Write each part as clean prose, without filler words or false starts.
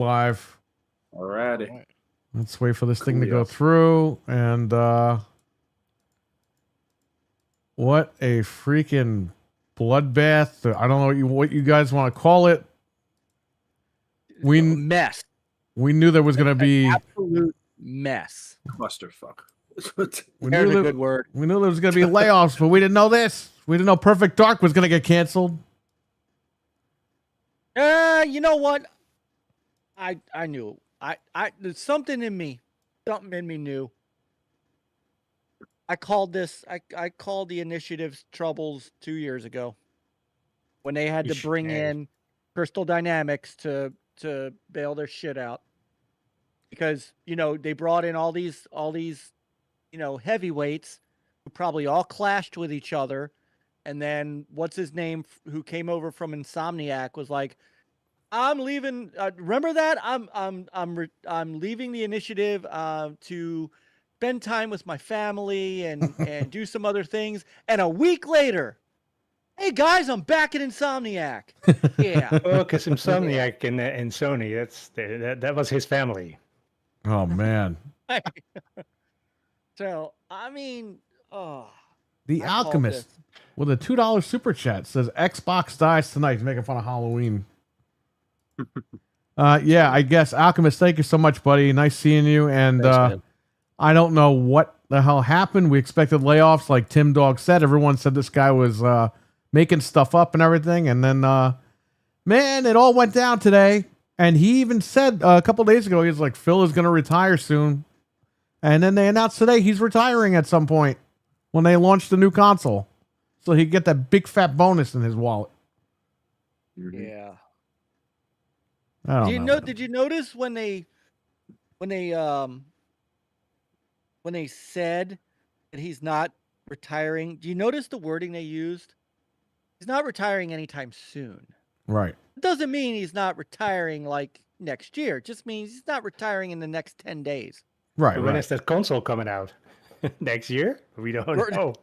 Live. Alrighty. Right. Let's wait for this thing to Coolio. go through. And what a freaking bloodbath. I don't know what you guys want to call it. A mess. We knew there was going to be Absolute mess. Clusterfuck. There's a good word. We knew there was going to be layoffs, but we didn't know this. We didn't know Perfect Dark was going to get canceled. You know what? I knew. There's something in me. Something in me knew. I called this. I called the initiative's troubles 2 years ago when they had to bring in Crystal Dynamics to bail their shit out because they brought in all these heavyweights who probably all clashed with each other, and then what's his name who came over from Insomniac was like, I'm leaving. Remember that? I'm leaving the initiative to spend time with my family and do some other things. And a week later, hey guys, I'm back at Insomniac. Yeah. Oh, because Insomniac and Sony, that was his family. Oh man. So I mean, The Alchemist with a $2 super chat says Xbox dies tonight. He's making fun of Halloween. Yeah, I guess Alchemist, thank you so much, buddy. Nice seeing you. And Thanks, I don't know what the hell happened. We expected layoffs, like Tim Dog said. Everyone said this guy was making stuff up and everything. And then, man, it all went down today. And he even said a couple days ago, he was like, Phil is going to retire soon. And then they announced today he's retiring at some point when they launched the new console, so he'd get that big fat bonus in his wallet. Yeah. I don't know. Did you notice when they said that he's not retiring? Do you notice the wording they used? He's not retiring anytime soon. Right. It doesn't mean he's not retiring like next year. It just means he's not retiring in the next 10 days. Right. When is that console coming out? Next year? We don't know.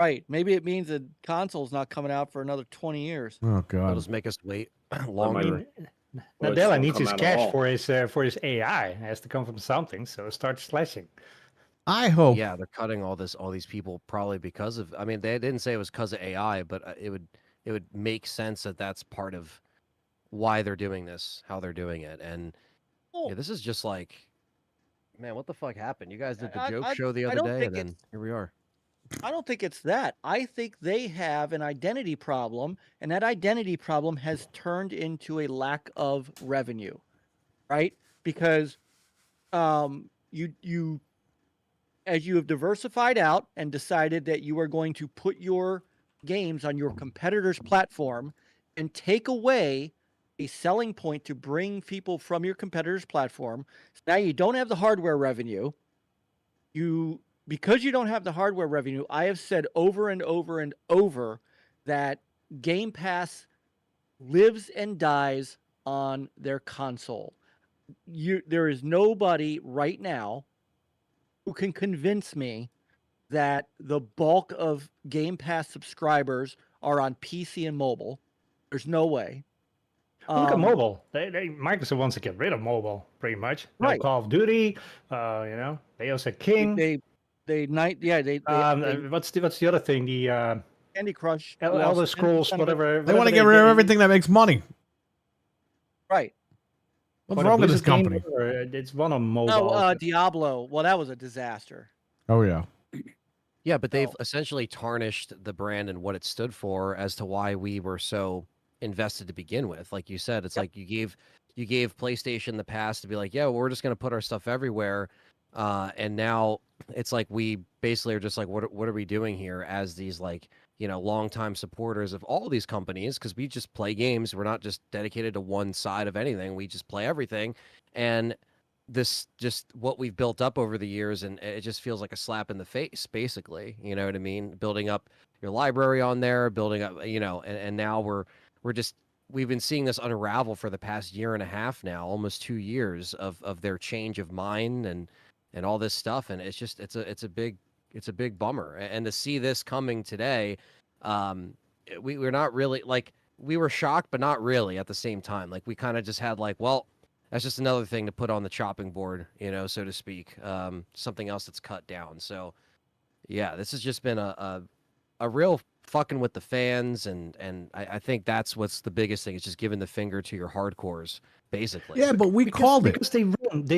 Right. Maybe it means the console's not coming out for another 20 years. Oh God. That'll just make us wait longer. Nadella needs his cash for his AI. It has to come from something, so start slashing. I hope. Yeah, they're cutting all these people probably because of. I mean, they didn't say it was because of AI, but it would make sense that that's part of why they're doing this, how they're doing it, and yeah, this is just like, man, what the fuck happened? You guys did the joke show the other day, and then here we are. I don't think it's that. I think they have an identity problem, and that identity problem has turned into a lack of revenue, right? Because you as you have diversified out and decided that you are going to put your games on your competitor's platform and take away a selling point to bring people from your competitor's platform. So now you don't have the hardware revenue. Because you don't have the hardware revenue, I have said over and over and over that Game Pass lives and dies on their console. There is nobody right now who can convince me that the bulk of Game Pass subscribers are on PC and mobile. There's no way. Look at mobile. Microsoft wants to get rid of mobile, pretty much. No Right. Call of Duty. They also King. What's the other thing? The Candy Crush, Elder Scrolls, whatever. They want to get rid of everything that makes money. Right. What's wrong with this company? It's one on mobile. Oh, Diablo. Well, that was a disaster. Oh yeah. Yeah, but they've essentially tarnished the brand and what it stood for as to why we were so invested to begin with. Like you said, it's like you gave PlayStation the pass to be like, yeah, well, we're just going to put our stuff everywhere. And now it's like we basically are just like, what are we doing here as these like, longtime supporters of all these companies? Because we just play games. We're not just dedicated to one side of anything. We just play everything. And this just what we've built up over the years, and it just feels like a slap in the face, basically. You know what I mean? Building up your library on there, building up, and now we've been seeing this unravel for the past year and a half now, almost 2 years of their change of mind and all this stuff, and it's just it's a big bummer. And to see this coming today, we're not really like, we were shocked, but not really at the same time. Like we kind of just had like, well, that's just another thing to put on the chopping board, so to speak. Something else that's cut down. So yeah, this has just been a real fucking with the fans, and I think that's what's the biggest thing. Is just giving the finger to your hardcores, basically. Yeah, but we called it. Because they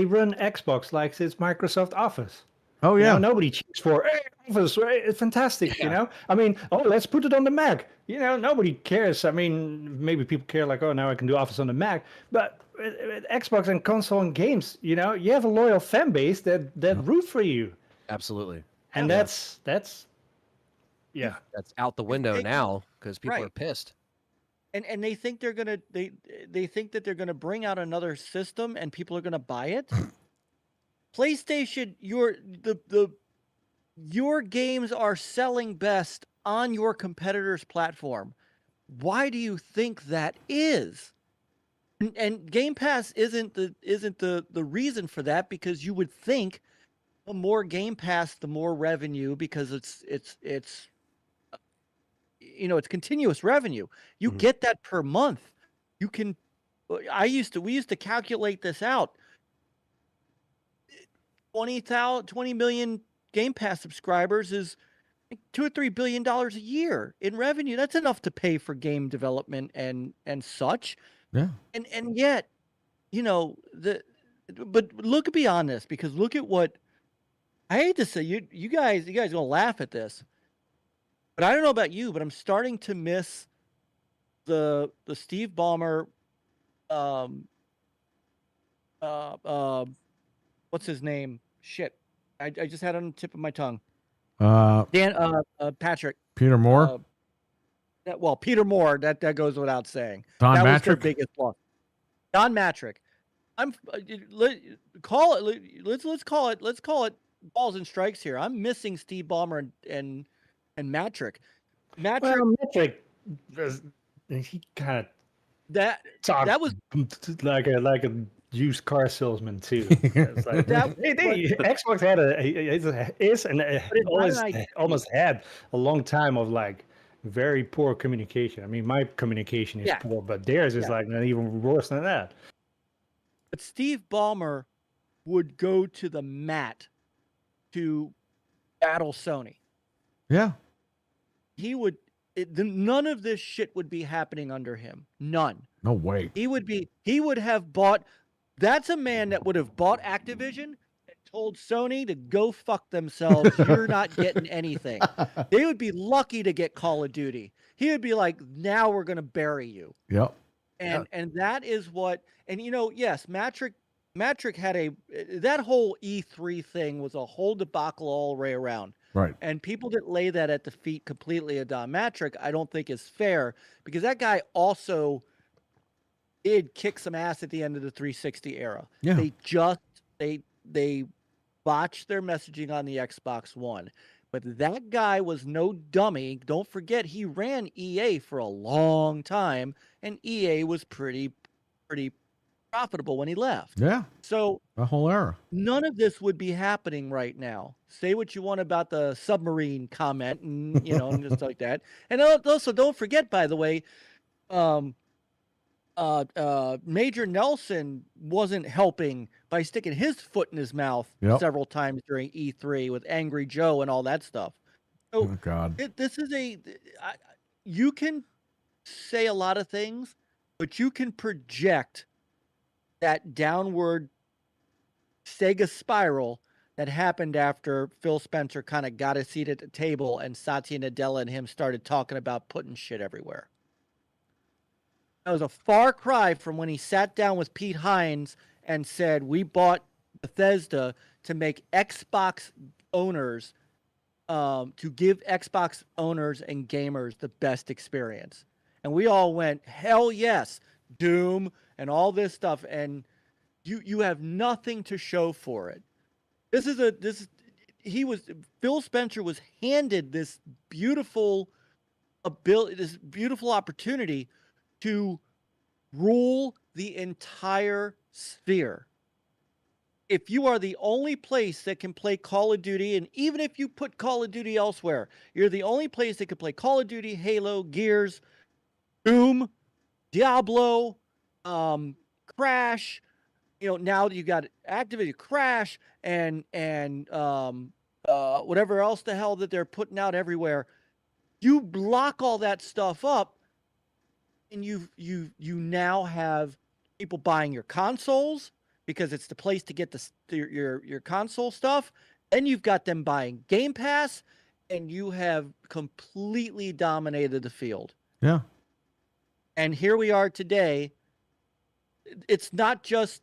run Xbox like it's Microsoft Office. Oh yeah. Nobody cheers for Office, right? It's fantastic. I mean, let's put it on the Mac. Nobody cares. I mean, maybe people care like, oh, now I can do Office on the Mac. But with Xbox and console and games, you have a loyal fan base that root for you. Absolutely. And that's yeah. That's out the window now because people are pissed. And they think they're gonna they think that they're gonna bring out another system and people are gonna buy it. PlayStation, your games are selling best on your competitor's platform. Why do you think that is? And Game Pass isn't the reason for that, because you would think the more Game Pass, the more revenue, because it's it's continuous revenue. You get that per month. You can. We used to calculate this out. 20 million Game Pass subscribers is like $2 or $3 billion a year in revenue. That's enough to pay for game development and such. Yeah. And yet, but look beyond this, because look at what I hate to say. You guys gonna laugh at this, but I don't know about you, but I'm starting to miss the Steve Ballmer, what's his name? Shit, I just had it on the tip of my tongue. Patrick. Peter Moore. Peter Moore. That goes without saying. Don that Matrick? was their biggest loss. Don Matrick. Call it. Let's call it. Let's call it balls and strikes here. I'm missing Steve Ballmer and Matrick. Matrick, he kind of that was like a used car salesman too. It's like, Xbox had almost had a long time of like very poor communication. I mean, my communication is poor, but theirs is like not even worse than that. But Steve Ballmer would go to the mat to battle Sony. Yeah. He would. None of this shit would be happening under him. None. No way. He would have bought. That's a man that would have bought Activision and told Sony to go fuck themselves. You're not getting anything. They would be lucky to get Call of Duty. He would be like, now we're going to bury you. Yep. And that is what, and yes, Matrick had that whole E3 thing was a whole debacle all the way around. Right. And people that lay that at the feet completely of Don Matrick, I don't think is fair, because that guy also did kick some ass at the end of the 360 era. Yeah. They botched their messaging on the Xbox One. But that guy was no dummy. Don't forget, he ran EA for a long time, and EA was pretty profitable when he left. Yeah. So the whole era. None of this would be happening right now. Say what you want about the submarine comment, and and just like that. And also, don't forget, by the way, Major Nelson wasn't helping by sticking his foot in his mouth several times during E3 with Angry Joe and all that stuff. So oh God, this is you can say a lot of things, but you can project that downward Sega spiral that happened after Phil Spencer kind of got a seat at the table and Satya Nadella and him started talking about putting shit everywhere. That was a far cry from when he sat down with Pete Hines and said, we bought Bethesda to make Xbox owners, to give Xbox owners and gamers the best experience. And we all went, hell yes, Doom and all this stuff. And you have nothing to show for it. Phil Spencer was handed this beautiful ability, this beautiful opportunity to rule the entire sphere. If you are the only place that can play Call of Duty, and even if you put Call of Duty elsewhere, you're the only place that can play Call of Duty, Halo, Gears, Doom, Diablo, Crash, now you got Activision Crash and whatever else the hell that they're putting out everywhere. You block all that stuff up, and you now have people buying your consoles because it's the place to get your console stuff. Then you've got them buying Game Pass, and you have completely dominated the field. Yeah. And here we are today. It's not just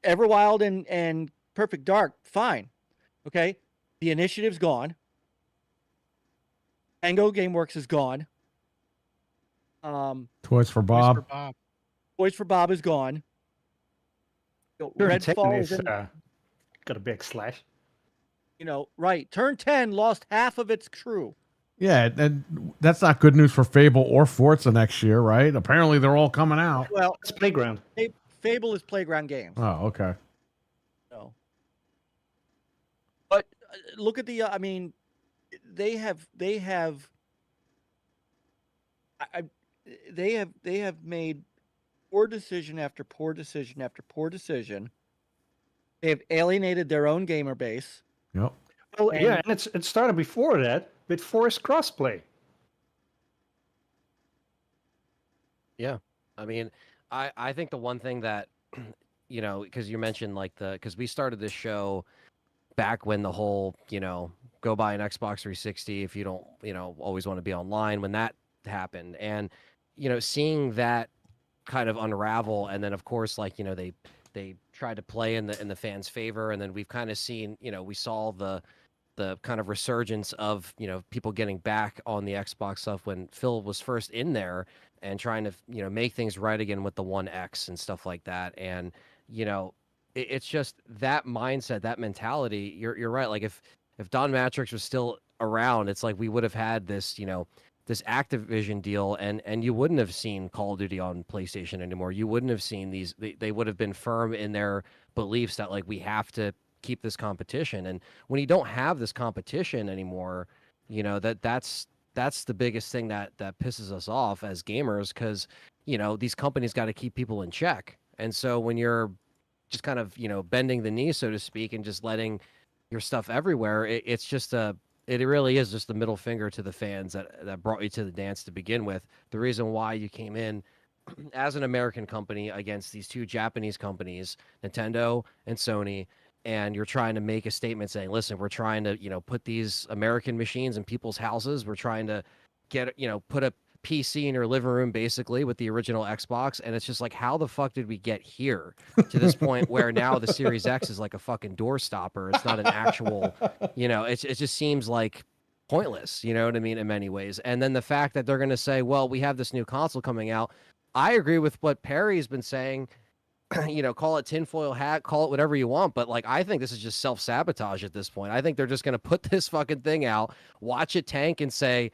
Everwild and Perfect Dark. Fine. Okay. The Initiative's gone. Tango Gameworks is gone. Toys for Bob. Toys for Bob is gone. Turn 10 Redfall is is in, got a big slash. right. Turn 10 lost half of its crew. Yeah, and that's not good news for Fable or Forza next year, right? Apparently, they're all coming out. Well, It's Playground. Fable is Playground Games. Oh, okay. No. But look at the. They have made poor decision after poor decision after poor decision. They have alienated their own gamer base. Yep. Well, yeah, and it started before that with forced crossplay. Yeah. I mean, I think the one thing that, because you mentioned because we started this show back when the whole, go buy an Xbox 360 if you don't, always want to be online, when that happened. And, seeing that kind of unravel, and then of course, they tried to play in the fans' favor, and then we've kind of seen, we saw the kind of resurgence of people getting back on the Xbox stuff when Phil was first in there and trying to make things right again with the One X and stuff like that. And it's just that mindset, that mentality. You're right. Like if Don Matrix was still around, it's like we would have had this this Activision deal, and you wouldn't have seen Call of Duty on PlayStation anymore. You wouldn't have seen these. They would have been firm in their beliefs that we have to keep this competition. And when you don't have this competition anymore, that's the biggest thing that pisses us off as gamers, because these companies got to keep people in check. And so when you're just kind of bending the knee, so to speak, and just letting your stuff everywhere, it's just it really is just the middle finger to the fans that brought you to the dance to begin with. The reason why you came in as an American company against these two Japanese companies, Nintendo and Sony, and you're trying to make a statement saying, listen, we're trying to, put these American machines in people's houses. We're trying to get, put a PC in your living room, basically, with the original Xbox. And it's just like, how the fuck did we get here to this point where now the Series X is like a fucking door stopper? It's not an actual, it just seems like pointless, you know what I mean, in many ways. And then the fact that they're going to say, well, we have this new console coming out. I agree with what Perry's been saying. Call it tinfoil hat, call it whatever you want, but I think this is just self-sabotage at this point. I think they're just going to put this fucking thing out, watch it tank, and say,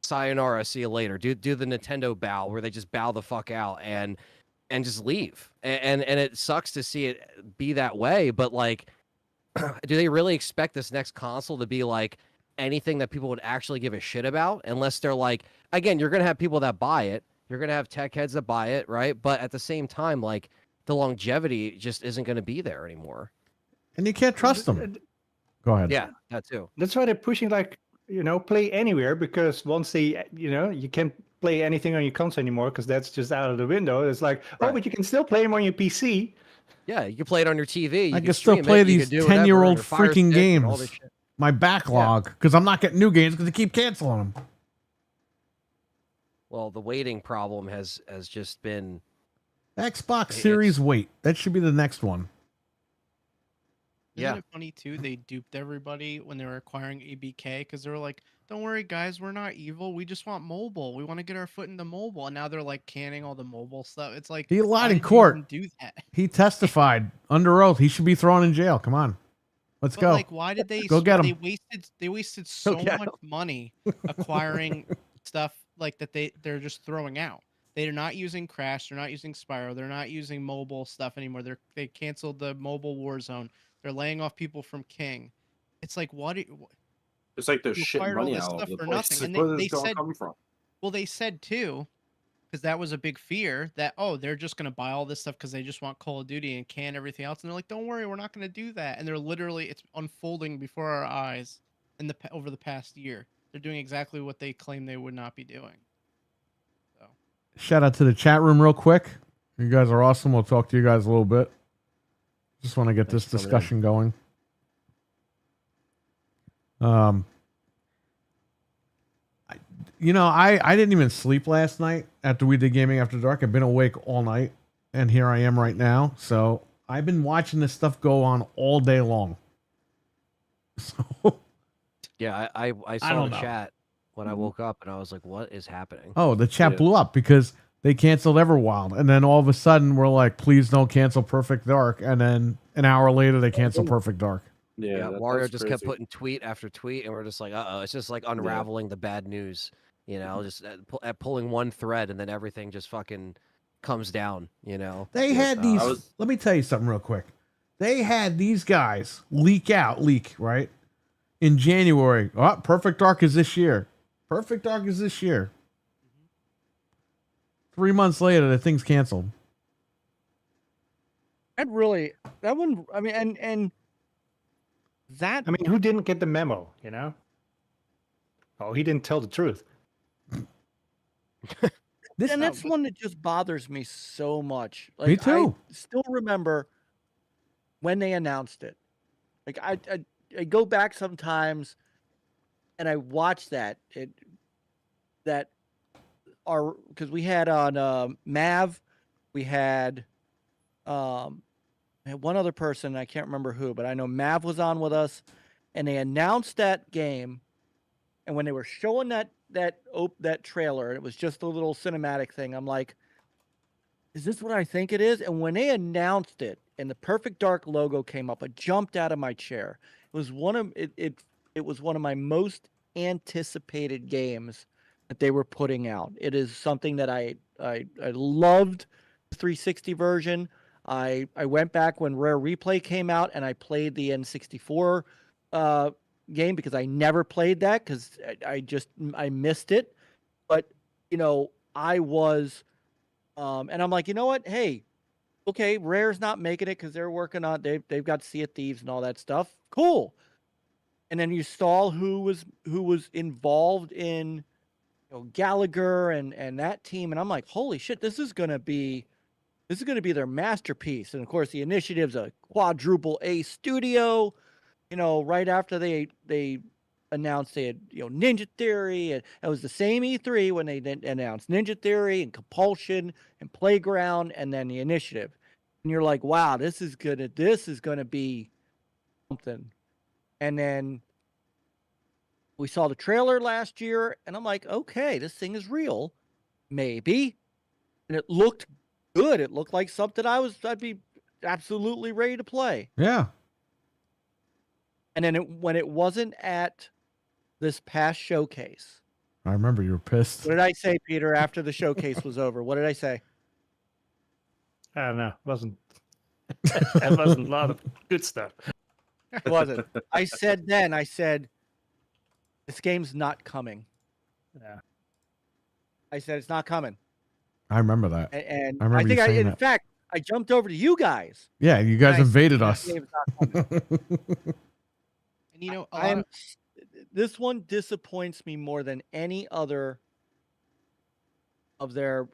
sayonara, see you later. Do the Nintendo bow, where they just bow the fuck out and just leave. And it sucks to see it be that way, but do they really expect this next console to be anything that people would actually give a shit about? Unless they're again, you're going to have people that buy it, you're going to have tech heads that buy it, right? But at the same time, the longevity just isn't going to be there anymore. And you can't trust them. Go ahead. Yeah, that too. That's why they're pushing play anywhere, because once they, you can't play anything on your console anymore because that's just out of the window. It's like, right. Oh, but you can still play them on your PC. Yeah, you can play it on your TV. I can still play these 10-year-old freaking games. My backlog, because I'm not getting new games because they keep canceling them. Well, the waiting problem has just been Xbox Series wait. That should be the next one. Isn't it funny too? They duped everybody when they were acquiring ABK, because they were like, "Don't worry, guys, we're not evil. We just want mobile. We want to get our foot into mobile." And now they're canning all the mobile stuff. It's like, he lied in court. Do that. He testified under oath. He should be thrown in jail. Come on, let's go. Why did they go get him? They wasted so much money acquiring stuff that they're just throwing out. They're not using Crash. They're not using Spyro. They're not using mobile stuff anymore. They canceled the mobile Warzone. They're laying off people from King. It's what? It's like they're shitting money out of the place. And Where is this coming from? Well, they said too, because that was a big fear that, oh, they're just going to buy all this stuff because they just want Call of Duty and can everything else. And they're like, don't worry, we're not going to do that. And they're literally, it's unfolding before our eyes over the past year. They're doing exactly what they claim they would not be doing. So Shout out to the chat room real quick. You guys are awesome. We'll talk to you guys a little bit. Just want to get this discussion going. I didn't even sleep last night after we did Gaming After Dark. I've been awake all night, and here I am right now. So I've been watching this stuff go on all day long. So Yeah, I saw don't the know. chat when I woke up, and I was like, "What is happening?" Oh, the chat blew up because they canceled Everwild, and then all of a sudden we're like, "Please don't cancel Perfect Dark," and then an hour later they cancel Perfect Dark. Yeah, Wario just kept putting tweet after tweet, and we're just like, "Uh-oh!" It's just like unraveling the bad news, just pulling one thread, and then everything just fucking comes down. They had these. Let me tell you something real quick. They had these guys leak right in January. Oh, Perfect Dark is this year. Perfect Dark is this year. 3 months later, the thing's canceled. That one. I mean, and that. I mean, who didn't get the memo? Oh, he didn't tell the truth. That's one that just bothers me so much. Like, Me too. I still remember when they announced it. Like I go back sometimes, and I watch that because we had on Mav, we had one other person, I can't remember who, but I know Mav was on with us, and they announced that game, and when they were showing that trailer, and it was just a little cinematic thing, I'm like, is this what I think it is? And when they announced it and the Perfect Dark logo came up, I jumped out of my chair. It was one of my most anticipated games that they were putting out. It is something that I loved the 360 version. I went back when Rare Replay came out and I played the N64 game because I never played that because I missed it. But I was and I'm like, you know what? Hey, okay, Rare's not making it because they're working on they've got Sea of Thieves and all that stuff. Cool. And then you saw who was involved in Gallagher and that team, and I'm like, holy shit, this is gonna be their masterpiece. And of course, the Initiative's a quadruple A studio. Right after they announced they had Ninja Theory, and it was the same E3 when they announced Ninja Theory and Compulsion and Playground, and then the Initiative. And you're like, wow, this is gonna be something. And then we saw the trailer last year, and I'm like, okay, this thing is real, maybe. And it looked good. It looked like something I'd be absolutely ready to play. Yeah. And then when it wasn't at this past showcase, I remember you were pissed. what did I say, Peter, after the showcase was over? What did I say? I don't know. It wasn't a lot of good stuff. It wasn't. I said, this game's not coming. Yeah. I said, it's not coming. I remember that. And I remember you saying in that. fact, I jumped over to you guys. Yeah, you guys invaded us. This game's not coming. And this one disappoints me more than any other of their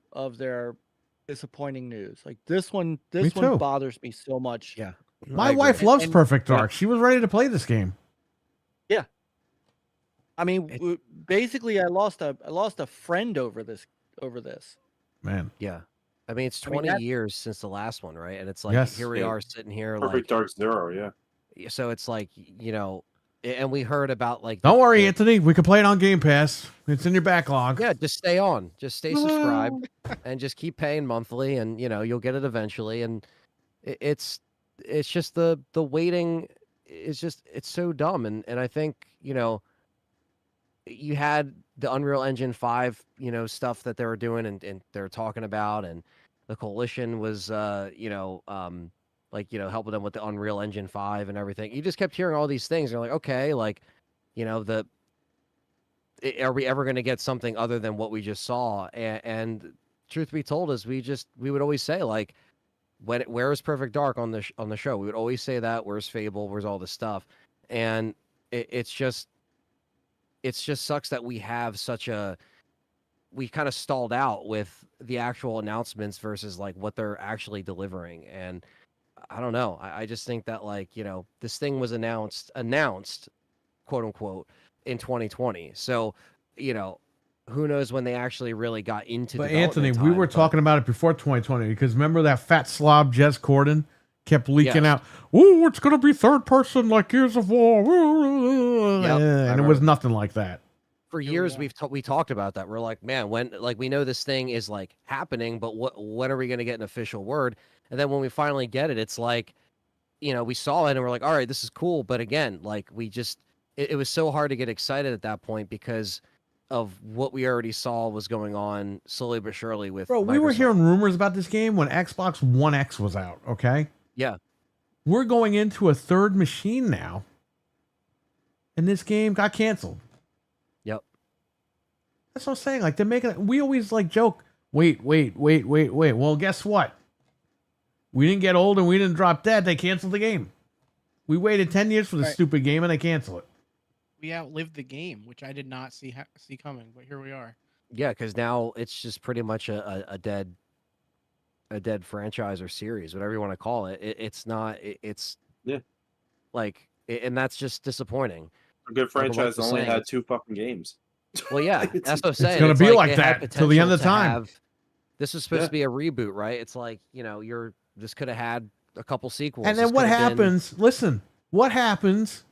disappointing news. Like this one bothers me so much. Yeah. My wife loves Perfect Dark. She was ready to play this game. Yeah. I mean, basically, I lost a friend over this. Man. Yeah. I mean, it's 20 years since the last one, right? And it's like, Yes. here we are sitting here. Perfect Dark Zero, yeah. So it's like, and we heard about like. Don't worry, Anthony. We can play it on Game Pass. It's in your backlog. Yeah, just stay on. Just stay subscribed and just keep paying monthly, and you'll get it eventually. And it's just the waiting is just it's so dumb. And I think you had the Unreal Engine 5 stuff that they were doing and they're talking about, and the coalition was helping them with the Unreal Engine 5 and everything. You just kept hearing all these things. And you're like, okay, are we ever going to get something other than what we just saw? And truth be told is we would always say like, where is Perfect Dark on the show? We would always say that. Where's Fable? Where's all this stuff? And it's just sucks that we have we kind of stalled out with the actual announcements versus like what they're actually delivering. And I don't know. I just think that like, this thing was announced, quote unquote, in 2020 So, who knows when they actually really got into But development Anthony, we time, were but- talking about it before 2020 because remember that fat slob Jez Corden kept leaking Yes. out, "Oh, it's gonna be third person like Gears of War," Yep, and it was nothing like that. For years we talked about that. We're like, man, when like we know this thing is like happening, but when are we going to get an official word? And then when we finally get it, it's like, we saw it and we're like, all right, this is cool. But again, like it was so hard to get excited at that point because of what we already saw was going on slowly but surely with Bro, we were Microsoft. hearing rumors about this game when Xbox One X was out. Okay, Yeah, we're going into a third machine now, and this game got canceled. yep. That's what I'm saying. Like they're making. We always like joke. Wait. Well, guess what? We didn't get old and we didn't drop dead. They canceled the game. We waited 10 years for the Right. stupid game and they cancel it. We outlived the game, which I did not see coming, but here we are. Yeah, because now it's just pretty much a dead franchise or series, whatever you want to call it. It's not. It's Yeah. Like, and that's just disappointing. A good Like franchise was only saying, had 2 fucking games. Well, yeah, that's what I'm saying. gonna be like it had that till the end of potential to time. This is supposed Yeah. to be a reboot, right? It's like, this could have had a couple sequels. And This then what could have been- happens? Listen, what happens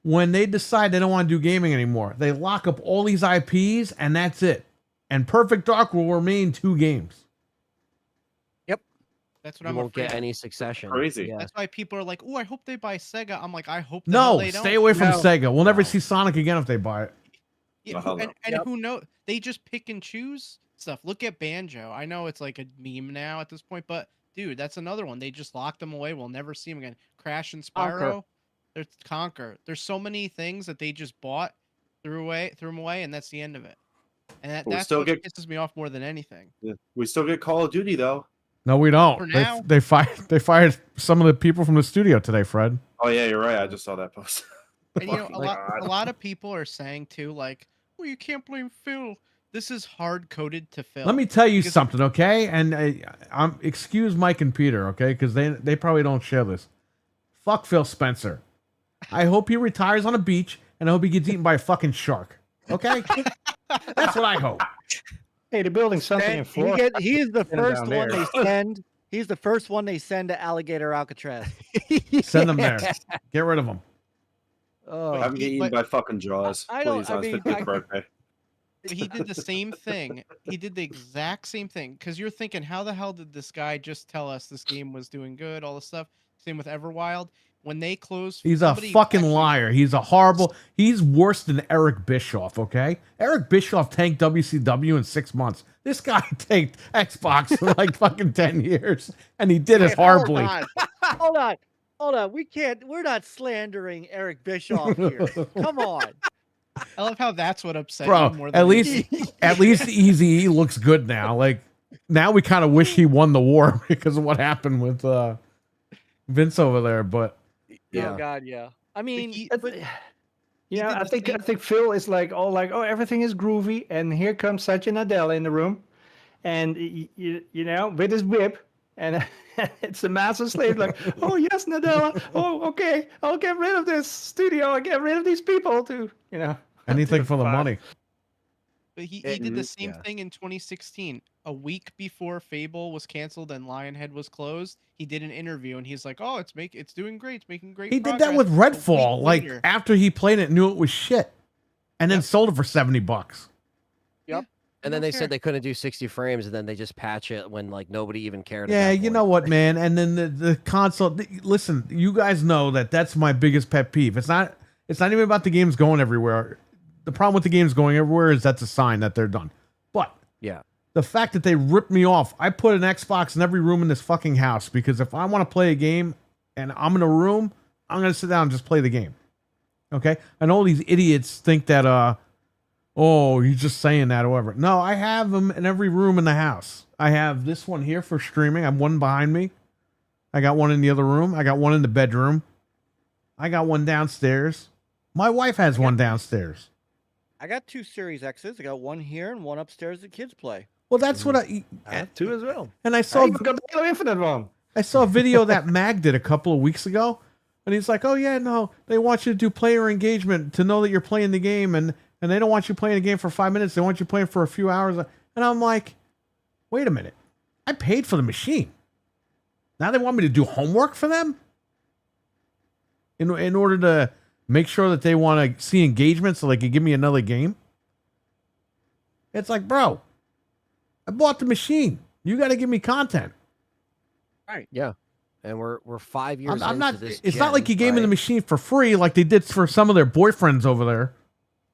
when they decide they don't want to do gaming anymore? They lock up all these IPs and that's it. And Perfect Dark will remain 2 games. That's what You I'm won't afraid get of. any succession. Crazy. Yeah. That's why people are like, "Oh, I hope they buy Sega." I'm like, I hope the No, hell they don't. stay away from No. Sega. We'll never No. see Sonic again if they buy it. Yeah, Hell and no. and Yep. who knows? They just pick and choose stuff. Look at Banjo. I know it's like a meme now at this point, but dude, that's another one. They just locked them away. We'll never see them again. Crash and Conker. Spyro. There's Conquer. There's so many things that they just bought, threw them away, and that's the end of it. And But we that's still what get- pisses me off more than anything. Yeah. We still get Call of Duty though. No, we don't. For now. They fired some of the people from the studio today, Fred. Oh yeah, you're right. I just saw that post. And Oh a my lot God. of people are saying too, like, well, you can't blame Phil. This is hard coded to Phil. Let me tell you Because- something, okay? And excuse Mike and Peter, okay? Because they probably don't share this. Fuck Phil Spencer. I hope he retires on a beach, and I hope he gets eaten by a fucking shark. Okay? That's what I hope. Hey, they're building something in And Florida. he is the Send him first down one there. they send. He's the first one they send to Alligator Alcatraz. Send them there. Get rid of them. Oh, I'm getting eaten by fucking Jaws. I don't- Please, I on his mean, 50th birthday. He did the same thing. He did the exact same thing. Because you're thinking, how the hell did this guy just tell us this game was doing good, all this stuff? Same with Everwild. When they closed, He's a somebody fucking actually- liar. He's a horrible. He's worse than Eric Bischoff, okay? Eric Bischoff tanked WCW in 6 months. This guy tanked Xbox for like fucking 10 years, and he did it Hey, horribly. Hold on. We're not slandering Eric Bischoff here. Come on. I love how that's what upset Bro, you more than at least Easy E looks good now. Like now we kind of wish he won the war because of what happened with Vince over there. But Oh God, yeah. I mean, he- but Yeah, did I the think same- Phil is like all like, oh, everything is groovy, and here comes Satya Nadella in the room, and you know, with his whip, and it's a massive slave like, oh yes, Nadella, oh okay, I'll get rid of this studio, I'll get rid of these people to, you know, anything for the Fuck. money. But he did the Mhm, same yeah. thing in 2016. A week before Fable was canceled and Lionhead was closed, he did an interview and he's like, "Oh, it's doing great. It's making great." He did progress." that with A week Redfall. Like later- after he played it, knew it was shit, and then Yep. sold it for $70. and then don't they care. said they couldn't do 60 frames, and then they just patch it when like nobody even cared. at Yeah, that you point. know what, man. And then the console. Listen, you guys know that's my biggest pet peeve. It's not even about the games going everywhere. The problem with the games going everywhere is that's a sign that they're done. But Yeah. the fact that they ripped me off, I put an Xbox in every room in this fucking house because if I want to play a game and I'm in a room, I'm gonna sit down and just play the game. Okay? And all these idiots think that oh, you're just saying that or whatever. No, I have them in every room in the house. I have this one here for streaming. I have one behind me. I got one in the other room. I got one in the bedroom. I got one downstairs. My wife has one downstairs. I got 2 Series X's. I got one here and one upstairs that kids play. Well, that's what I have 2 as well. and I I saw even got the Halo Infinite one. I saw a video that Mag did a couple of weeks ago, and he's like, "Oh yeah, no, they want you to do player engagement to know that you're playing the game, and they don't want you playing the game for 5 minutes. They want you playing for a few hours." And I'm like, "Wait a minute, I paid for the machine. Now they want me to do homework for them in order to make sure that they want to see engagement so they can give me another game." It's like, bro, I bought the machine. You got to give me content. Yeah. And we're 5 years I'm into not. this It's not like you gave me the right? machine for free, like they did for some of their boyfriends over there.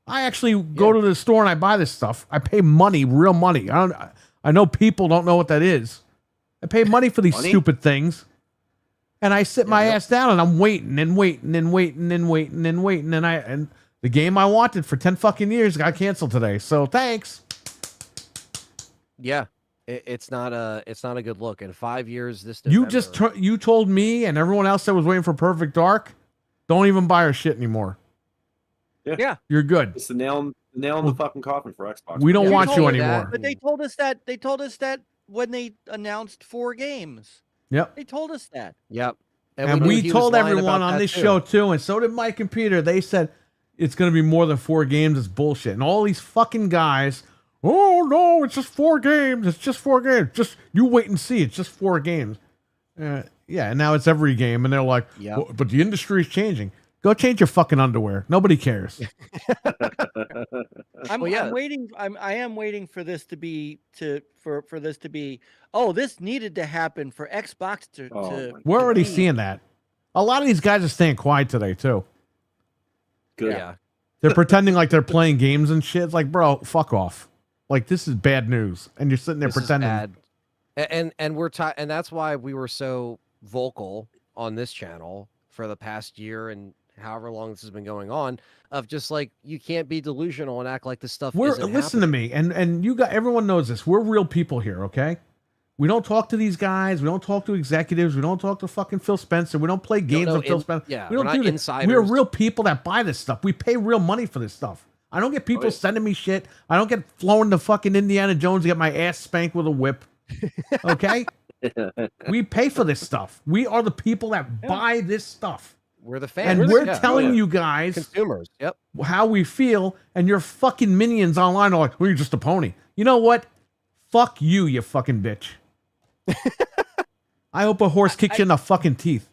I actually go to the store and I buy this stuff. I pay money, real money. I know people don't know what that is. I pay money for these stupid things, and I sit my ass down and I'm waiting and waiting and waiting and waiting and waiting, and the game I wanted for 10 fucking years got canceled today. So thanks. Yeah. It's not a good look. In 5 years, this You November, just you told me and everyone else that was waiting for Perfect Dark, don't even buy our shit anymore. Yeah. You're good. It's the nail in the fucking coffin for Xbox. We don't You want told you me that, anymore. But they told us that when they announced 4 games. Yep. They told us that. Yep. And knew we he was told lying everyone about on that this too. show too, and so did Mike and Peter. They said it's going to be more than 4 games. It's bullshit. And all these fucking guys, oh no, it's just 4 games. It's just 4 games. Just you wait and see. It's just 4 games. Yeah, and now it's every game, and they're like, Yep. well, but the industry is changing. Go change your fucking underwear. Nobody cares. I'm Well, yeah. waiting. I am waiting for this to be for this to be. Oh, this needed to happen for Xbox to. Oh, to my We're already be- seeing that. A lot of these guys are staying quiet today too. Good. Yeah. They're pretending like they're playing games and shit. It's like, bro, fuck off. Like this is bad news, and you're sitting there This is pretending. bad. And we're and that's why we were so vocal on this channel for the past year and however long this has been going on, of just like, you can't be delusional and act like this stuff isn't Listen to me, and you got everyone knows this. We're real people here, okay? We don't talk to these guys. We don't talk to executives. We don't talk to fucking Phil Spencer. We don't play games with Phil Spencer. Yeah, we we're don't not do that. insiders. We're real people that buy this stuff. We pay real money for this stuff. I don't get people yeah. sending me shit. I don't get flown to fucking Indiana Jones to get my ass spanked with a whip. Okay? We pay for this stuff. We are the people that buy this stuff. We're the fans. And we're yeah. telling you guys consumers. Yep. how we feel, and your fucking minions online are like, well, you're just a pony. You know what? Fuck you, you fucking bitch. I hope a horse kicks you in the fucking teeth.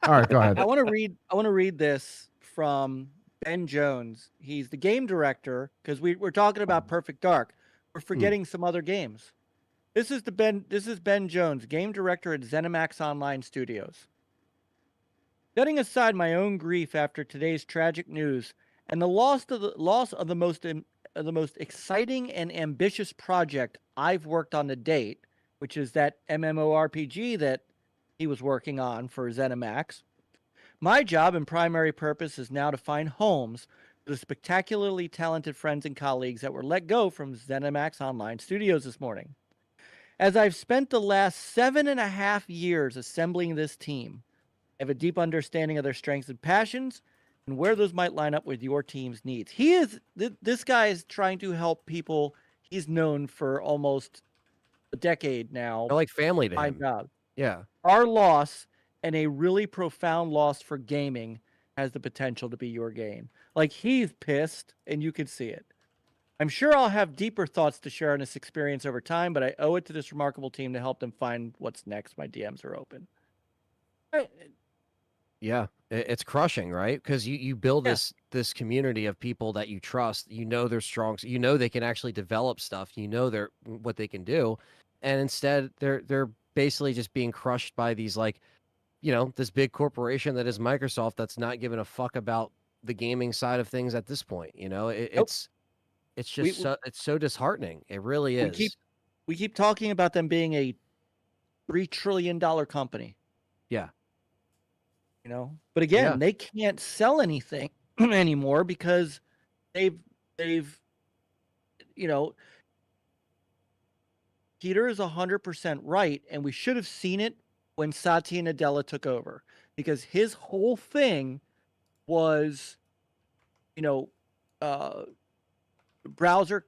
All right, go ahead. I want to read this from Ben Jones. He's the game director, because we're talking about Perfect Dark. We're forgetting some other games. This is Ben Jones, game director at ZeniMax Online Studios. Setting aside my own grief after today's tragic news and the loss of the most exciting and ambitious project I've worked on to date, which is that MMORPG that he was working on for ZeniMax, my job and primary purpose is now to find homes for the spectacularly talented friends and colleagues that were let go from ZeniMax Online Studios this morning. As I've spent the last 7.5 years assembling this team, I have a deep understanding of their strengths and passions and where those might line up with your team's needs. This guy is trying to help people he's known for almost a decade now. They're like family to My him. job. Yeah. Our loss, and a really profound loss for gaming, has the potential to be your game. Like, he's pissed, and you can see it. I'm sure I'll have deeper thoughts to share on this experience over time, but I owe it to this remarkable team to help them find what's next. My DMs are open. Yeah, it's crushing, right? Because you build Yeah. this community of people that you trust. You know they're strong. You know they can actually develop stuff. You know they're what they can do, and instead they're basically just being crushed by these, like, this big corporation that is Microsoft that's not giving a fuck about the gaming side of things at this point. It's just it's so disheartening. It really is. We keep talking about them being a $3 trillion company. Yeah. But again, Yeah. they can't sell anything anymore because they've Peter is 100% right, and we should have seen it when Satya Nadella took over, because his whole thing was, uh, browser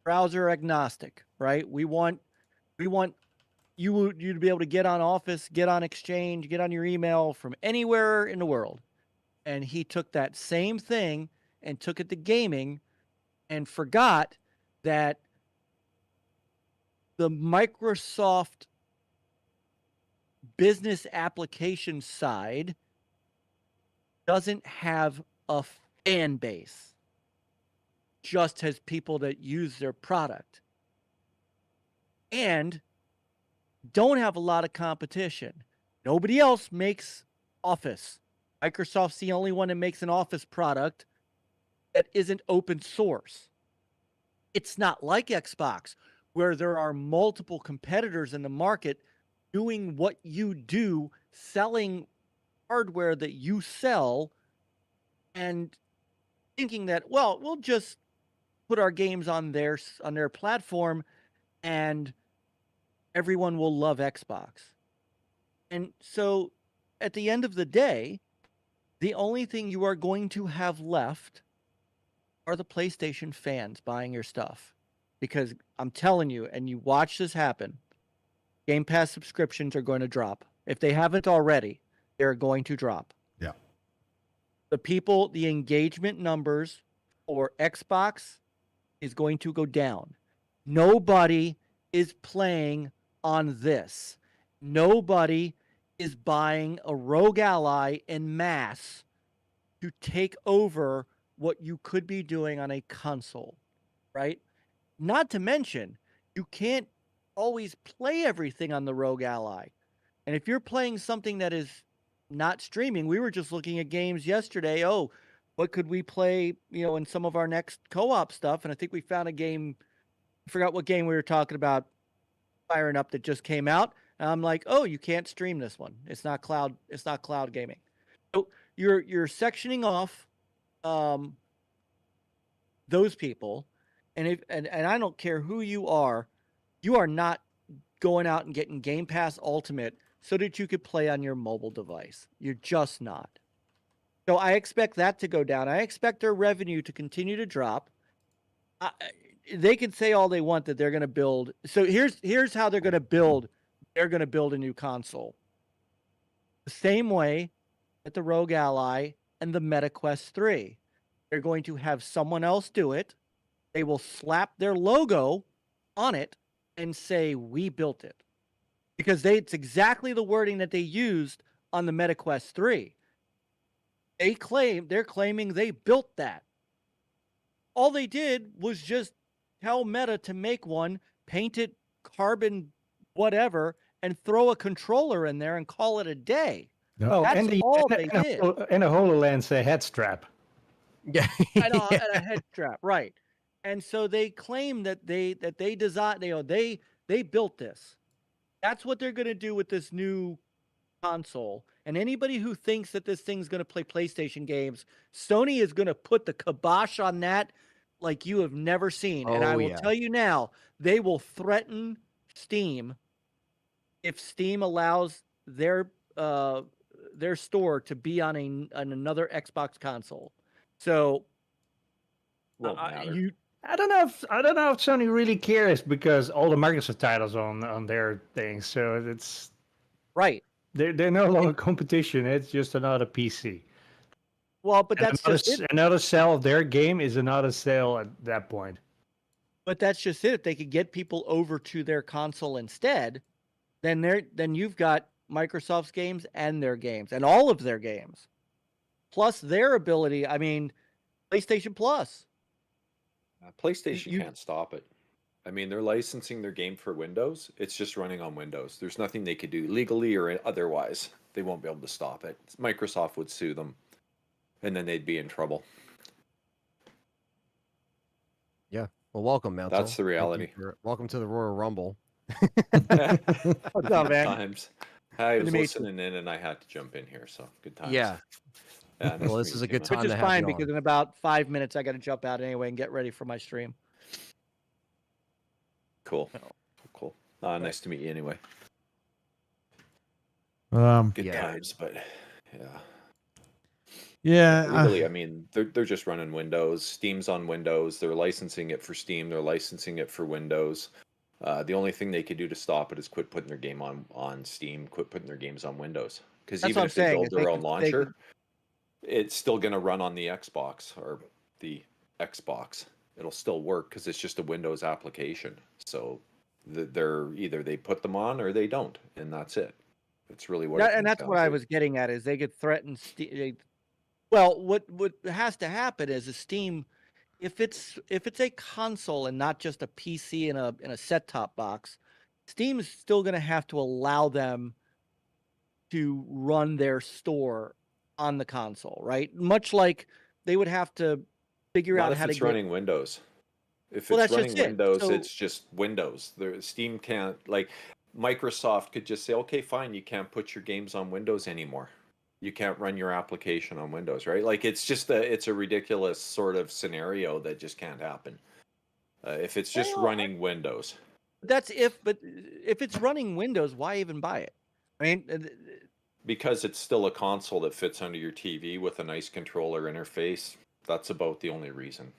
agnostic, right? We want you to be able to get on Office, get on Exchange, get on your email from anywhere in the world. And he took that same thing and took it to gaming and forgot that the Microsoft business application side doesn't have a fan base, just has people that use their product and don't have a lot of competition. Nobody else makes Office. Microsoft's the only one that makes an Office product that isn't open source. It's not like Xbox, where there are multiple competitors in the market doing what you do, selling hardware that you sell, and thinking that, well, we'll just put our games on their platform and everyone will love Xbox. And so at the end of the day, the only thing you are going to have left are the PlayStation fans buying your stuff. Because I'm telling you, and you watch this happen, Game Pass subscriptions are going to drop. If they haven't already, they're going to drop. Yeah. The engagement numbers for Xbox is going to go down. Nobody is playing on this. Nobody is buying a Rogue Ally en masse to take over what you could be doing on a console, right? Not to mention, you can't always play everything on the Rogue Ally. And if you're playing something that is not streaming, we were just looking at games yesterday. Oh, what could we play, in some of our next co-op stuff? And I think we found a game, I forgot what game we were talking about firing up that just came out. And I'm like, oh, you can't stream this one. It's not cloud gaming. So you're sectioning off those people. And I don't care who you are not going out and getting Game Pass Ultimate so that you could play on your mobile device. You're just not. So I expect that to go down. I expect their revenue to continue to drop. They can say all they want that they're going to build. So here's how they're going to build. They're going to build a new console. The same way that the Rogue Ally and the MetaQuest 3. They're going to have someone else do it. They will slap their logo on it and say, we built it. Because it's exactly the wording that they used on the MetaQuest 3. They're claiming they built that. All they did was just tell Meta to make one, paint it carbon whatever, and throw a controller in there and call it a day. Yep. Oh, That's and all they did. And a HoloLens head strap. Yeah. And a head strap, right? And so they claim that they designed, they built this. That's what they're going to do with this new console. And anybody who thinks that this thing's going to play PlayStation games, Sony is going to put the kibosh on that like you have never seen. And I will tell you now, they will threaten Steam if Steam allows their store to be on another Xbox console. So I don't know if Sony really cares, because all the Microsoft titles on their thing. So it's right. They're no longer competition. It's just another PC. Well, but that's another sale of their game is another sale at that point. But that's just it. If they could get people over to their console instead, then you've got Microsoft's games and their games and all of their games, plus their ability. I mean, PlayStation Plus. PlayStation can't stop it. I mean, they're licensing their game for Windows. It's just running on Windows. There's nothing they could do legally or otherwise. They won't be able to stop it. Microsoft would sue them, and then they'd be in trouble. Yeah. Well, welcome, Mountain. That's the reality. Welcome to the Royal Rumble. What's up, man? Times. I was listening in, and I had to jump in here, so good times. Yeah. Well, this is a good time Which to is have fine, you because on. in about 5 minutes I got to jump out anyway and get ready for my stream. Cool. Cool. Nice to meet you anyway. Good Yeah. times, but yeah. Yeah. Legally, I mean, they're just running Windows. Steam's on Windows. They're licensing it for Steam. They're licensing it for Windows. The only thing they could do to stop it is quit putting their game on Steam, quit putting their games on Windows. Because That's even what I'm if they saying. build Is their they own could, they could, launcher, it's still going to run on the Xbox or the Xbox. It'll still work because it's just a Windows application. So they're either they put them on or they don't, and that's it. It's really what it and comes that's down what I to. was getting at. Is they could threaten well, what has to happen is a Steam, if it's a console and not just a PC in a set top box, Steam is still going to have to allow them to run their store on the console, right? Much like they would have to figure Not out if how to it's get. running Windows. If Well, it's that's running just it. Windows, So it's just Windows. The Steam can't like Microsoft could just say, okay, fine, you can't put your games on Windows anymore. You can't run your application on Windows, right? Like it's a ridiculous sort of scenario that just can't happen. If it's just Well, running Windows, but if it's running Windows, why even buy it? I mean, because it's still a console that fits under your TV with a nice controller interface. That's about the only reason.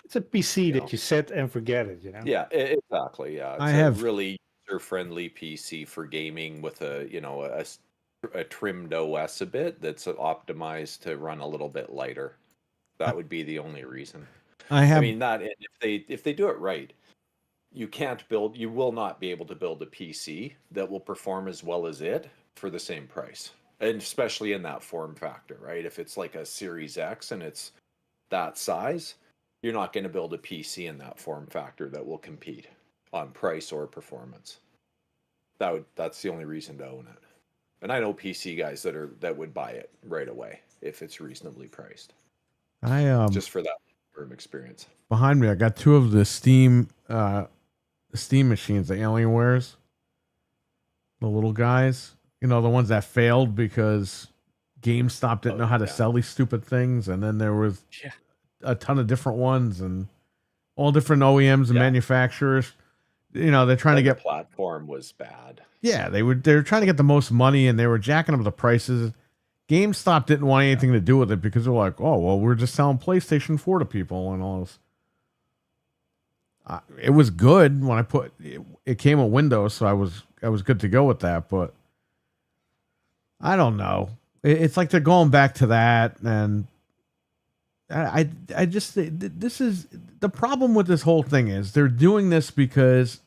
It's a PC You know. that you set and forget it, you know? Yeah, exactly. Yeah, it's I a have- really user-friendly PC for gaming with a trimmed OS a bit that's optimized to run a little bit lighter. That would be the only reason. I mean that if they do it right, you will not be able to build a PC that will perform as well as it for the same price. And especially in that form factor, right? If it's like a Series X and it's that size, you're not going to build a PC in that form factor that will compete on price or performance. That's the only reason to own it. And I know PC guys that would buy it right away if it's reasonably priced. Just for that room experience. Behind me, I got two of the Steam machines that Alienwares. The little guys, the ones that failed because GameStop didn't know how to sell these stupid things, and then there was a ton of different ones and all different OEMs and manufacturers. They're trying to get the platform was bad. Yeah, they were trying to get the most money, and they were jacking up the prices. GameStop didn't want anything to do with it because they're like, oh well, we're just selling PlayStation 4 to people and all this. It was good when I put it came with Windows, so I was good to go with that. But I don't know. It's like they're going back to that, and I just this is the problem with this whole thing is they're doing this because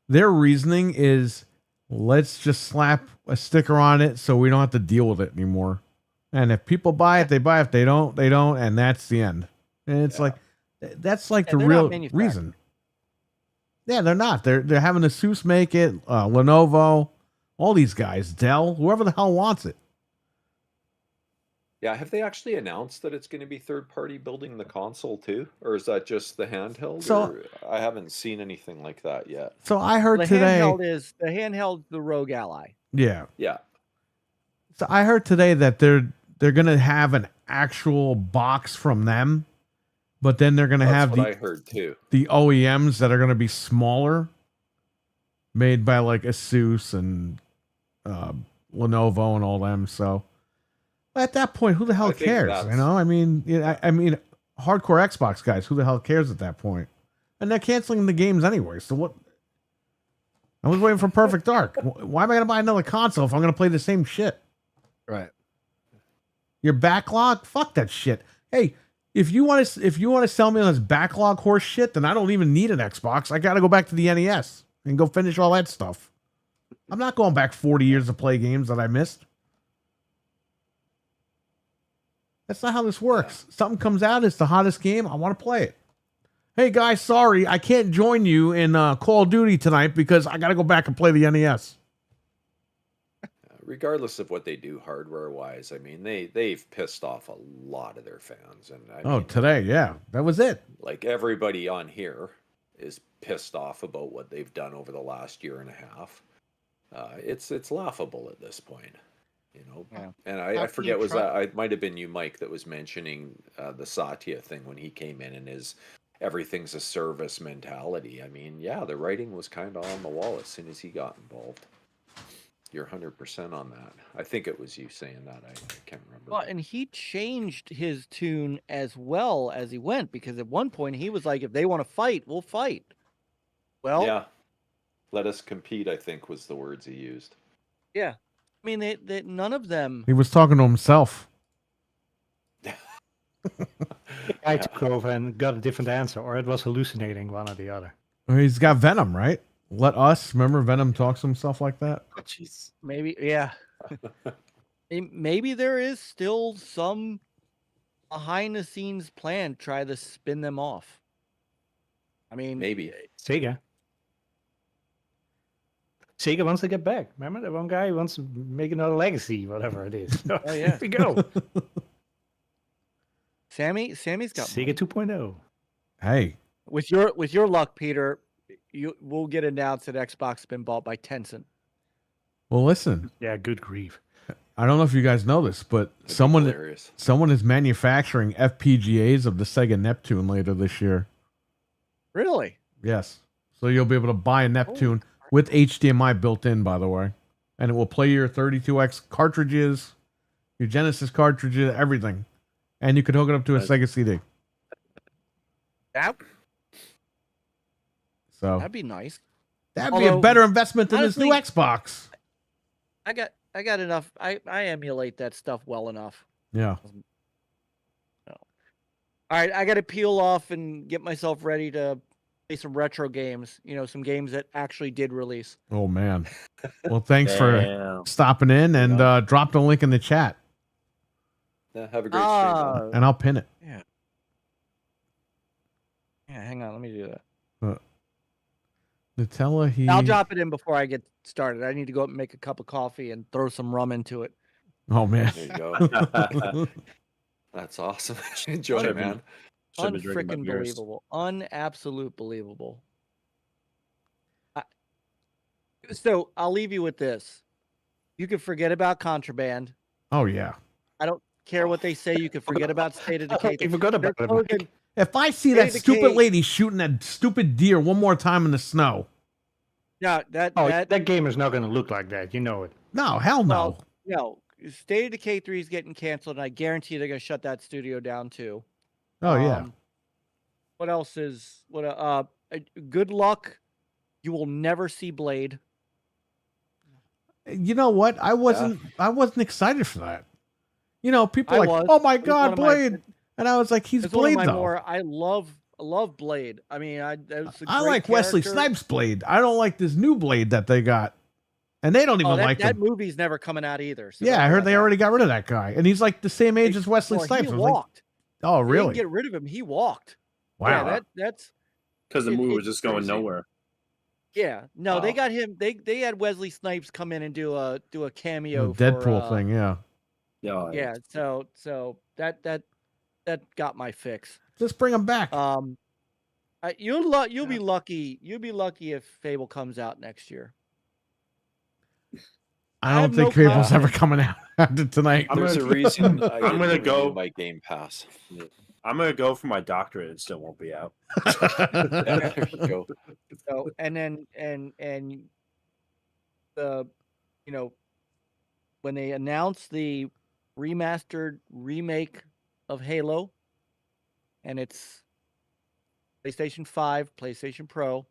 their reasoning is let's just slap a sticker on it so we don't have to deal with it anymore. And if people buy it, they buy it. If they don't, they don't, and that's the end. And it's like that's like the real reason. Yeah, they're not. They're having Asus make it, Lenovo, all these guys, Dell, whoever the hell wants it. Yeah, have they actually announced that it's going to be third party building the console too, or is that just the handheld? So I haven't seen anything like that yet. So I heard the today handheld the Rogue Ally. Yeah. Yeah. So I heard today that they're gonna have an actual box from them, but then they're gonna have what I heard too. The OEMs that are gonna be smaller, made by like Asus and Lenovo and all them. So at that point, who the hell cares? I mean, hardcore Xbox guys, who the hell cares at that point? And they're canceling the games anyway. So what? I was waiting for Perfect Dark. Why am I going to buy another console if I'm going to play the same shit? Right. Your backlog? Fuck that shit. Hey, if you want to sell me on this backlog horse shit, then I don't even need an Xbox. I got to go back to the NES and go finish all that stuff. I'm not going back 40 years to play games that I missed. That's not how this works. Something comes out, it's the hottest game, I want to play it. Hey guys, sorry, I can't join you in Call of Duty tonight because I got to go back and play the NES. Regardless of what they do hardware-wise, I mean, they've pissed off a lot of their fans. And today, yeah, that was it. Like everybody on here is pissed off about what they've done over the last year and a half. It's laughable at this point. And I forget, it might have been you, Mike, that was mentioning the Satya thing when he came in and his everything's a service mentality. I mean, yeah, the writing was kind of on the wall as soon as he got involved. You're 100% on that. I think it was you saying that. I can't remember. Well, and he changed his tune as well as he went, because at one point he was like, if they want to fight, we'll fight. Well, yeah, let us compete, I think was the words he used. yeah. I mean, they none of them. He was talking to himself. I took over and got a different answer, or it was hallucinating, one or the other. He's got Venom, right? Let us. Remember Venom talks to himself like that? Oh, jeez. Maybe, yeah. Maybe there is still some behind the scenes plan to try to spin them off. I mean, Maybe. Sega wants to get back. Remember that one guy who wants to make another Legacy, whatever it is. So, Oh, yeah. Here we go. Sammy's got Sega money. 2.0. Hey, With your luck, Peter, you will get announced that Xbox has been bought by Tencent. well, listen. Yeah, good grief. I don't know if you guys know this, but That'd be someone hilarious. is manufacturing FPGAs of the Sega Neptune later this year. Really? Yes. So you'll be able to buy a Neptune with HDMI built in, by the way. And it will play your 32X cartridges, your Genesis cartridges, everything. And you could hook it up to a Sega CD. That, So that'd be nice. that'd be a Although, better investment than this new honestly- Xbox. I got enough. I emulate that stuff well enough. Yeah. All right, I got to peel off and get myself ready to play some retro games. You know, some games that actually did release. Oh, man. Well, thanks for Damn. stopping in and drop the link in the chat. Yeah, have a great stream, man. And I'll pin it. Yeah, hang on. Let me do that. Nutella, I'll drop it in before I get started. I need to go up and make a cup of coffee and throw some rum into it. Oh, man. There you go. That's awesome. Enjoy, Should've been- man. Should've been drinking my Unfreaking beers. believable. Unabsolute believable. So I'll leave you with this. You can forget about Contraband. Oh, yeah. I don't care what they say. You can forget about State of Decay. You forgot about They're it, Mike. closing- If I see State that of stupid Decay- lady shooting that stupid deer one more time in the snow. No, Oh, that that game is not going to look like that. You know it. No, hell no. Well, no. State of Decay 3 is getting canceled, and I guarantee they're going to shut that studio down too. Oh, yeah. What else is good luck. You will never see Blade. You know what? I wasn't excited for that. You know, people I are like, was. oh my It was God, one of my- Blade. And I was like, he's It's one of Blade, my though. more. I love Blade. I mean, it's a I great like Wesley character. Snipes' Blade. I don't like this new Blade that they got. And they don't even like that him. movie's never coming out either. So Yeah, don't I worry heard about they that. already got rid of that guy. And he's like the same age as Wesley Well, Snipes. he I was like, walked. oh, They didn't really? get rid of him. He walked. Wow. Yeah, that's Because the It- movie it's was just going crazy. nowhere. yeah. No, they Wow. got him. They had Wesley Snipes come in and do a The cameo. Deadpool for, thing, yeah. Yeah. Yeah. So that got my fix. Just bring him back. You'll be lucky. You'll be lucky if Fable comes out next year. I I don't have think no Fable's ever coming out after tonight. There's a reason I I'm didn't gonna even go- renew my Game Pass. I'm gonna go for my doctorate. It still won't be out. There you go. So and then and the when they announced the remastered remake of Halo, and it's PlayStation 5, PlayStation Pro.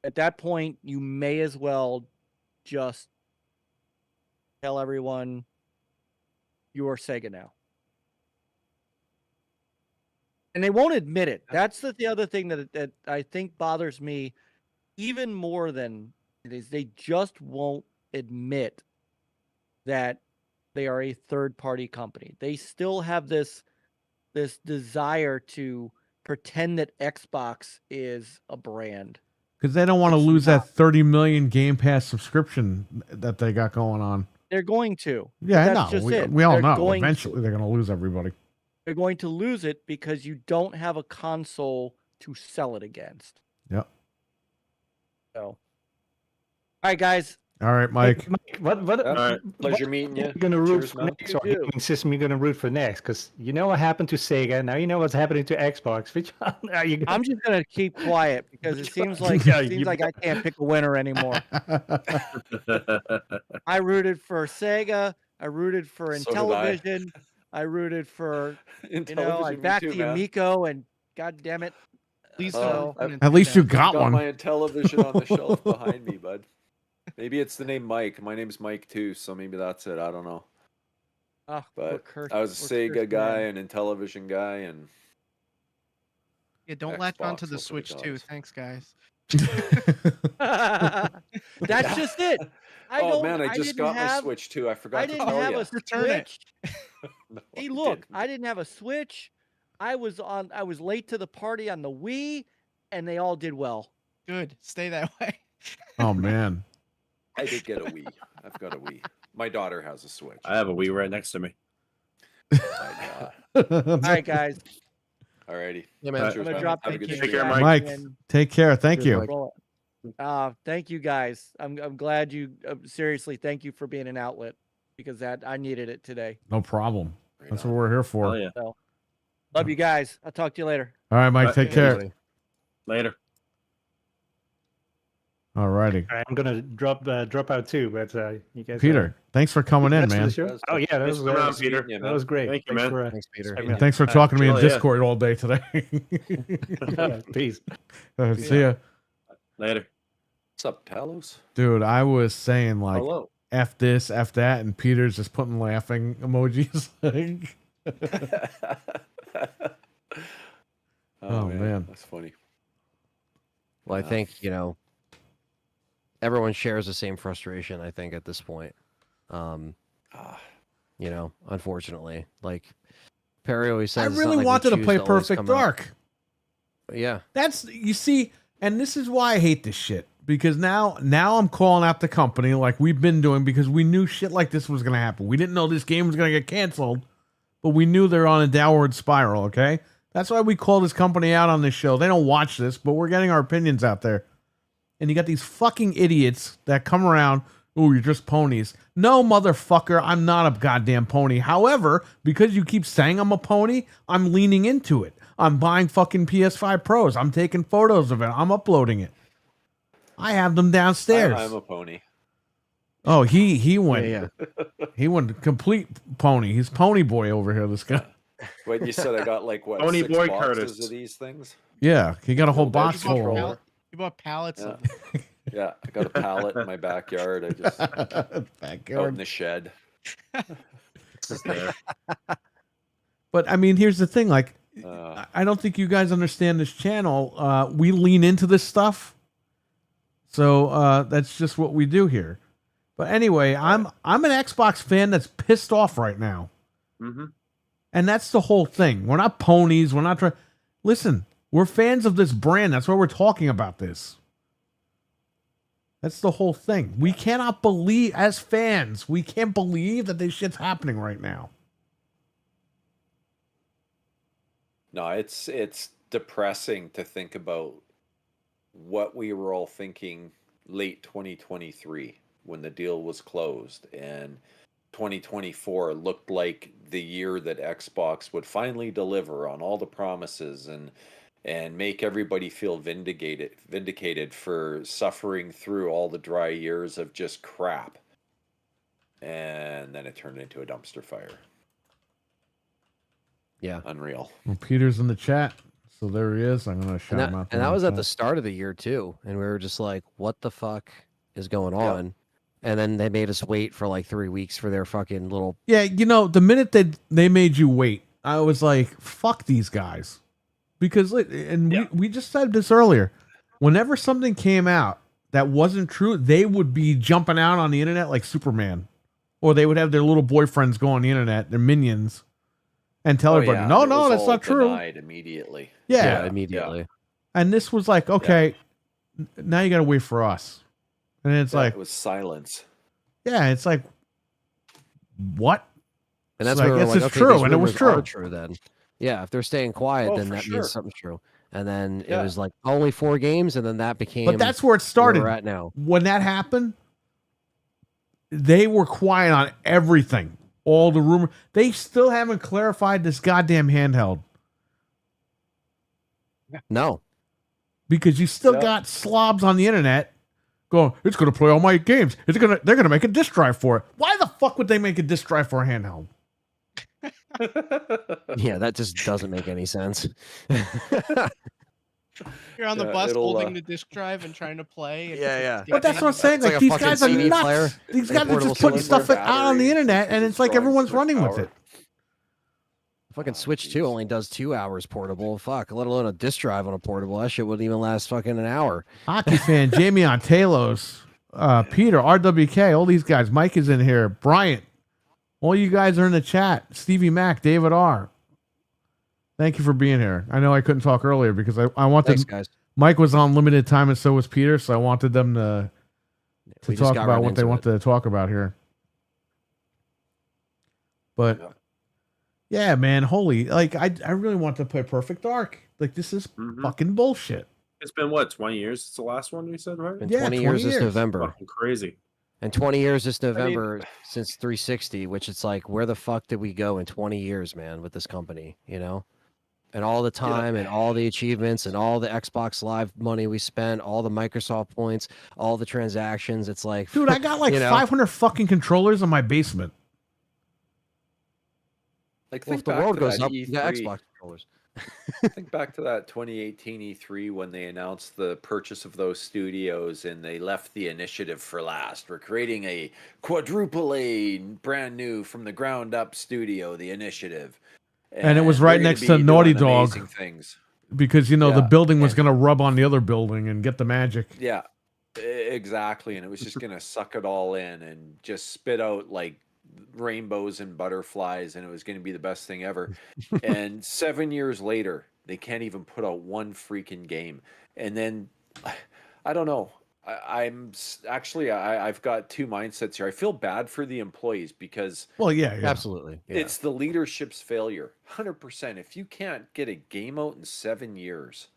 At that point, you may as well just tell everyone you are Sega now. And they won't admit it. That's the other thing that I think bothers me even more than it is. They just won't admit that they are a third-party company. They still have this desire to pretend that Xbox is a brand. Because they don't want to It's lose not. that 30 million Game Pass subscription that they got going on. They're going to. Yeah, I That's know. just We, it. we all They're know. going Eventually, to. they're going to lose everybody. They're going to lose it because you don't have a console to sell it against. Yep. So, all right, guys. All right, Mike. What All right. Pleasure meeting you. you're gonna root Cheers, for man. next, You or you do. insist me gonna root for next? Because you know what happened to Sega. Now you know what's happening to Xbox. Which one are you gonna? I'm just gonna keep quiet because it seems like Yeah, I can't pick a winner anymore. I rooted for Sega. I rooted for So did I. Intellivision. I rooted for In I television, me backed too, the man. Amico, and God damn it, Please So- don't. At least you I've got one. my Intellivision on the shelf behind me, bud. Maybe it's the name Mike. My name's Mike too, so maybe that's it. I don't know. we're But cursed. I was a We're Sega cursed, guy man. and Intellivision guy, and Yeah, don't latch on to Xbox, the look for the Switch too. dogs. Thanks, guys. That's just it. Man, I just didn't got my have, Switch too. I forgot I to didn't tell have you. a Return it. Switch. No, Hey, I look, didn't. I didn't have a Switch. I was late to the party on the Wii, and they all did well. Good. Stay that way. Oh man. I did get a Wii. I've got a Wii. My daughter has a Switch. I have a Wii right next to me. All right, guys. Alrighty. Yeah, man. Alright. I'm gonna man. drop Have a the good kick Take care, back Mike. and Take care. Thank Cheers, you. Mike. thank you guys. I'm glad you seriously. Thank you for being an outlet because that I needed it today. No problem. Right That's on. what we're here for. Oh yeah. Love you guys. I'll talk to you later. All right, Mike. Right. Take Yeah, care. Everybody. Later. All righty. All right, I'm gonna drop out too, but you guys. Peter, thanks for coming in, rest of man. the show? Oh yeah, that Thanks was for coming on, Meeting Peter. you, that man. was great. Thank you, Thanks man. for, Thanks, Peter. having me on. Thanks for talking to me in Oh, yeah. Discord all day today. Peace. See ya. Later. What's up, Talos? Dude, I was saying like Hello. F this, F that, and Peter's just putting laughing emojis. Oh, man. That's funny. Well, I Yeah. think, everyone shares the same frustration, I think, at this point. Ah, Unfortunately. Like Perry always I says, it's not really like we wanted to choose play always Perfect come out- Dark. Yeah. That's you see, and this is why I hate this shit. Because now I'm calling out the company like we've been doing because we knew shit like this was gonna happen. We didn't know this game was gonna get canceled, but we knew they're on a downward spiral, okay? That's why we call this company out on this show. They don't watch this, but we're getting our opinions out there. And you got these fucking idiots that come around, oh, you're just ponies. No, motherfucker, I'm not a goddamn pony. However, because you keep saying I'm a pony, I'm leaning into it. I'm buying fucking PS5 Pros. I'm taking photos of it. I'm uploading it. I have them downstairs. I'm a pony. Oh, he went. Yeah. He went complete pony. He's pony boy over here. This guy. Wait, you said I got like what? Pony 6 boy boxes Curtis. of these things? Yeah, he got a whole Little box baby full. of controller. You bought pallets Yeah. of them. Yeah, I got a pallet in my backyard. I just out in Backyard. the shed. Just there. But I mean, here's the thing. Like, Uh, I don't think you guys understand this channel. We lean into this stuff, so that's just what we do here. But anyway, I'm an Xbox fan that's pissed off right now, Mm-hmm. and that's the whole thing. We're not ponies. We're not trying. Listen, we're fans of this brand. That's why we're talking about this. That's the whole thing. We cannot believe, as fans, we can't believe that this shit's happening right now. no, it's depressing to think about what we were all thinking late 2023 when the deal was closed, and 2024 looked like the year that Xbox would finally deliver on all the promises and make everybody feel vindicated for suffering through all the dry years of just crap. And then it turned into a dumpster fire. Yeah. Unreal. Well, Peter's in the chat, so there he is. I'm gonna shout him out. And that was at the start of the year too, and we were just like, "What the fuck is going on?" And then they made us wait for like 3 weeks for their fucking little. Yeah, the minute that they made you wait, I was like, "Fuck these guys," because we just said this earlier. Whenever something came out that wasn't true, they would be jumping out on the internet like Superman, or they would have their little boyfriends go on the internet, their minions, and tell everybody, yeah, "No, it no, was that's all not true." denied immediately. Yeah, Immediately. and this was like, okay, now you got to wait for us, and it's like, it was silence. yeah, it's like, what? And that's So I where we're guess like, it's okay, true, these and it was rumors are true. true then. Yeah, if they're staying quiet, Oh, then for that sure. means something's true. And then it Yeah. was like only 4 games, and then that became. But that's where it where started. we're at now. When that happened, they were quiet on everything. All the rumor. They still haven't clarified this goddamn handheld. No. Because you still got slobs on the internet going, it's going to play all my games. They're going to make a disk drive for it. Why the fuck would they make a disk drive for a handheld? Yeah, that just doesn't make any sense. You're on the bus holding the disc drive and trying to play. And But that's what I'm saying. Like, these guys are nuts. These guys are just putting stuff out on the internet, and it's like everyone's running with it. Fucking Switch 2 only does 2 hours portable. Fuck, let alone a disc drive on a portable. That shit wouldn't even last fucking an hour. Hockey fan, Jamie on Talos, Peter, RWK, all these guys. Mike is in here. Bryant, all you guys are in the chat. Stevie Mac, David R. Thank you for being here. I know I couldn't talk earlier because I wanted. Thanks, guys. Mike was on limited time and so was Peter, so I wanted them to talk about what they want to talk about here. But yeah, man, holy, like I really want to play Perfect Dark. Like, this is fucking bullshit. It's been what, 20 years? It's the last one we said, right? Been 20 years this November. Fucking crazy. And 20 years this November since 360, which it's like, where the fuck did we go in 20 years, man, with this company, you know? And all the time and all the achievements and all the Xbox Live money we spent, all the Microsoft points, all the transactions. It's like, dude, I got like 500 fucking controllers in my basement. Like, well, if the world goes up, you got Xbox controllers. Think back to that 2018 E3 when they announced the purchase of those studios and they left the initiative for last. We're creating a quadruple A brand new from the ground up studio, the initiative. And it was right next to Naughty Dog. Things. Because, you know, the building was going to rub on the other building and get the magic. Yeah, exactly. And it was just going to suck it all in and just spit out like rainbows and butterflies. And it was going to be the best thing ever. And 7 years later, they can't even put out one freaking game. And then, I don't know. I've got two mindsets here. I feel bad for the employees because absolutely, it's the leadership's failure. 100%. If you can't get a game out in 7 years,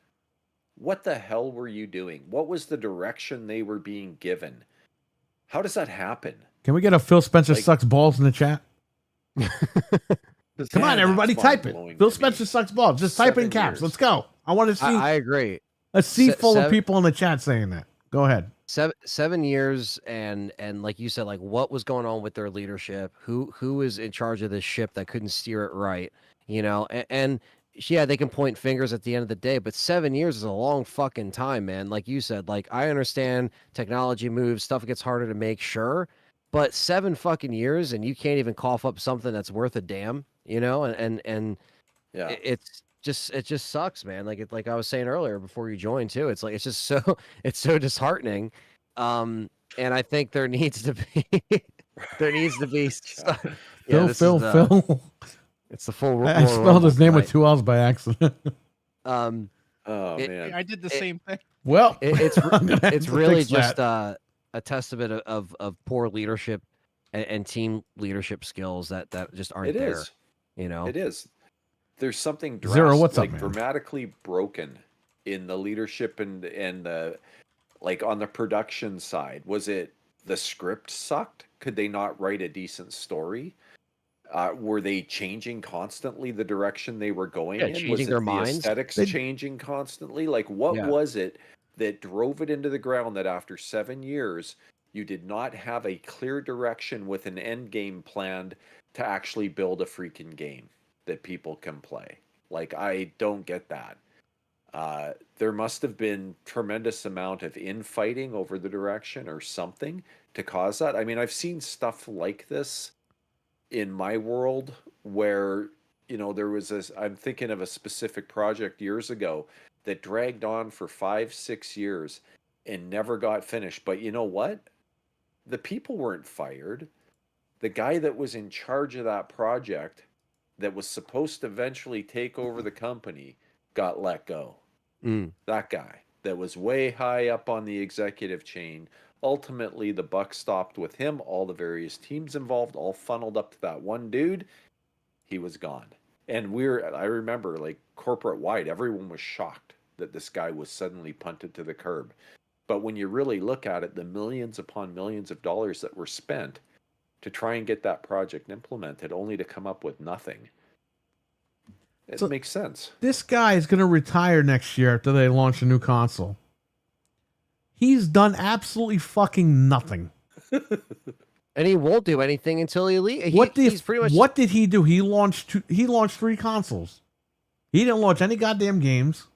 what the hell were you doing? What was the direction they were being given? How does that happen? Can we get a Phil Spencer sucks balls in the chat? Come on, everybody, type it. Phil Spencer sucks balls. Just type in caps. Let's go. I want to see. I agree. A sea full of people in the chat saying that. Go ahead. 7 years and like you said, like what was going on with their leadership? Who is in charge of this ship that couldn't steer it right? You know, and yeah, they can point fingers at the end of the day, but 7 years is a long fucking time, man. Like you said, like I understand technology moves, stuff gets harder to make, sure, but 7 fucking years and you can't even cough up something that's worth a damn, you know, and yeah, it just sucks, man. Like I was saying earlier before you joined too. It's like it's so disheartening. And I think there needs to be Phil. It's the full. I spelled his name with 2 L's by accident. Man, I did the same thing. Well, it's really just a testament of poor leadership and team leadership skills that just aren't there. You know, it is. There's something Zero, what's up, man? dramatically broken in the leadership and the like on the production side. Was it the script sucked? Could they not write a decent story? Were they changing constantly the direction they were going in? Changing Was it their the minds? aesthetics changing constantly? Like, what was it that drove it into the ground that after 7 years you did not have a clear direction with an end game planned to actually build a freaking game that people can play? Like, I don't get that. There must have been tremendous amount of infighting over the direction or something to cause that. I mean, I've seen stuff like this in my world where, you know, there was I'm thinking of a specific project years ago that dragged on for 5-6 years and never got finished. But you know what? The people weren't fired. The guy that was in charge of that project that was supposed to eventually take over the company got let go. That guy that was way high up on the executive chain. Ultimately, the buck stopped with him. All the various teams involved all funneled up to that one dude. He was gone. And I remember, like, corporate wide, everyone was shocked that this guy was suddenly punted to the curb. But when you really look at it, the millions upon millions of dollars that were spent to try and get that project implemented, only to come up with nothing. It So- makes sense. This guy is going to retire next year after they launch a new console. He's done absolutely fucking nothing. And he won't do anything until he leaves. He's pretty much. What did he do? He launched 3 consoles. He didn't launch any goddamn games.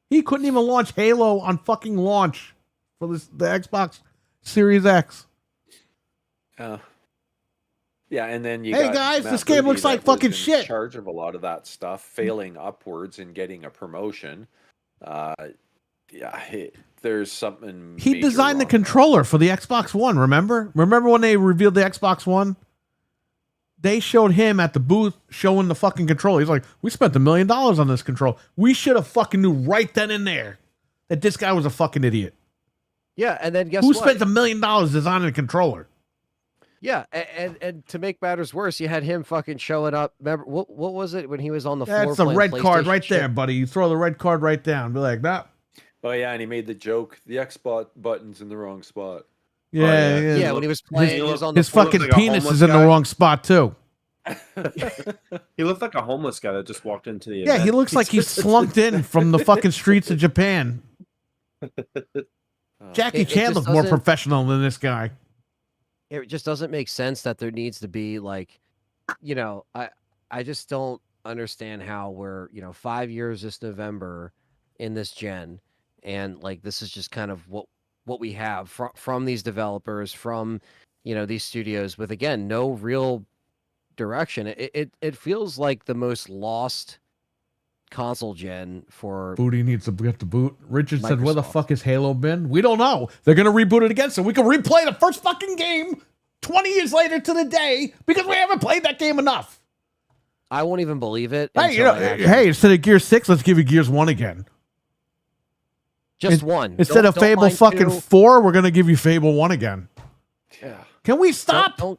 He couldn't even launch Halo on fucking launch for the Xbox Series X. Yeah, and then you Hey, got guys, Matt this game Booty looks like that was fucking in shit. Charge of a lot of that stuff, failing upwards and getting a promotion. There's something. He major designed the wrong controller for the Xbox One, remember? Remember when they revealed the Xbox One? They showed him at the booth showing the fucking controller. He's like, we spent $1 million on this control. We should have fucking knew right then and there that this guy was a fucking idiot. Yeah, and then guess Who what? spent $1 million designing a controller? Yeah, and to make matters worse, you had him fucking showing up. Remember what was it when he was on the floor? That's the playing red card PlayStation right shit? there, buddy. You throw the red card right down. Be like, nah. Oh yeah, and he made the joke: the Xbox button's in the wrong spot. Yeah, yeah. Yeah, when he was playing, he was on the His floor. fucking like a penis homeless is in the guy. wrong spot, too. He looked like a homeless guy that just walked into the Yeah, he event. looks like he's slunked in from the fucking streets of Japan. Jackie It Chan just looked more doesn't- professional than this guy. It just doesn't make sense that there needs to be like, I just don't understand how we're 5 years this November in this gen, and like this is just kind of what we have from these developers, from these studios, with again no real direction. It feels like the most lost console gen for Booty needs to get the boot. Richard said, where the Microsoft. fuck has Halo been? We don't know. They're going to reboot it again so we can replay the first fucking game 20 years later to the day because we haven't played that game enough. I won't even believe it. Hey, until I actually- instead of Gear 6, let's give you Gears 1 again. just one. Instead of Don't Fable mind fucking 2. 4, we're going to give you Fable 1 again. Yeah. Can we stop? Don't.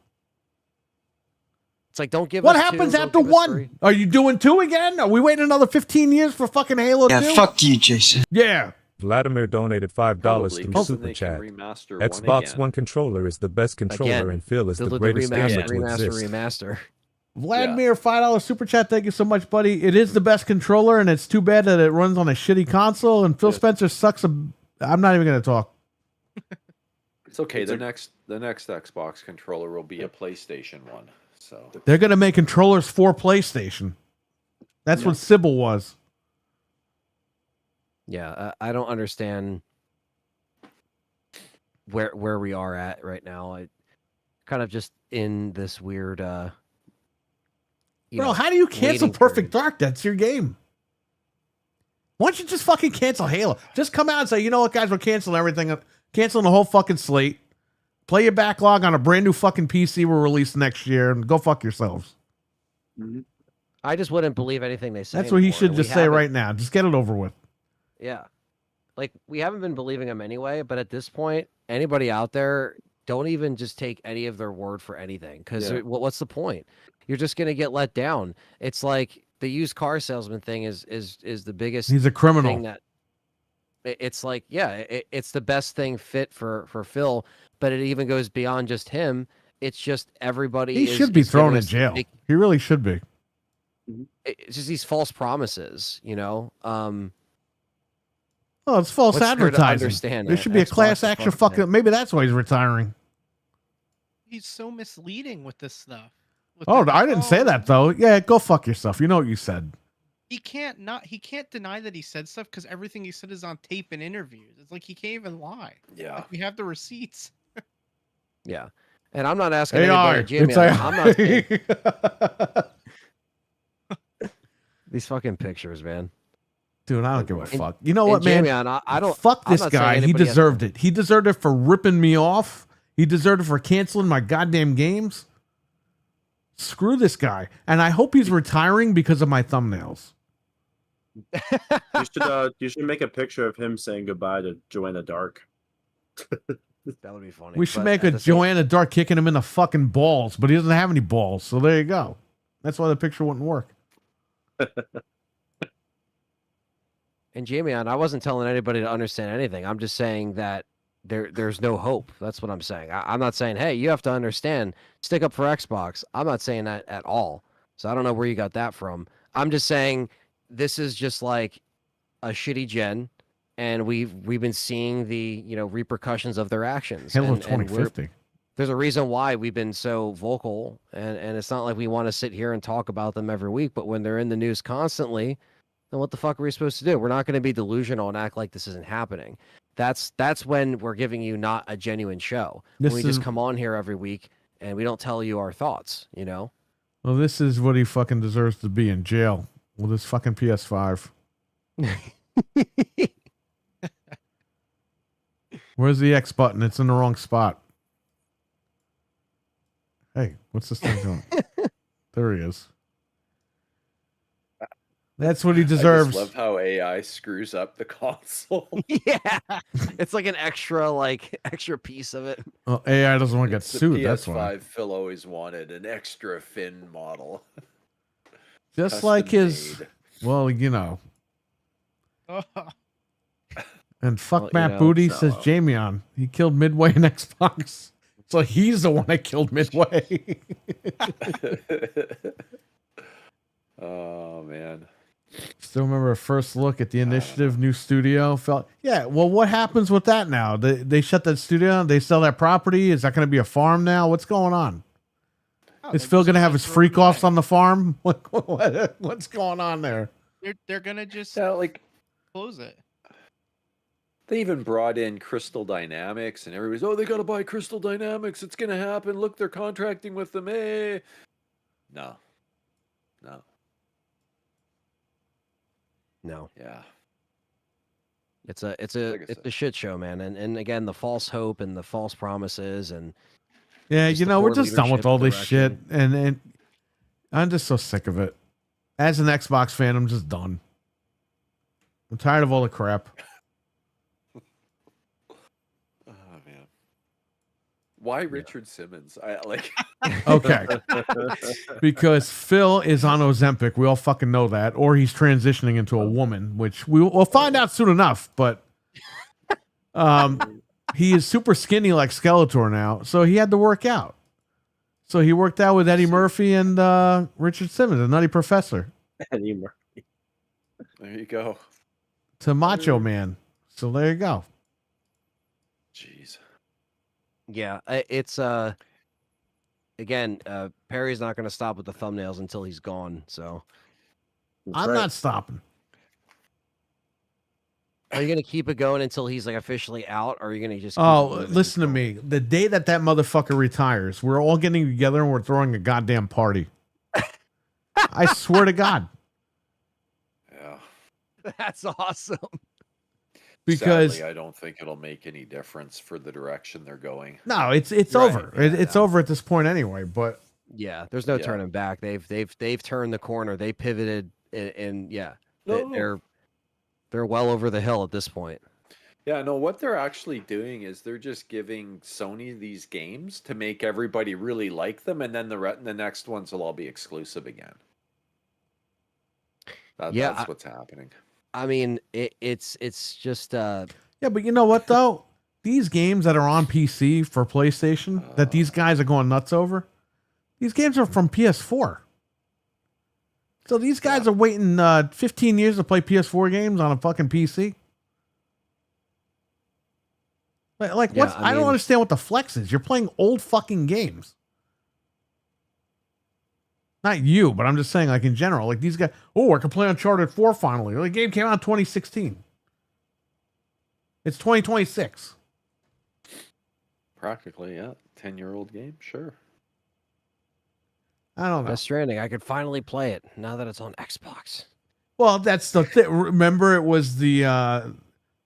It's like don't give What us happens 2, don't after give us 1? 3. Are you doing 2 again? Are we waiting another 15 years for fucking Halo 2? Yeah, fuck you, Jason. Yeah. Vladimir donated $5 Probably, through 'cause then Super they Chat. can remaster Xbox again. One controller is the best controller, Again, and Phil is the The greatest remaster, gamer to remaster, exist. remaster. Vladimir, $5 super chat. Thank you so much, buddy. It is the best controller, and it's too bad that it runs on a shitty console. And Phil Yeah. Spencer sucks. I'm not even going to talk. It's okay. The next Xbox controller will be a PlayStation one. So They're going to make controllers for PlayStation. That's what Sybil was. Yeah, I don't understand where we are at right now. I kind of just in this weird Bro, how do you cancel waiting Perfect period. Dark? That's your game. Why don't you just fucking cancel Halo? Just come out and say, you know what, guys, we're canceling everything. Canceling the whole fucking slate. Play your backlog on a brand new fucking PC we'll release next year and go fuck yourselves. I just wouldn't believe anything they say. That's what he anymore, should and we just say haven't- right now. Just get it over with. Yeah. Like we haven't been believing him anyway, but at this point, anybody out there, don't even just take any of their word for anything, because Yeah. what's the point? You're just gonna get let down. It's like the used car salesman thing is the biggest He's a criminal. thing that it's like, yeah, it's the best thing fit for Phil, but it even goes beyond just him. It's just everybody. He is- should be is thrown gonna in jail. make- He really should be. it's just these false promises, Oh, it's false What's there to advertising. understand There that should be a Xbox class is action fucking fucking. Maybe that's why he's retiring. He's so misleading with this stuff. Oh, I didn't say that though. Yeah, go fuck yourself. You know what you said. He can't deny that he said stuff because everything he said is on tape and interviews. It's like he can't even lie. yeah. Like, we have the receipts. Yeah. And I'm not asking AI. anybody, Jimmy. It's I'm not saying AI. these fucking pictures, man. Dude, I don't give a And- fuck. You know And what, man? Jamie, I don't Fuck I'm this not saying guy. He anybody has deserved to- it. He deserved it for ripping me off. He deserved it for canceling my goddamn games. Screw this guy. And I hope he's retiring because of my thumbnails. You should make a picture of him saying goodbye to Joanna Dark. That would be funny. We should but make at a the same- Joanna Dark kicking him in the fucking balls, but he doesn't have any balls. So there you go. That's why the picture wouldn't work. And Jamie, I wasn't telling anybody to understand anything. I'm just saying that there's no hope. That's what I'm saying. I'm not saying, hey, you have to understand, stick up for Xbox. I'm not saying that at all. So I don't know where you got that from. I'm just saying this is just like a shitty gen, and we've been seeing the repercussions of their actions. Halo and 2050. there's a reason why we've been so vocal, and it's not like we want to sit here and talk about them every week, but when they're in the news constantly, then what the fuck are we supposed to do? We're not going to be delusional and act like this isn't happening. That's when we're giving you not a genuine show. When we just come on here every week and we don't tell you our thoughts, Well, this is what he fucking deserves to be in jail with his fucking PS5. Where's the X button? It's in the wrong spot. Hey, what's this thing doing? There he is. That's what he deserves. I just love how AI screws up the console. Yeah, it's like an extra piece of it. Well, AI doesn't want to get It's the sued. PS5 That's why. Phil always wanted an extra fin model. Just Custom like his, made. well, Oh, and fuck Well, Matt Booty says Jamie on. He killed Midway and Xbox. So he's the one that killed Midway. Oh man. Still remember a first look at the initiative new studio. Yeah. Well, what happens with that now? They shut that studio. They sell that property. Is that going to be a farm now? What's going on? Is Phil going to have his freak offs on the farm? What's going on there? They're gonna just close it. They even brought in Crystal Dynamics, and everybody's, they got to buy Crystal Dynamics. It's going to happen. Look, they're contracting with them. No. Yeah. It's a shit show, man. And again, the false hope and the false promises and yeah, just the we're poor just done with leadership all this shit, direction. and I'm just so sick of it. As an Xbox fan, I'm just done. I'm tired of all the crap. Oh man. Why Richard Simmons? Okay. Because Phil is on Ozempic. We all fucking know that. Or he's transitioning into a woman, which we'll find out soon enough. But he is super skinny like Skeletor now. So he had to work out. So he worked out with Eddie Murphy and Richard Simmons, the Nutty Professor. Eddie Murphy. There you go. To Macho Man. So there you go. Jeez. Yeah, it's again, Perry's not going to stop with the thumbnails until he's gone. So I'm not stopping. are you going to keep it going until he's officially out, or are you going to just? Listen to me. The day that motherfucker retires, we're all getting together and we're throwing a goddamn party. I swear to God. Yeah. That's awesome. Because sadly, I don't think it'll make any difference for the direction they're going. No, it's Right. over. Yeah, It's over at this point anyway. But yeah, there's no turning back. They've turned the corner. They pivoted, and yeah, they're well over the hill at this point. Yeah, no, what they're actually doing is they're just giving Sony these games to make everybody really like them, and then the next ones will all be exclusive again. That's what's happening. I mean, it's just yeah, but you know what though? These games that are on PC for PlayStation that these guys are going nuts over, these games are from PS4. So these guys are waiting 15 years to play PS4 games on a fucking PC. Like what's I don't understand what the flex is. You're playing old fucking games. Not you, but I'm just saying, like in general, like these guys. Oh, I can play Uncharted 4 finally. The game came out in 2016. It's 2026. Practically, yeah. 10-year-old game, sure. I don't know. Death Stranding. I could finally play it now that it's on Xbox. Well, that's the thing. Remember, it was the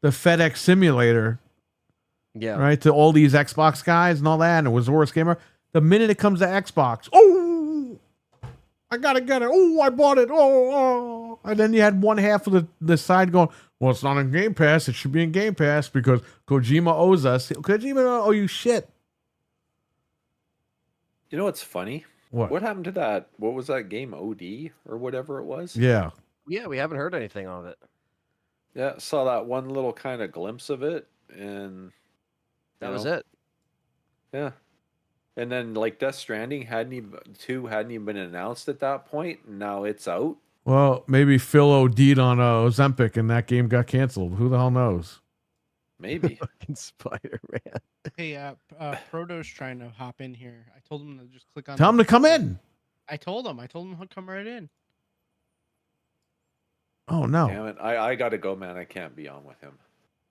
FedEx simulator. Yeah. Right, to all these Xbox guys and all that, and it was the worst gamer. The minute it comes to Xbox, oh, I gotta get it. Oh, I bought it. Oh. And then you had one half of the side going, well, it's not in Game Pass. It should be in Game Pass because Kojima owes us. Kojima don't owe you shit. You know what's funny? What happened to that? What was that game, OD or whatever it was? Yeah. Yeah, we haven't heard anything on it. Yeah, saw that one little kind of glimpse of it, and That you was know, it. yeah. And then like Death Stranding hadn't even been announced at that point, and now it's out. Well, maybe Phil OD'd on Ozempic and that game got canceled. Who the hell knows? Maybe. Fucking Spider-Man. Hey, Proto's trying to hop in here. I told him to just click on. Tell him to come in. I told him he'll come right in. Oh no. Damn it. I gotta go, man. I can't be on with him.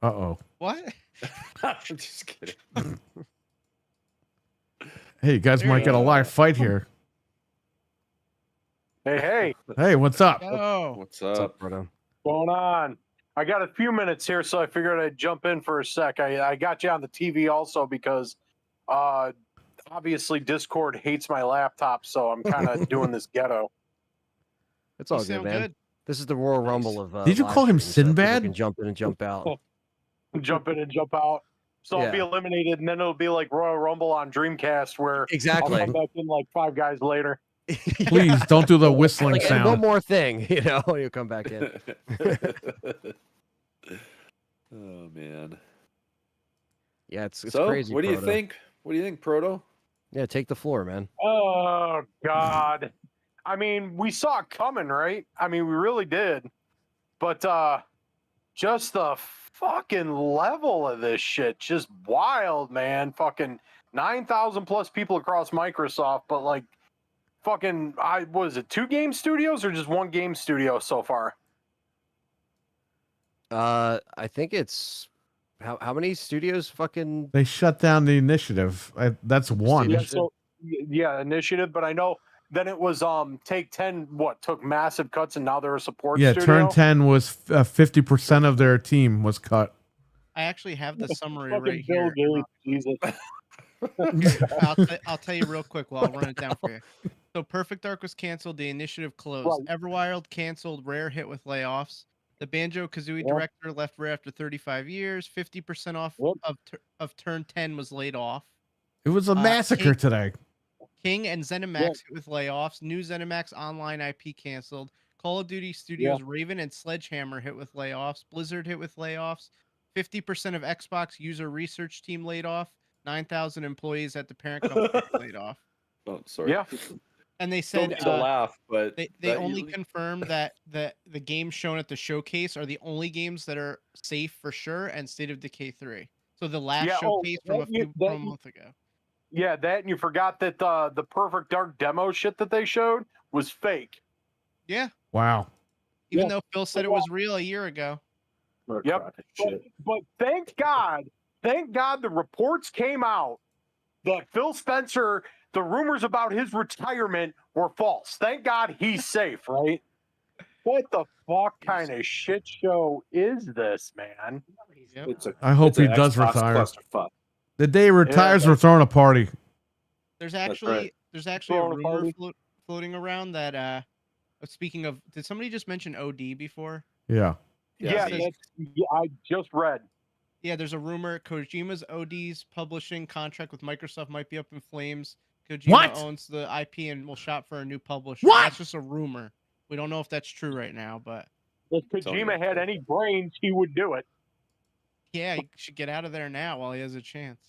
Uh-oh. What? I'm just kidding. Hey, you guys might get a live fight here. Hey, Hey, what's up? Oh, What's What's up? up, Proto? going on? I got a few minutes here, so I figured I'd jump in for a sec. I got you on the TV also because obviously Discord hates my laptop, so I'm kind of doing this ghetto. It's all you good, sound man. good. This is the Royal Rumble of. Did you live call him streams, so people Sinbad? can jump in and jump out. Jump in and jump out. So I'll be Yeah. eliminated, and then it'll be like Royal Rumble on Dreamcast, where Exactly. I'll come back in like 5 guys later. Please don't do the whistling Like, and one sound. more thing, you'll come back in. Oh man. Yeah, it's So, crazy. what do you Proto. think? What do you think, Proto? Yeah, take the floor, man. Oh God! I mean, we saw it coming, right? I mean, we really did. But just the fucking level of this shit, just wild, man. Fucking 9,000 plus people across Microsoft, but like, fucking, was it 2 game studios or just 1 game studio so far? I think it's how many studios fucking They shut down the initiative. That's one. Yeah, so yeah, initiative. But I know then it was Take 10. What took massive cuts, and now they're a support Yeah, studio. Turn 10 was 50% of their team was cut. I actually have the summary Fucking right Bill here. Gates, Jesus. I'll tell you real quick. Well, I'll run it down for you. So Perfect Dark was canceled. The initiative closed. Right. Everwild canceled. Rare hit with layoffs. The Banjo Kazooie director left Rare after 35 years. 50% off of Turn 10 was laid off. It was a massacre today. King and ZeniMax hit with layoffs. New ZeniMax online IP canceled. Call of Duty Studios Raven and Sledgehammer hit with layoffs. Blizzard hit with layoffs. 50% of Xbox user research team laid off. 9,000 employees at the parent company laid off. Oh, sorry. Yeah. And they Don't said mean to laugh, but they that only you- confirmed that the games shown at the showcase are the only games that are safe for sure, and State of Decay 3. So the last showcase from a month ago. Yeah, that, and you forgot that the Perfect Dark demo shit that they showed was fake. Yeah. Wow. Even though Phil said it was real a year ago. Yep. But thank God the reports came out that Phil Spencer, the rumors about his retirement were false. Thank God he's safe, right? What the fuck kind of shit show is this, man? Yep. I hope he does retire. The day he retires, we're throwing a party. There's actually a rumor floating around that speaking of, did somebody just mention OD before? Yeah. Yeah, I just read. Yeah, there's a rumor Kojima's OD's publishing contract with Microsoft might be up in flames. Kojima owns the IP and will shop for a new publisher. What? That's just a rumor. We don't know if that's true right now, but if Kojima had any brains, he would do it. Yeah, he should get out of there now while he has a chance.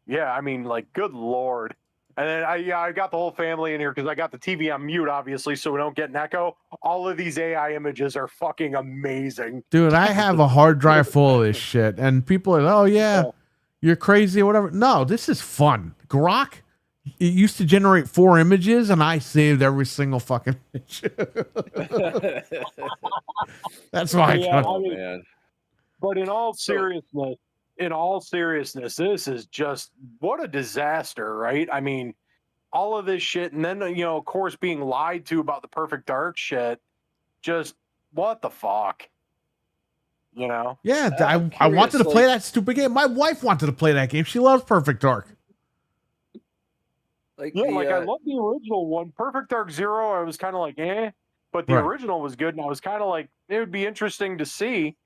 Yeah, I mean, like, good Lord. And then I got the whole family in here because I got the TV on mute, obviously, so we don't get an echo. All of these AI images are fucking amazing. Dude, I have a hard drive full of this shit. And people are, oh, yeah, you're crazy or whatever. No, this is fun. Grok, it used to generate 4 images, and I saved every single fucking image. That's why I got man. But in all seriousness, this is just what a disaster, right? I mean, all of this shit, and then of course, being lied to about the Perfect Dark shit. Just what the fuck, Yeah, I wanted to play that stupid game. My wife wanted to play that game. She loves Perfect Dark. I love the original one, Perfect Dark Zero. I was kind of like, but the original was good, and I was kind of like, it would be interesting to see,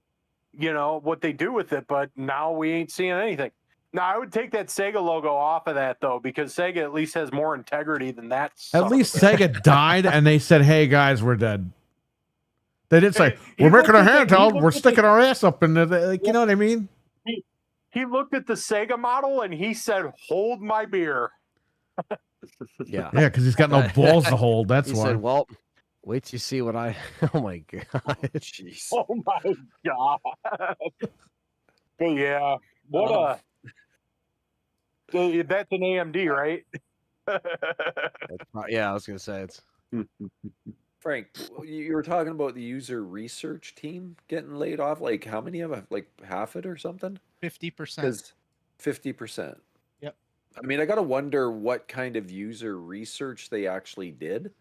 what they do with it. But now we ain't seeing anything. Now I would take that Sega logo off of that though, because Sega at least has more integrity than that. At least Sega died, and they said, "Hey guys, we're dead." They didn't say He we're making a looked at the- he handheld. looked We're at the- sticking our ass up in the like, you know what I mean? He looked at the Sega model and he said, "Hold my beer." Yeah. Yeah, because he's got no balls to hold. That's He why. said, "Well, wait till you see what I." Oh my god. Jeez. Oh my god. But yeah, what that's an AMD, right? Yeah, I was gonna say it's. Frank, you were talking about the user research team getting laid off. Like, how many of them? Like half it or something? 50%. Because 50%. Yep. I mean, I gotta wonder what kind of user research they actually did,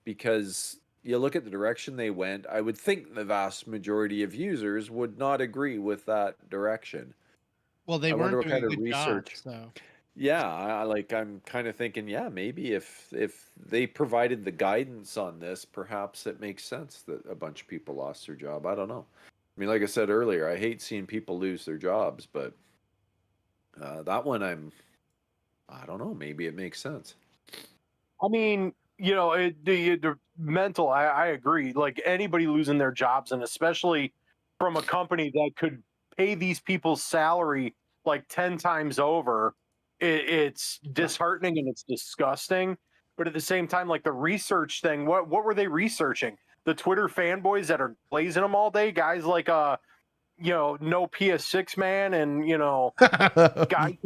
because you look at the direction they went. I would think the vast majority of users would not agree with that direction. Well, they I wonder weren't what doing kind a of good job, research. so Yeah, I'm kind of thinking, yeah, maybe if they provided the guidance on this, perhaps it makes sense that a bunch of people lost their job. I don't know. I mean, like I said earlier, I hate seeing people lose their jobs, but that one I don't know, maybe it makes sense. I mean, you know, the mental. I agree. Like anybody losing their jobs, and especially from a company that could pay these people's salary like 10 times over, it's disheartening and it's disgusting. But at the same time, like the research thing, what were they researching? The Twitter fanboys that are blazing them all day, guys like no PS6 man, and guys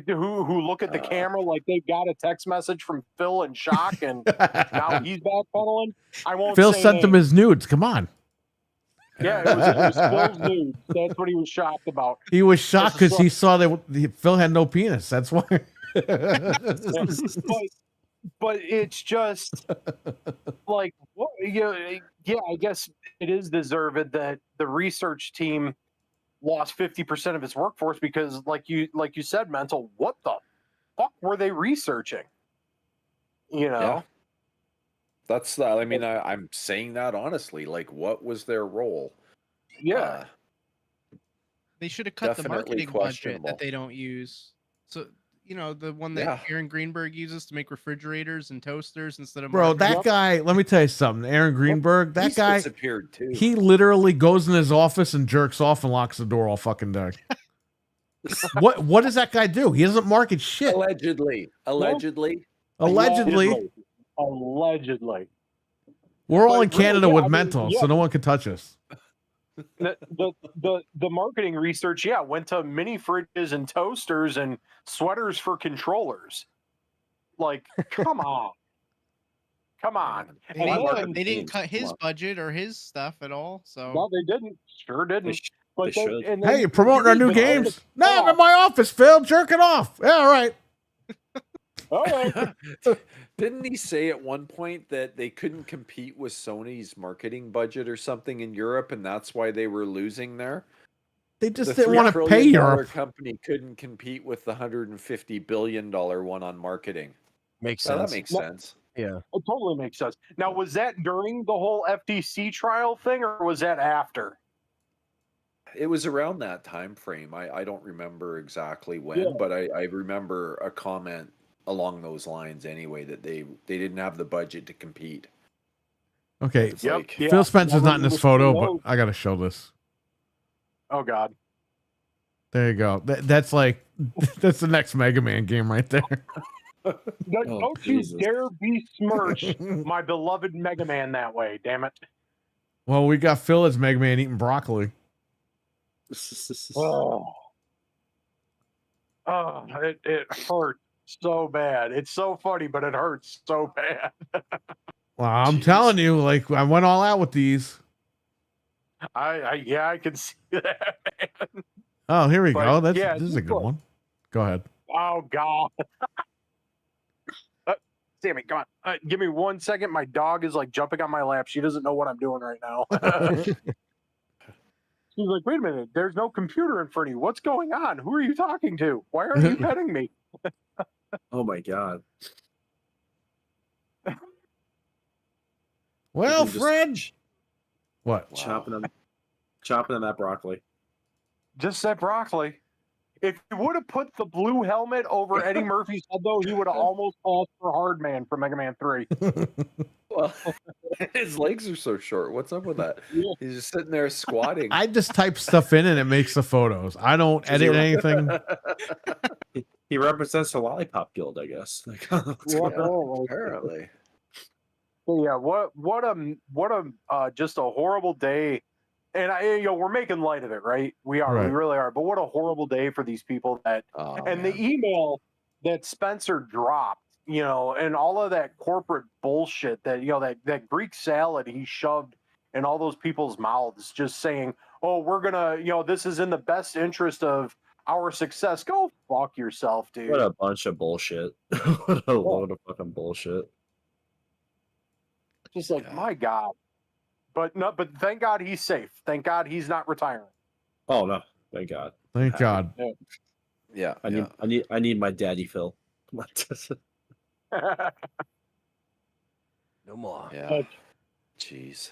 who look at the camera like they got a text message from Phil in shock, and now he's backpedaling. I won't. Phil say sent them names. his nudes. Come on. Yeah, it was Phil's nudes. That's what he was shocked about. He was shocked This is because he saw that Phil had no penis. That's why. But it's just like, well, yeah, I guess it is deserved that the research team lost 50% of its workforce because, like you said, mental. What the fuck were they researching? Yeah. That's I mean, I'm saying that honestly. Like, what was their role? Yeah. they should have cut the Definitely marketing budget questionable. that they don't use. So the one that Aaron Greenberg uses to make refrigerators and toasters instead of Bro, marketing. that guy, let me tell you something. Aaron Greenberg, that He's guy disappeared too. He literally goes in his office and jerks off and locks the door all fucking day. What does that guy do? He doesn't market shit. Allegedly. Allegedly. We're all in Canada with mental, so no one can touch us. The marketing research, went to mini fridges and toasters and sweaters for controllers. Like, come on. They didn't cut his budget or his stuff at all. So no, they didn't. Sure didn't. But they should. Hey, you're promoting our new games? No, I'm in my office, Phil, jerking off. Yeah, all right. All right. Didn't he say at one point that they couldn't compete with Sony's marketing budget or something in Europe, and that's why they were losing there? They just The didn't want to $3 pay trillion Europe. company couldn't compete with the $150 billion one on marketing. Makes Now, sense. that makes sense. Yeah. It totally makes sense. Now, was that during the whole FTC trial thing, or was that after? It was around that time frame. I don't remember exactly when, but I remember a comment along those lines anyway, that they didn't have the budget to compete. Okay. It's like, Phil Spencer's not in this photo, but I got to show this. Oh, God. There you go. That's like, that's the next Mega Man game right there. Don't you dare besmirch my beloved Mega Man that way, damn it. Well, we got Phil as Mega Man eating broccoli. It hurts so bad. It's so funny, but it hurts so bad. Well, I'm telling you, like, I went all out with these. I can see that, man. Oh, here we But, go. yeah, This is a good one. Go ahead. Oh, God. Sammy, come on. Give me 1 second. My dog is like jumping on my lap. She doesn't know what I'm doing right now. She's like, wait a minute. There's no computer in front of you. What's going on? Who are you talking to? Why aren't you petting me? Oh my god. Well, Just Fred. What? Chopping on that broccoli. Just said broccoli. If you would have put the blue helmet over Eddie Murphy's head, though, he would have almost passed for Hard Man for Mega Man 3. Well, His legs are so short. What's up with that? He's just sitting there squatting. I just type stuff in and it makes the photos. I don't edit anything. He represents the Lollipop Guild, I guess. Like, Apparently. But yeah, what a just a horrible day. And we're making light of it, right? We are, we Right. really are. But what a horrible day for these people that and the email that Spencer dropped, and all of that corporate bullshit that that Greek salad he shoved in all those people's mouths, just saying, "Oh, we're gonna, this is in the best interest of our success." Go fuck yourself, dude. what a bunch of bullshit. What a load of fucking bullshit. Just like, my God. But thank God he's safe. Thank God he's not retiring. Oh no, thank God. Thank God. Yeah. I need my daddy Phil. No more. Yeah. Jeez.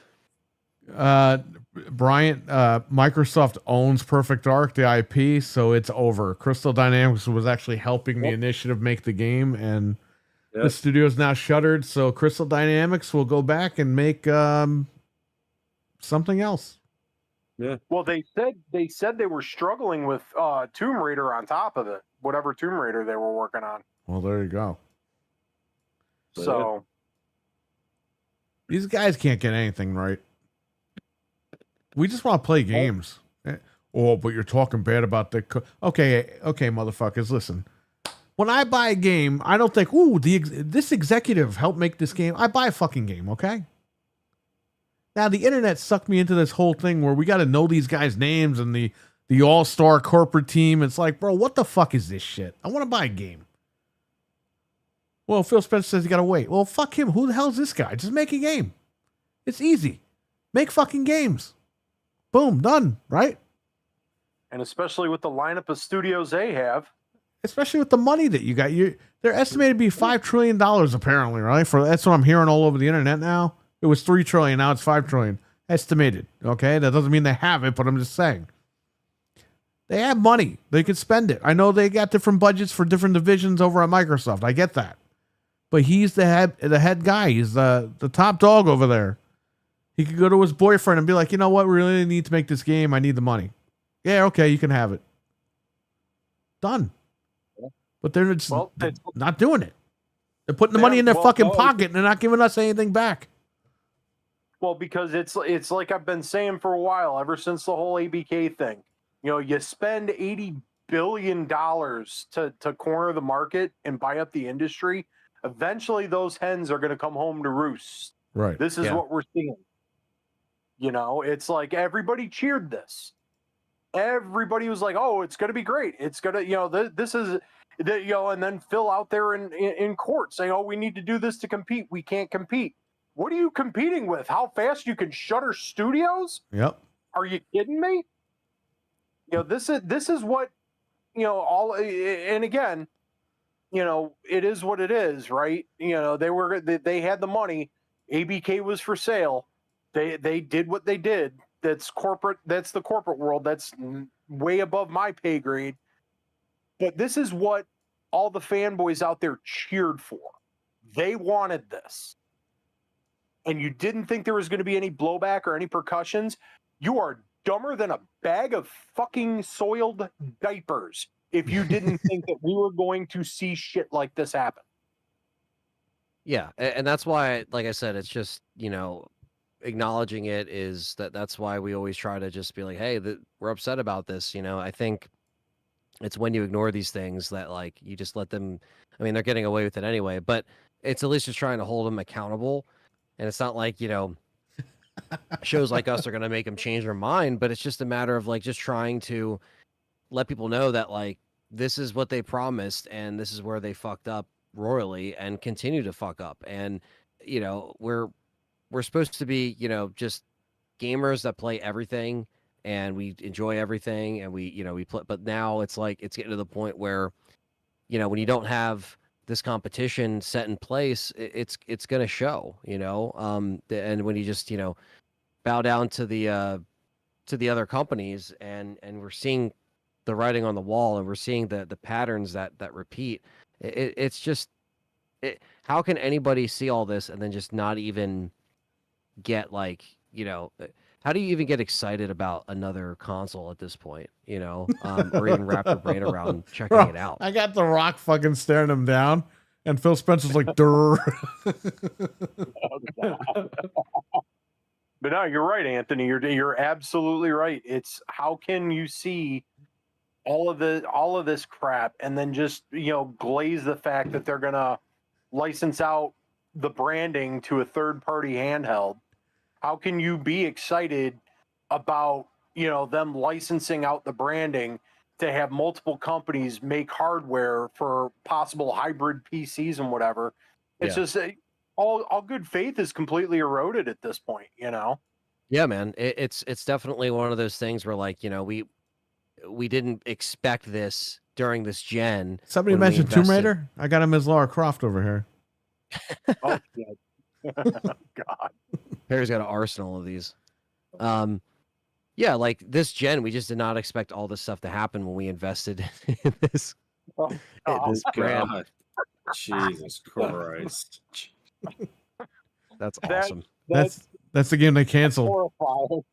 Bryant, Microsoft owns Perfect Dark, the IP, so it's over. Crystal Dynamics was actually helping the initiative make the game, and the studio is now shuttered. So Crystal Dynamics will go back and make something else. Yeah. Well, they said they were struggling with Tomb Raider on top of it, whatever Tomb Raider they were working on. Well, there you go. So these guys can't get anything right. We just want to play games. Oh, but you're talking bad about the... Okay, motherfuckers, listen. When I buy a game, I don't think, ooh, this executive helped make this game. I buy a fucking game, okay? Now, the internet sucked me into this whole thing where we got to know these guys' names and the all-star corporate team. It's like, bro, what the fuck is this shit? I want to buy a game. Well, Phil Spencer says you got to wait. Well, fuck him. Who the hell is this guy? Just make a game. It's easy. Make fucking games. Boom, done, right? and especially with the lineup of studios they have. Especially with the money that you got. They're estimated to be $5 trillion apparently, right? That's what I'm hearing all over the internet now. It was $3 trillion, now it's $5 trillion. Estimated. Okay, that doesn't mean they have it, but I'm just saying. They have money. They could spend it. I know they got different budgets for different divisions over at Microsoft. I get that. But he's the head guy. He's the top dog over there. He could go to his boyfriend and be like, you know what? We really need to make this game. I need the money. Yeah, okay, you can have it. Done. But they're just not doing it. They're putting the money in their fucking pocket and they're not giving us anything back. Well, because it's like I've been saying for a while, ever since the whole ABK thing. You spend $80 billion to corner the market and buy up the industry. Eventually, those hens are going to come home to roost. Right. This is what we're seeing. It's like everybody cheered this. Everybody was like, "Oh, it's going to be great. It's going to, this is, and then Phil out there in court saying, "Oh, we need to do this to compete. We can't compete." What are you competing with? How fast you can shutter studios? Yep. Are you kidding me? This is what, all, and again, it is what it is, right? They had the money. ABK was for sale. They did what they did. That's corporate. That's the corporate world. That's way above my pay grade. But this is what all the fanboys out there cheered for. They wanted this. And you didn't think there was going to be any blowback or any percussions. You are dumber than a bag of fucking soiled diapers if you didn't think that we were going to see shit like this happen. Yeah, and that's why, like I said, it's just, acknowledging it that's why we always try to just be like, hey, we're upset about this. I think it's when you ignore these things that, like, you just let them, I mean, they're getting away with it anyway, but it's at least just trying to hold them accountable. And it's not like, shows like us are going to make them change their mind, but it's just a matter of, like, just trying to let people know that, like, this is what they promised and this is where they fucked up royally and continue to fuck up. And, we're supposed to be, just gamers that play everything and we enjoy everything and we play, but now it's like, it's getting to the point where, when you don't have this competition set in place, it's going to show, and when you just, bow down to the other companies and we're seeing the writing on the wall and we're seeing the patterns that repeat, it's just, how can anybody see all this and then just not even get like, how do you even get excited about another console at this point, or even wrap your brain around checking Bro, it out? I got The Rock fucking staring him down, and Phil Spencer's like, "Durr." But no, you're right, Anthony. You're absolutely right. It's how can you see all of this crap and then just glaze the fact that they're gonna license out the branding to a third party handheld. How can you be excited about them licensing out the branding to have multiple companies make hardware for possible hybrid PCs and whatever? It's just all good faith is completely eroded at this point. Yeah, man. It's definitely one of those things where like, we didn't expect this during this gen. Somebody when we mentioned Tomb invested- Raider. I got him as Lara Croft over here. Oh, God. Perry's got an arsenal of these. Yeah, like this gen, we just did not expect all this stuff to happen when we invested in this. Oh, in God. this brand. God. Jesus Christ. That's awesome. That's the game they canceled. Horrifying.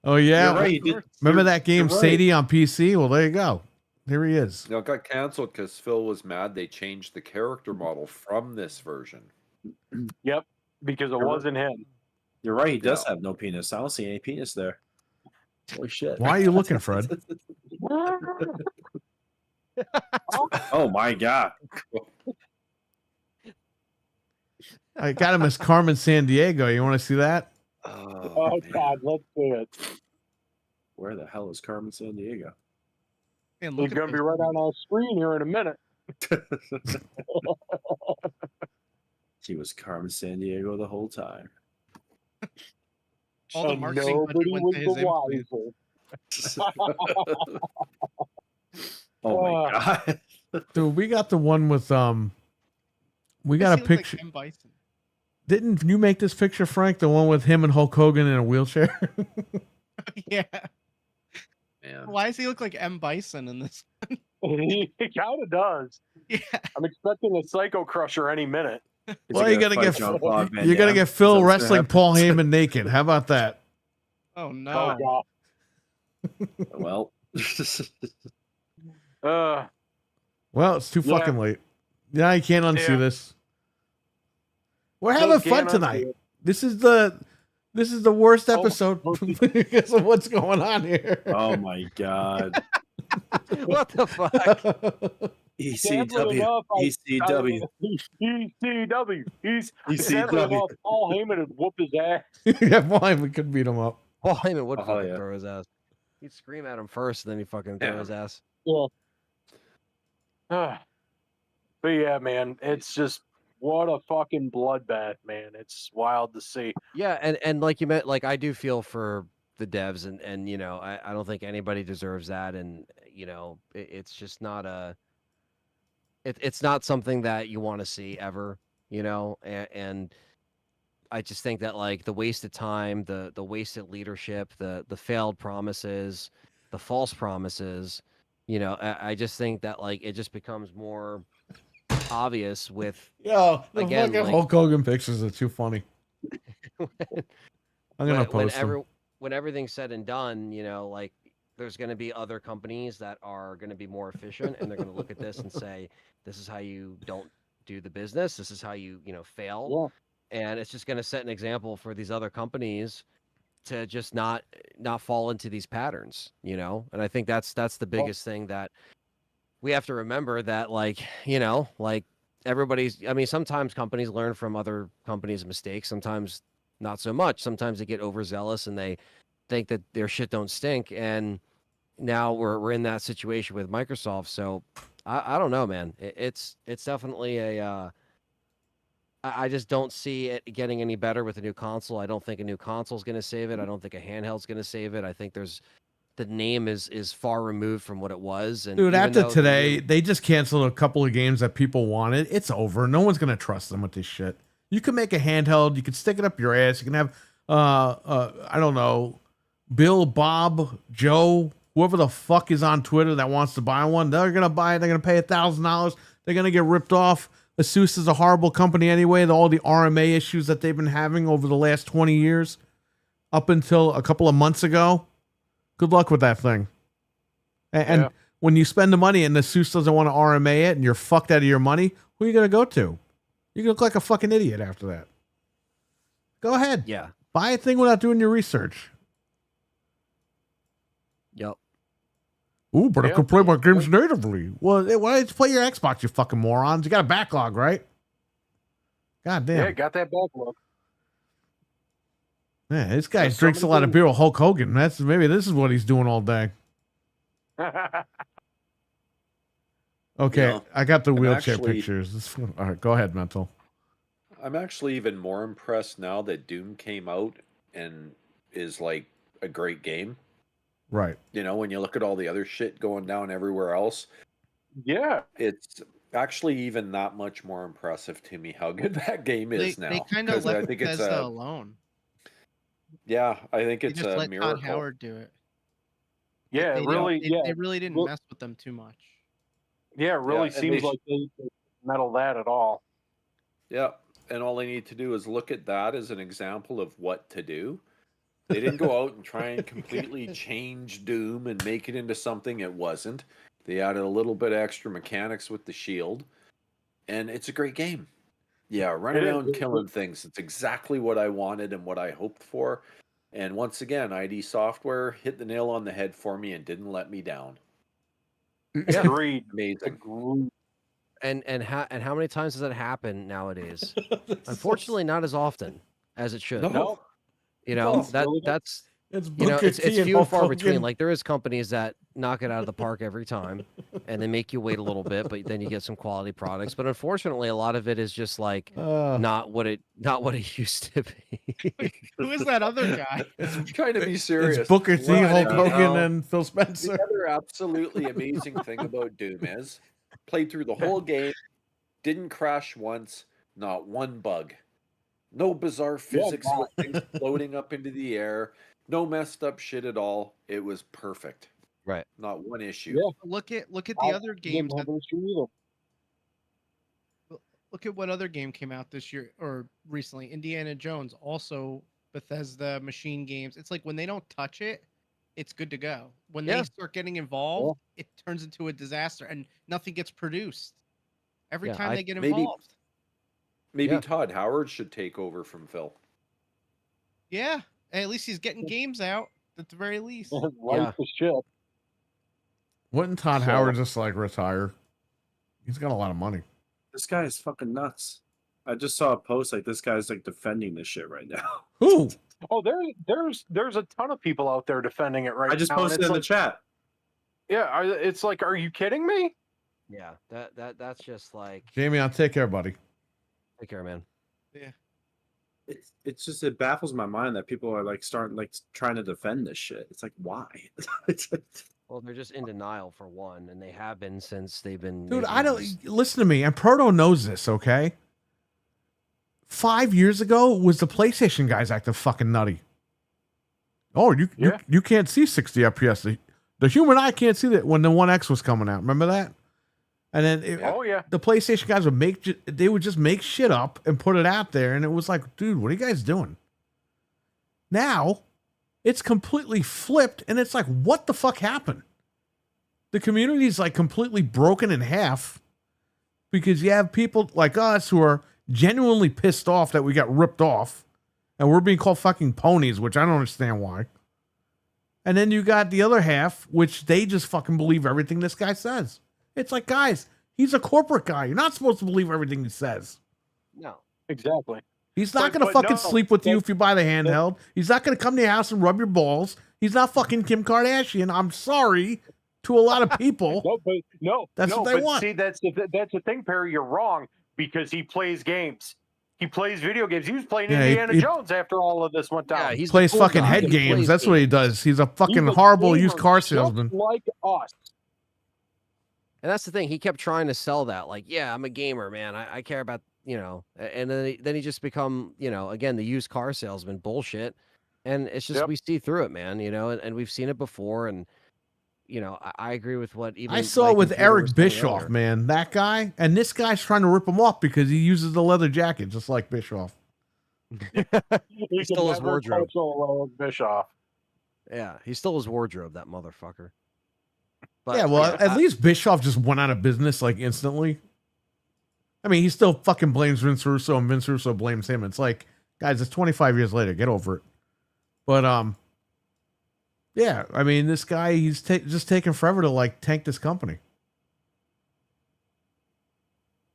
Oh yeah, You're right, remember that game you're right. Sadie on PC? Well, there you go. Here he is. No, it got canceled because Phil was mad they changed the character model from this version. Yep, because it wasn't him. You're right. He does Yeah. have no penis. I don't see any penis there. Holy shit. Why are you looking, Fred? Oh my God. I got him as Carmen San Diego. You want to see that? Oh, man. God, let's do it. Where the hell is Carmen San Diego? Man, He's look at going to be those right on our screen here in a minute. She was Carmen San Diego the whole time. all the And marketing budget nobody went was to his the implant. wiser. Oh my God. Dude, we got the one with we got a He looks like picture. M. Bison. Didn't you make this picture, Frank? The one with him and Hulk Hogan in a wheelchair? Yeah. Man. Why does he look like M. Bison in this? He kind of does. Yeah. I'm expecting a Psycho Crusher any minute. Well, you gotta get Jean Claude Van you're gonna Damme? get Is that Phil what's gonna wrestling happen? Paul Heyman naked. How about that? Oh no. Oh, God. Well, Well, it's too Yeah. fucking late. Yeah, you can't unsee Yeah. this. We're No, having fun can't unsee tonight. it. This is the worst Oh, episode because of what's going on here. oh my God. What the fuck? Sadly ECW. enough, ECW. ECW. He's ECW. sadly enough, Paul Heyman would whoop his ass. Yeah, fine. We could beat him up. Paul Heyman would Oh, fucking yeah. throw his ass. He'd scream at him first, and then he'd fucking throw Yeah. his ass. But yeah, man, it's just what a fucking bloodbath, man. It's wild to see. Yeah, and like you meant, like I do feel for the devs, and I don't think anybody deserves that, and it's just not it's not something that you want to see ever, and I just think that like the wasted time, the wasted leadership, the failed promises, the false promises, I just think that like it just becomes more obvious with Yo, the Again, fucking like- Hulk Hogan pictures are too funny. I'm gonna post them. when everything's said and done, like there's going to be other companies that are going to be more efficient, and they're going to look at this and say, "This is how you don't do the business. This is how you fail." And it's just going to set an example for these other companies to just not fall into these patterns, And I think that's the biggest thing that we have to remember, that like everybody's. I mean, sometimes companies learn from other companies' mistakes. Sometimes not so much. Sometimes they get overzealous and they think that their shit don't stink. And now we're in that situation with Microsoft. So I don't know, man. It's definitely a. I just don't see it getting any better with a new console. I don't think a new console is going to save it. I don't think a handheld's going to save it. I think the name is far removed from what it was. And Dude, even after though today, they just canceled a couple of games that people wanted. It's over. No one's gonna trust them with this shit. You can make a handheld. You can stick it up your ass. You can have, I don't know, Bill, Bob, Joe, whoever the fuck is on Twitter that wants to buy one. They're gonna buy it. They're gonna pay $1,000. They're gonna get ripped off Asus is a horrible company anyway. All the RMA issues that they've been having over the last 20 years, up until a couple of months ago. Good luck with that thing. And when you spend the money and Asus doesn't want to RMA it and you're fucked out of your money, who are you going to go to? You're going to look like a fucking idiot after that. Go ahead. Yeah. Buy a thing without doing your research. Yep. Ooh, but I can play my games natively. Well, why don't you play your Xbox, you fucking morons? You got a backlog, right? God damn. Yeah, got that backlog. Man, this guy drinks a lot of beer with Hulk Hogan. Maybe this is what he's doing all day. Okay, Yeah. I got the wheelchair actually- pictures. All right, go ahead, Mental. I'm actually even more impressed now that Doom came out and is like a great game. Right. You know, when you look at all the other shit going down everywhere else, Yeah. it's actually even that much more impressive to me how good that game is now. They kind of 'Cause I left think it's Bethesda alone. yeah, I think They it's just a let miracle. Todd Howard do it. Yeah, They really. don't- Yeah, They really didn't Well- mess with them too much. yeah, it really and seems like they meddle that at all. Yeah, and all they need to do is look at that as an example of what to do. They didn't go out and try and completely change Doom and make it into something it wasn't. They added a little bit extra mechanics with the shield, and it's a great game. Yeah, run It is. around killing things. It's exactly what I wanted and what I hoped for. And once again, ID Software hit the nail on the head for me and didn't let me down. Agreed. Amazing. Agreed. And how many times does that happen nowadays? Unfortunately, not as often as it should. No. You know, No. that's It's you know, Booker it's T and few and far Hulk between. Hogan. Like there is companies that knock it out of the park every time, and they make you wait a little bit, but then you get some quality products. But unfortunately, a lot of it is just like not what it used to be. Who is that other guy? I'm trying to be serious. It's Booker T, Well, Hulk you Hogan, know, and Phil The Spencer. other absolutely amazing thing about Doom is played through the whole game, didn't crash once, not one bug. No bizarre physics with things floating up into the air, no messed up shit at all. It was perfect. Right. Not one issue. Yeah. Look at the other games. Didn't have an issue either. Look at what other game came out this year or recently. Indiana Jones, also Bethesda Machine Games. It's like when they don't touch it, it's good to go. When they start getting involved, it turns into a disaster and nothing gets produced. Every Yeah, time they get maybe- involved. Maybe Yeah. Todd Howard should take over from Phil. Yeah. At least he's getting games out at the very least. Life is shit. Wouldn't Todd So- Howard just like retire? He's got a lot of money. This guy is fucking nuts. I just saw a post like this guy's like defending this shit right now. Who? Oh, there's a ton of people out there defending it right now. I just and posted it's in the like, chat. yeah, it's like, are you kidding me? Yeah, that's just like Jamie, I'll take care, buddy. take care, man. It's just it baffles my mind that people are like starting like trying to defend this shit. It's like why? It's like, Well, they're just in denial for one, and they have been since they've been. Dude, making I don't these- listen to me. And Proto knows this, okay? 5 years ago was the PlayStation guys acting fucking nutty. Oh, you can't see 60 FPS. The human eye can't see that when the One X was coming out. Remember that? And then the PlayStation guys would just make shit up and put it out there, and it was like, dude, what are you guys doing? Now, it's completely flipped, and it's like, what the fuck happened? The community is like completely broken in half because you have people like us who are genuinely pissed off that we got ripped off, and we're being called fucking ponies, which I don't understand why. And then you got the other half, which they just fucking believe everything this guy says. It's like, guys, he's a corporate guy. You're not supposed to believe everything he says. No. Exactly. He's not But- going to but fucking no, sleep with you that- if you buy the handheld. He's not going to come to your house and rub your balls. He's not fucking Kim Kardashian. I'm sorry to a lot of people. That's what they want. See, that's the thing, Perry. You're wrong because he plays games. He plays video games. He was playing Yeah, Indiana he- Jones after all of this went down. he's Plays fucking head games. That's what he does. He's a fucking He's a horrible gamer used car just salesman. like us. And that's the thing. He kept trying to sell that, like, yeah, I'm a gamer, man. I care about, and then he just become, again, the used car salesman bullshit. And it's just Yep. we see through it, man. And we've seen it before. And I agree with what even I saw Mike it with and Peter were Eric saying Bischoff, earlier. man. That guy, and this guy's trying to rip him off because he uses the leather jacket just like Bischoff. He stole his wardrobe. Bischoff. Yeah, he stole his wardrobe, that motherfucker. But Yeah, well, at least Bischoff just went out of business like instantly. I mean, he still fucking blames Vince Russo, and Vince Russo blames him. It's like, guys, it's 25 years later. Get over it. But yeah, I mean, this guy, he's just taking forever to like tank this company.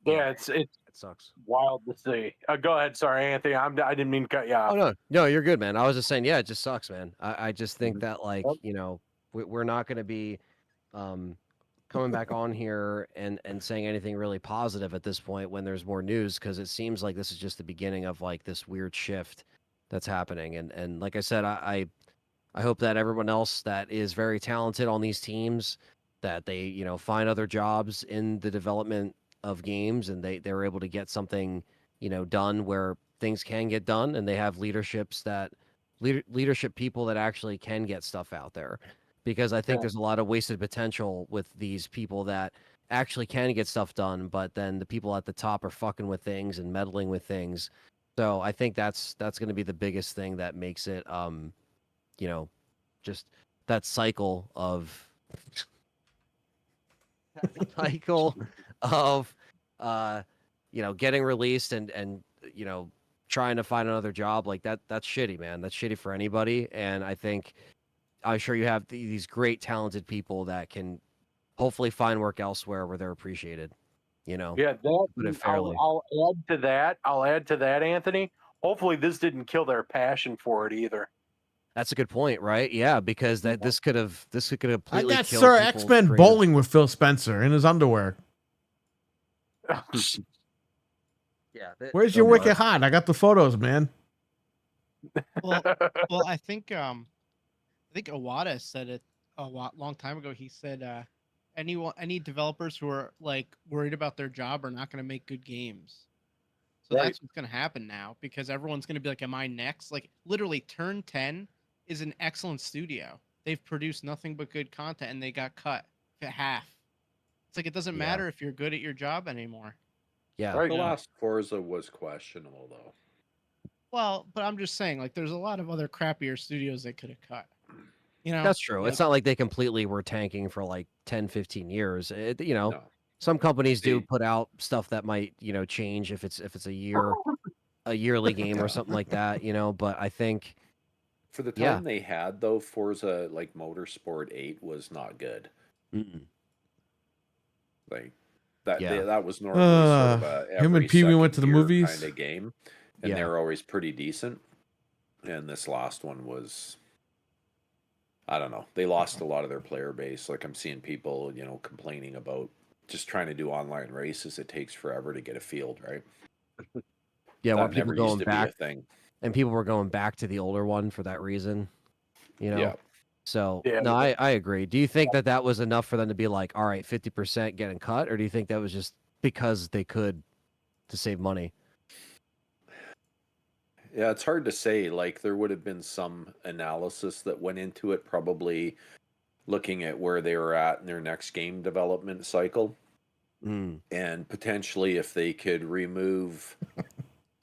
Yeah, it's it sucks. wild to see. Go ahead, sorry, Anthony. I didn't mean to cut you off. Oh no, you're good, man. I was just saying, yeah, it just sucks, man. I just think that like Yep. we're not going to be coming back on here and saying anything really positive at this point when there's more news, because it seems like this is just the beginning of like this weird shift that's happening. And like I said, I hope that everyone else that is very talented on these teams, that they find other jobs in the development of games, and they're able to get something done where things can get done, and they have leadership people that actually can get stuff out there. Because I think there's a lot of wasted potential with these people that actually can get stuff done, but then the people at the top are fucking with things and meddling with things. So I think that's going to be the biggest thing that makes it just that cycle of getting released and trying to find another job like that. That's shitty, man. That's shitty for anybody. And I'm sure you have these great talented people that can hopefully find work elsewhere where they're appreciated. Yeah, put it fairly. I'll add to that. Anthony. Hopefully, this didn't kill their passion for it either. That's a good point, right? Yeah, because this could completely. I got kill Sir people's X-Men creative- bowling with Phil Spencer in his underwear. Yeah. Where's your wicked hot? I got the photos, man. Well, I think Iwata said it a long time ago. He said any developers who are like worried about their job are not going to make good games. So Right. that's what's going to happen now, because everyone's going to be like, am I next? Like literally Turn 10 is an excellent studio. They've produced nothing but good content, and they got cut to half. It's like, it doesn't matter if you're good at your job anymore. Yeah. The last Forza was questionable, though. Well, but I'm just saying, like, there's a lot of other crappier studios they could have cut. That's true. It's not like they completely were tanking for like 10, 15 years. Some companies do put out stuff that might, change if it's a yearly game or something like that, but I think for the time they had, though, Forza like Motorsport 8 was not good. Mm-mm. Like that was normally sort of him and Pee Wee went to the movies kind of game, and they were always pretty decent. And this last one was, I don't know, they lost a lot of their player base. Like I'm seeing people, complaining about just trying to do online races. It takes forever to get a field, right? Yeah, that where people never used going to back, be a thing. and people were going back to the older one for that reason. Yeah. So no, I agree. Do you think that was enough for them to be like, all right, 50% getting cut, or do you think that was just because they could to save money? Yeah, it's hard to say. Like there would have been some analysis that went into it, probably looking at where they were at in their next game development cycle. And potentially if they could remove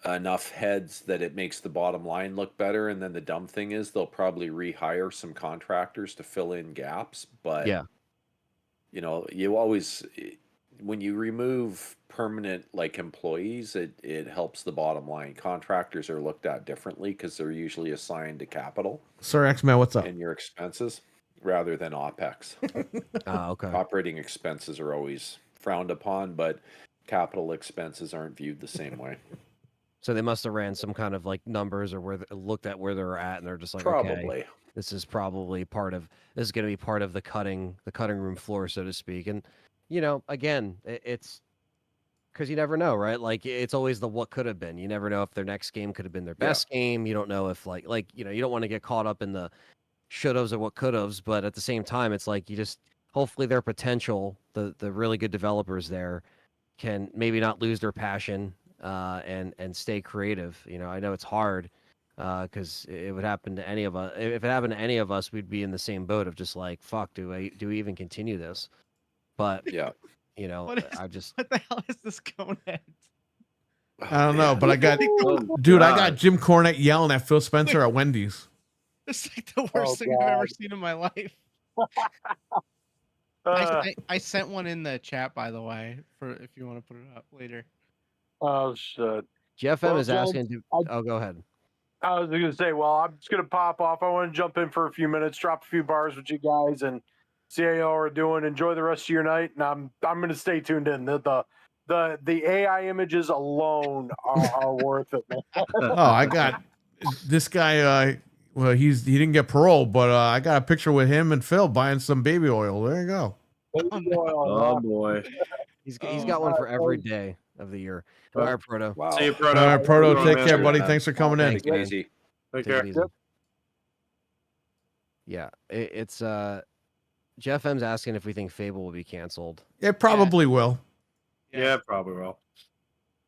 enough heads that it makes the bottom line look better. And then the dumb thing is they'll probably rehire some contractors to fill in gaps. But, you always, when you remove permanent like employees, it helps the bottom line. Contractors are looked at differently because they're usually assigned to capital. Sir X-Men, what's up? And your expenses rather than OPEX. Okay. Operating expenses are always frowned upon, but capital expenses aren't viewed the same way. So they must have ran some kind of like numbers or looked at where they're at, and they're just like, probably. Okay, this is probably going to be part of the cutting room floor, so to speak. And again, it's because you never know, right? Like it's always the what could have been. You never know if their next game could have been their best game. You don't know if like you don't want to get caught up in the should haves or what could haves, but at the same time, it's like you just hopefully their potential, the really good developers there, can maybe not lose their passion and stay creative. I know it's hard because it would happen to any of us. If it happened to any of us, we'd be in the same boat of just like, fuck, do we even continue this? But Yeah. you know, What is, I just what the hell is this Conehead? I don't know, but I got, Oh, dude, I God. got Jim Cornette yelling at Phil Spencer at Wendy's. It's like the worst thing I've ever seen in my life. I sent one in the chat, by the way, for if you want to put it up later. Oh shit. Jeff M Well, is John, asking. Oh, go ahead. I was gonna say, well, I'm just gonna pop off. I want to jump in for a few minutes, drop a few bars with you guys, and see how y'all are doing. Enjoy the rest of your night, and I'm gonna stay tuned in. The AI images alone are worth it. Oh, I got this guy. Well, he didn't get parole, but I got a picture with him and Phil buying some baby oil. There you go. Oh boy. He's got one for every day of the year. All right, Proto. Wow. See you, Proto. All right, Proto, Go, take man. care, buddy. man. Thanks for coming in. Thanks, Take it man. easy. Take Take care. it easy. Yeah, it's Jeff M's asking if we think Fable will be canceled. It probably will. Yeah, probably will.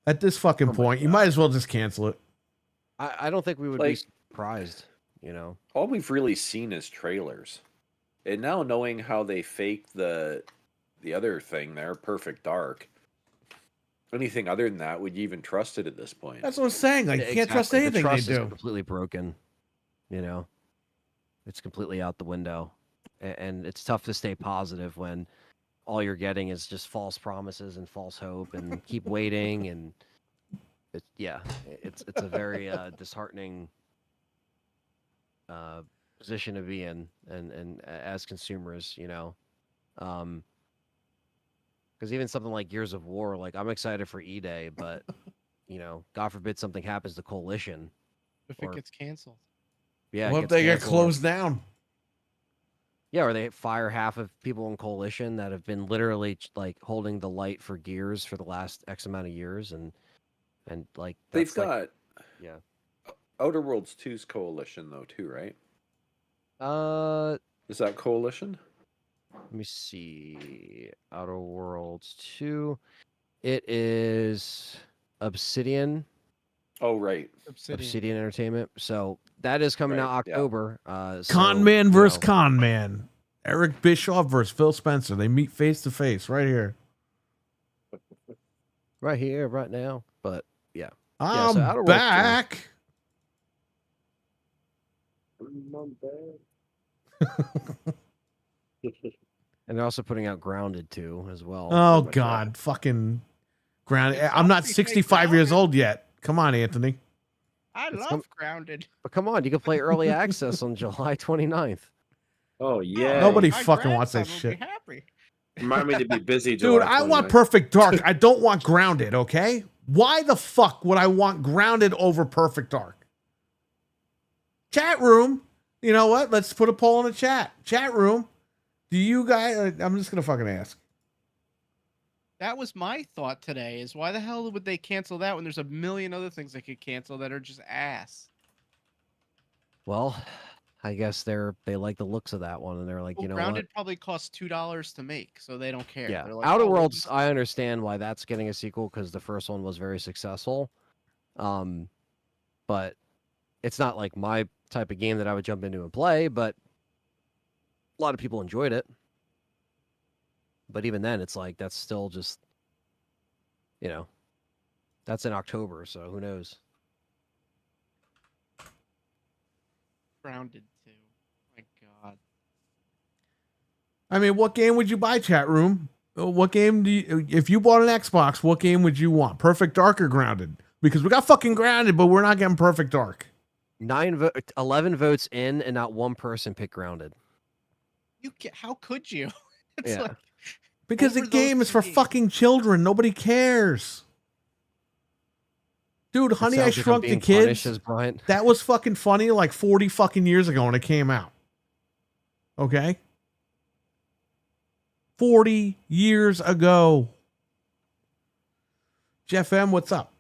At this fucking Oh my point, you God. might as well just cancel it. I don't think we would be surprised. You know, All we've really seen is trailers. And now knowing how they faked the other thing there, Perfect Dark, anything other than that, would you even trust it at this point? That's what I'm saying. Like, you can't trust Exactly. anything the trust they is do. completely broken. You know, it's completely out the window, and it's tough to stay positive when all you're getting is just false promises and false hope, and keep waiting, and it's a very disheartening position to be in, and as consumers, you know, because even something like Gears of War, like I'm excited for E-Day, but you know, God forbid something happens to Coalition. If it gets canceled. Yeah, What it if gets they get canceled, closed down? Yeah, or they fire half of people in Coalition that have been literally like holding the light for Gears for the last X amount of years, and like They've that's, like, got yeah. Outer Worlds 2's Coalition though too, right? Let Is that Coalition? me see. Outer Worlds 2. It is Obsidian Oh right. Obsidian Entertainment. So that is coming Right, out yeah. October. Con man versus you know, con man. Eric Bischoff versus Phil Spencer. They meet face to face right here. right here, right now. But yeah, I'm so Outer Worlds back. and they're also putting out Grounded too as well. Oh God, fucking ground. I'm not 65 years old yet. Come on, Anthony. I love Grounded. But come on, you can play early access on July 29th. Oh yeah. Nobody My fucking wants that grandson will be shit. happy. Remind me to be busy. Dude, July I want 29th. Perfect Dark. I don't want Grounded, okay? Why the fuck would I want Grounded over Perfect Dark? Chat room. You know what? Let's put a poll in the chat. Chat room. Do you guys... I'm just going to fucking ask. That was my thought today, is why the hell would they cancel that when there's a million other things they could cancel that are just ass? Well, I guess they like the looks of that one, and they're like, Well, you know Grounded what? probably costs $2 to make, so they don't care. Yeah, They're like, Outer "Oh, well, Worlds. I understand why that's getting a sequel because the first one was very successful. But it's not like my type of game that I would jump into and play. But a lot of people enjoyed it. But even then, it's like that's still just, you know, that's in October, so who knows? Grounded too. My God. I mean, what game would you buy, chat room? What game do you... If you bought an Xbox, what game would you want? Perfect Dark or Grounded? Because we got fucking Grounded, but we're not getting Perfect Dark. 11 votes in, and not one person picked Grounded. How could you? It's Yeah. like, Because the over those game is two for games. fucking children. Nobody cares. Dude, It Honey, I sounds like I'm Shrunk the being Kids. punished as Bryant. That was fucking funny like 40 fucking years ago when it came out. Okay? 40 years ago. Jeff M, what's up?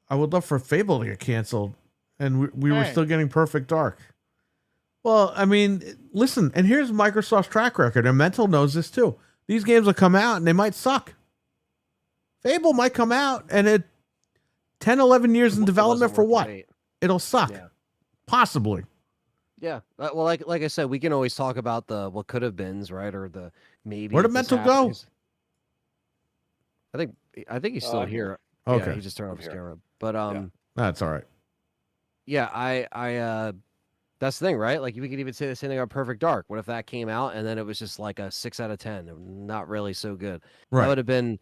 I would love for Fable to get canceled. And we were Hey. still getting Perfect Dark. Well, I mean, listen, and here's Microsoft's track record, and Mental knows this too. These games will come out and they might suck. Fable might come out and it 10, 11 years in It development wasn't for worth the what? wait. it'll suck. Yeah. Possibly. Yeah. Well, like I said, we can always talk about the what could have beens, right? Or the maybe. Where'd if the this mental go? happens. I think he's still I'm here. here. Okay. Yeah, he just turned off I'm his here. camera. But That's all right. yeah, I that's the thing, right? Like we could even say the same thing about Perfect Dark. What if that came out and then it was just like a 6 out of 10, not really so good? That Right. would have been,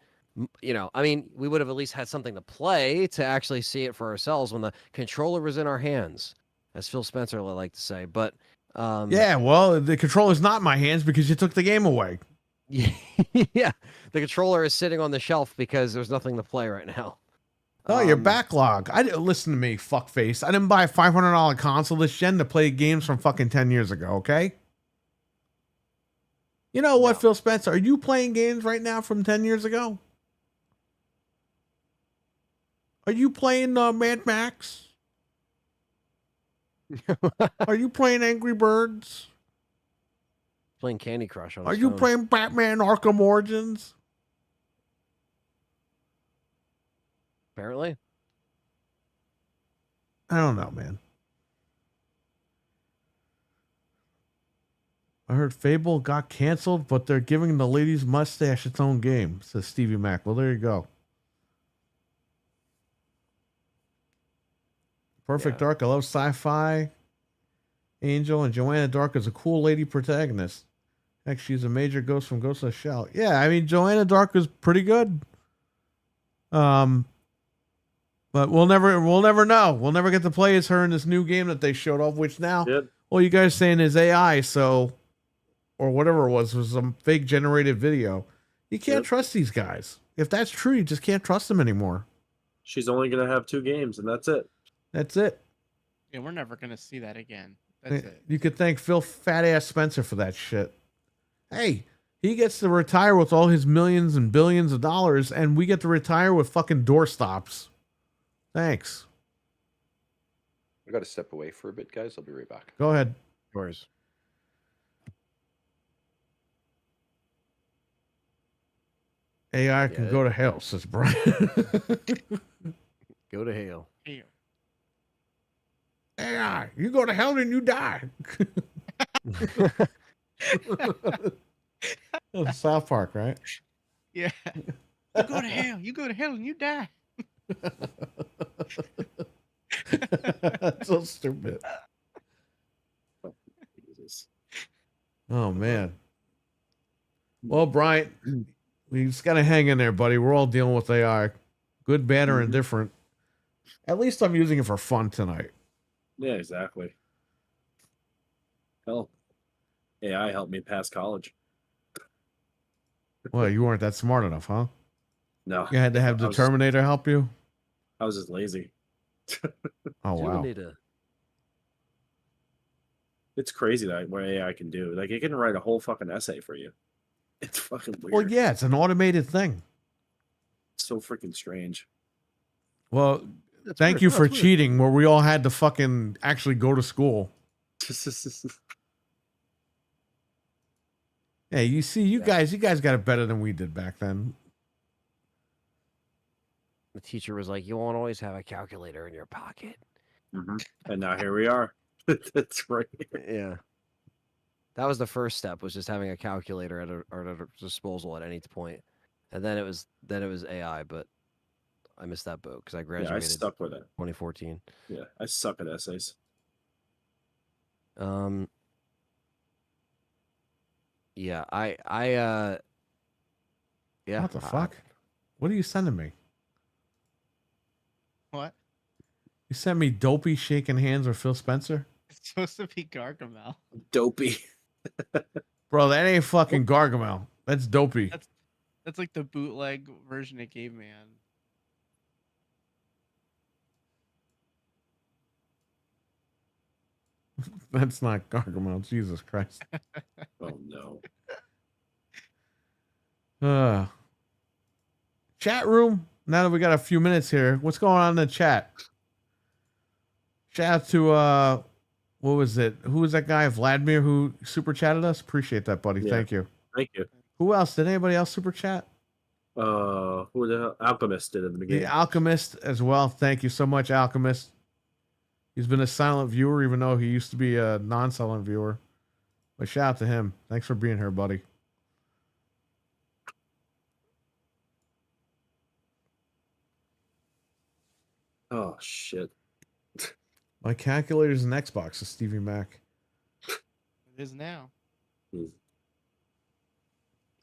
I mean, we would have at least had something to play to actually see it for ourselves when the controller was in our hands, as Phil Spencer would like to say. But Yeah, well, the controller's not in my hands because you took the game away. yeah, the controller is sitting on the shelf because there's nothing to play right now. Oh, your backlog. Listen to me, fuckface. I didn't buy a $500 console this gen to play games from fucking 10 years ago, okay? You know what, Phil Spencer? Are you playing games right now from 10 years ago? Are you playing Mad Max? Are you playing Angry Birds? Playing Candy Crush on Are his you phone. playing Batman Arkham Origins? Apparently. I don't know, man. I heard Fable got canceled, but they're giving the lady's mustache its own game, says Stevie Mac. Well, there you go. Perfect Dark. I love sci-fi. Angel and Joanna Dark is a cool lady protagonist. Heck, she's a major ghost from Ghost in the Shell. Yeah, I mean, Joanna Dark is pretty good. But we'll never know. We'll never get to play as her in this new game that they showed off, which now, well, you guys saying is AI, so, or whatever it was some fake generated video. You can't trust these guys. If that's true, you just can't trust them anymore. She's only going to have 2 games, and that's it. That's it. Yeah, we're never gonna see that again. That's it. You could thank Phil Fat Ass Spencer for that shit. Hey, he gets to retire with all his millions and billions of dollars, and we get to retire with fucking doorstops. Thanks. I got to step away for a bit, guys. I'll be right back. Go ahead. Yours. AI can go to hell, says Brian. Go to hell. AI, you go to hell and you die. That's South Park, right? Yeah. You go to hell. You go to hell and you die. That's so stupid. Oh man. Well, Brian, we just gotta hang in there, buddy. We're all dealing with AI, good, bad, or indifferent. At least I'm using it for fun tonight. Yeah, exactly. Hell, AI helped me pass college. Well, you weren't that smart enough, huh? No. You had to have the Terminator help you? I was just lazy. Oh, wow. It's crazy that what AI can do. Like, it can write a whole fucking essay for you. It's fucking weird. Well, yeah, it's an automated thing. It's so freaking strange. Well, thank you for cheating where we all had to fucking actually go to school. Hey, you see, you guys got it better than we did back then. The teacher was like, "You won't always have a calculator in your pocket." And now here we are. That's right. Yeah. That was the first step, was just having a calculator at our disposal at any point. And then it was AI, but I missed that boat because I graduated. Yeah, I stuck with it. 2014. Yeah, I suck at essays. Yeah, yeah. What the fuck? What are you sending me? What? You sent me Dopey shaking hands with Phil Spencer? It's supposed to be Gargamel. Dopey. Bro, that ain't fucking Gargamel. That's Dopey. That's like the bootleg version it gave me on. That's not Gargamel. Jesus Christ. Oh no. Chat room. Now that we got a few minutes here, what's going on in the chat? Shout out to what was it? Who was that guy, Vladimir, who super chatted us? Appreciate that, buddy. Yeah. Thank you. Thank you. Who else? Did anybody else super chat? Who the hell? Alchemist did at the beginning. The Alchemist as well. Thank you so much, Alchemist. He's been a silent viewer, even though he used to be a non-silent viewer. But shout out to him. Thanks for being here, buddy. Oh shit. My calculator's an Xbox, says Stevie Mac. It is now.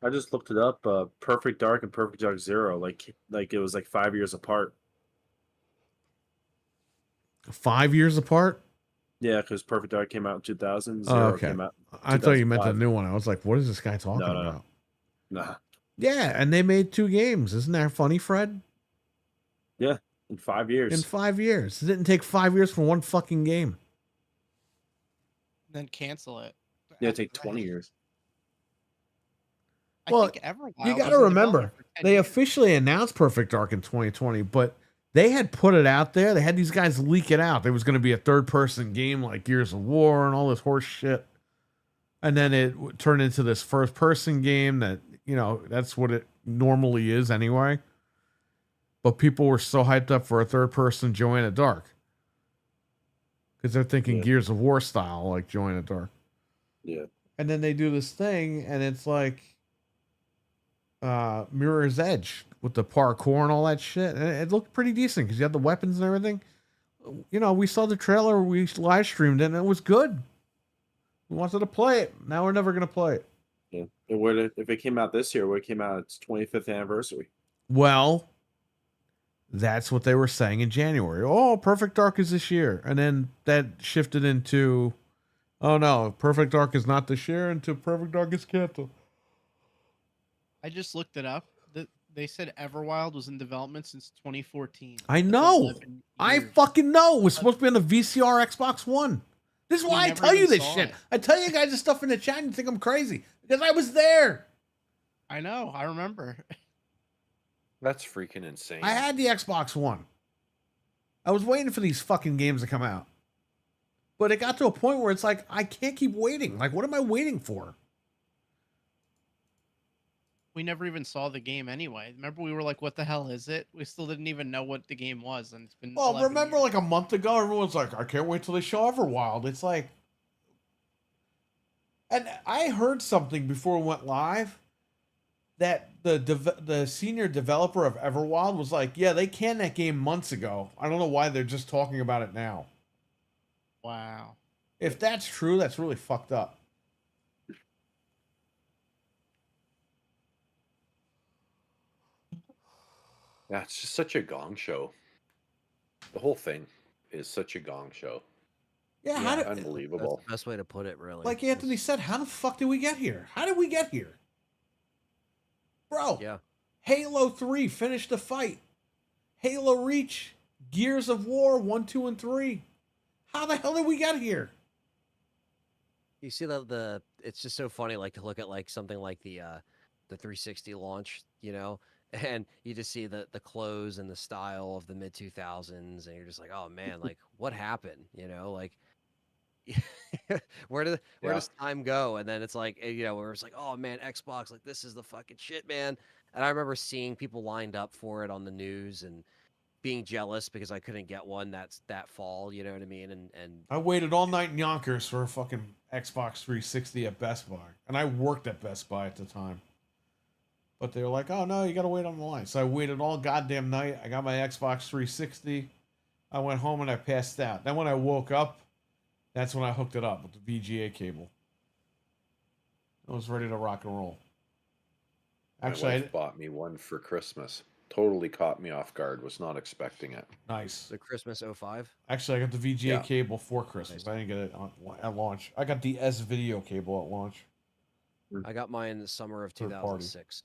I just looked it up. Perfect Dark and Perfect Dark Zero, like it was like 5 years apart. 5 years apart? Yeah, because Perfect Dark came out in 2000. Oh, Zero okay. came out. I thought you meant the 2005. new one. I was like, what is this guy talking No. about? Nah. Yeah, and they made 2 games. Isn't that funny, Fred? Yeah, in 5 years. In 5 years. It didn't take 5 years for one fucking game. Then cancel it. Yeah, it take 20 years. Well, I think Everwild you was got to in remember, development for 10 they years. officially announced Perfect Dark in 2020, but they had put it out there. They had these guys leak it out. There was going to be a third-person game like Gears of War and all this horse shit. And then it turned into this first-person game that, you know, that's what it normally is anyway. But people were so hyped up for a third-person Joanna Dark. Because they're thinking Gears of War style, like Joanna Dark. Yeah. And then they do this thing, and it's like Mirror's Edge with the parkour and all that shit. And it looked pretty decent because you had the weapons and everything. You know, we saw the trailer, we live streamed it, and it was good. We wanted to play it. Now we're never going to play it. Yeah. It would if it came out this year, it would have came out its 25th anniversary. Well, that's what they were saying in January. Oh, Perfect Dark is this year. And then that shifted into, oh no, Perfect Dark is not this year, into Perfect Dark is canceled. I just looked it up. They said Everwild was in development since 2014. I That's know. 11 I years. fucking know. It was supposed to be on the VCR Xbox One. This is We why I never tell you even this saw shit. it. I tell you guys this stuff in the chat and you think I'm crazy. Because I was there. I know. I remember. That's freaking insane. I had the Xbox One. I was waiting for these fucking games to come out. But it got to a point where it's like, I can't keep waiting. Like, what am I waiting for? We never even saw the game anyway. Remember, we were like, "What the hell is it?" We still didn't even know what the game was, and it's been. Well, 11 remember years. like a month ago, everyone's like, I can't wait till they show Everwild. It's like, and I heard something before we went live that the senior developer of Everwild was like, yeah, they canned that game months ago. I don't know why they're just talking about it now. Wow. If that's true, that's really fucked up. Yeah, it's just such a gong show. The whole thing is such a gong show. Yeah, Unbelievable. That's the best way to put it, really. Like Anthony said, how the fuck did we get here? How did we get here? Bro, Yeah. Halo 3 finished the fight. Halo Reach, Gears of War 1, 2, and 3. How the hell did we get here? You see the it's just so funny, like, to look at like something like the 360 launch, you know, and you just see the clothes and the style of the mid 2000s, and you're just like, oh man, like what happened, you know, like where does time go? And then it's like, you know, where it's like, oh man, Xbox, like this is the fucking shit, man. And I remember seeing people lined up for it on the news and being jealous because I couldn't get one that fall, you know what I mean? And I waited all night in Yonkers for a fucking Xbox 360 at Best Buy. And I worked at Best Buy at the time. But they were like, oh no, you gotta wait on the line. So I waited all goddamn night. I got my Xbox 360. I went home and I passed out. Then when I woke up, that's when I hooked it up with the VGA cable. I was ready to rock and roll. Actually, my wife bought me one for Christmas. Totally caught me off guard. Was not expecting it. Nice. the Christmas 05. Actually, I got the VGA Yeah. cable for Christmas. I didn't get it at launch. I got the S video cable at launch. I got mine in the summer of Third party. 2006.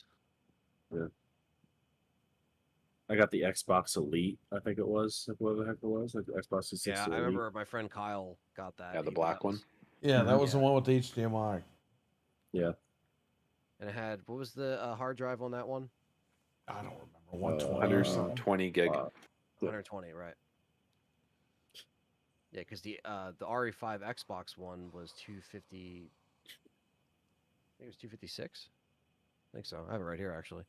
I got the Xbox Elite, I think it was. Like, what the heck it was? Like the Xbox 360 Yeah, I Elite. remember my friend Kyle got that. Yeah, the He black one. Yeah, that was the Yeah. one with the HDMI. Yeah. And it had, what was the hard drive on that one? I don't remember. 120 or something. 120 gig. 120, right? Yeah, because the RE5 Xbox one was 250. I think it was 256. I think so. I have it right here, actually.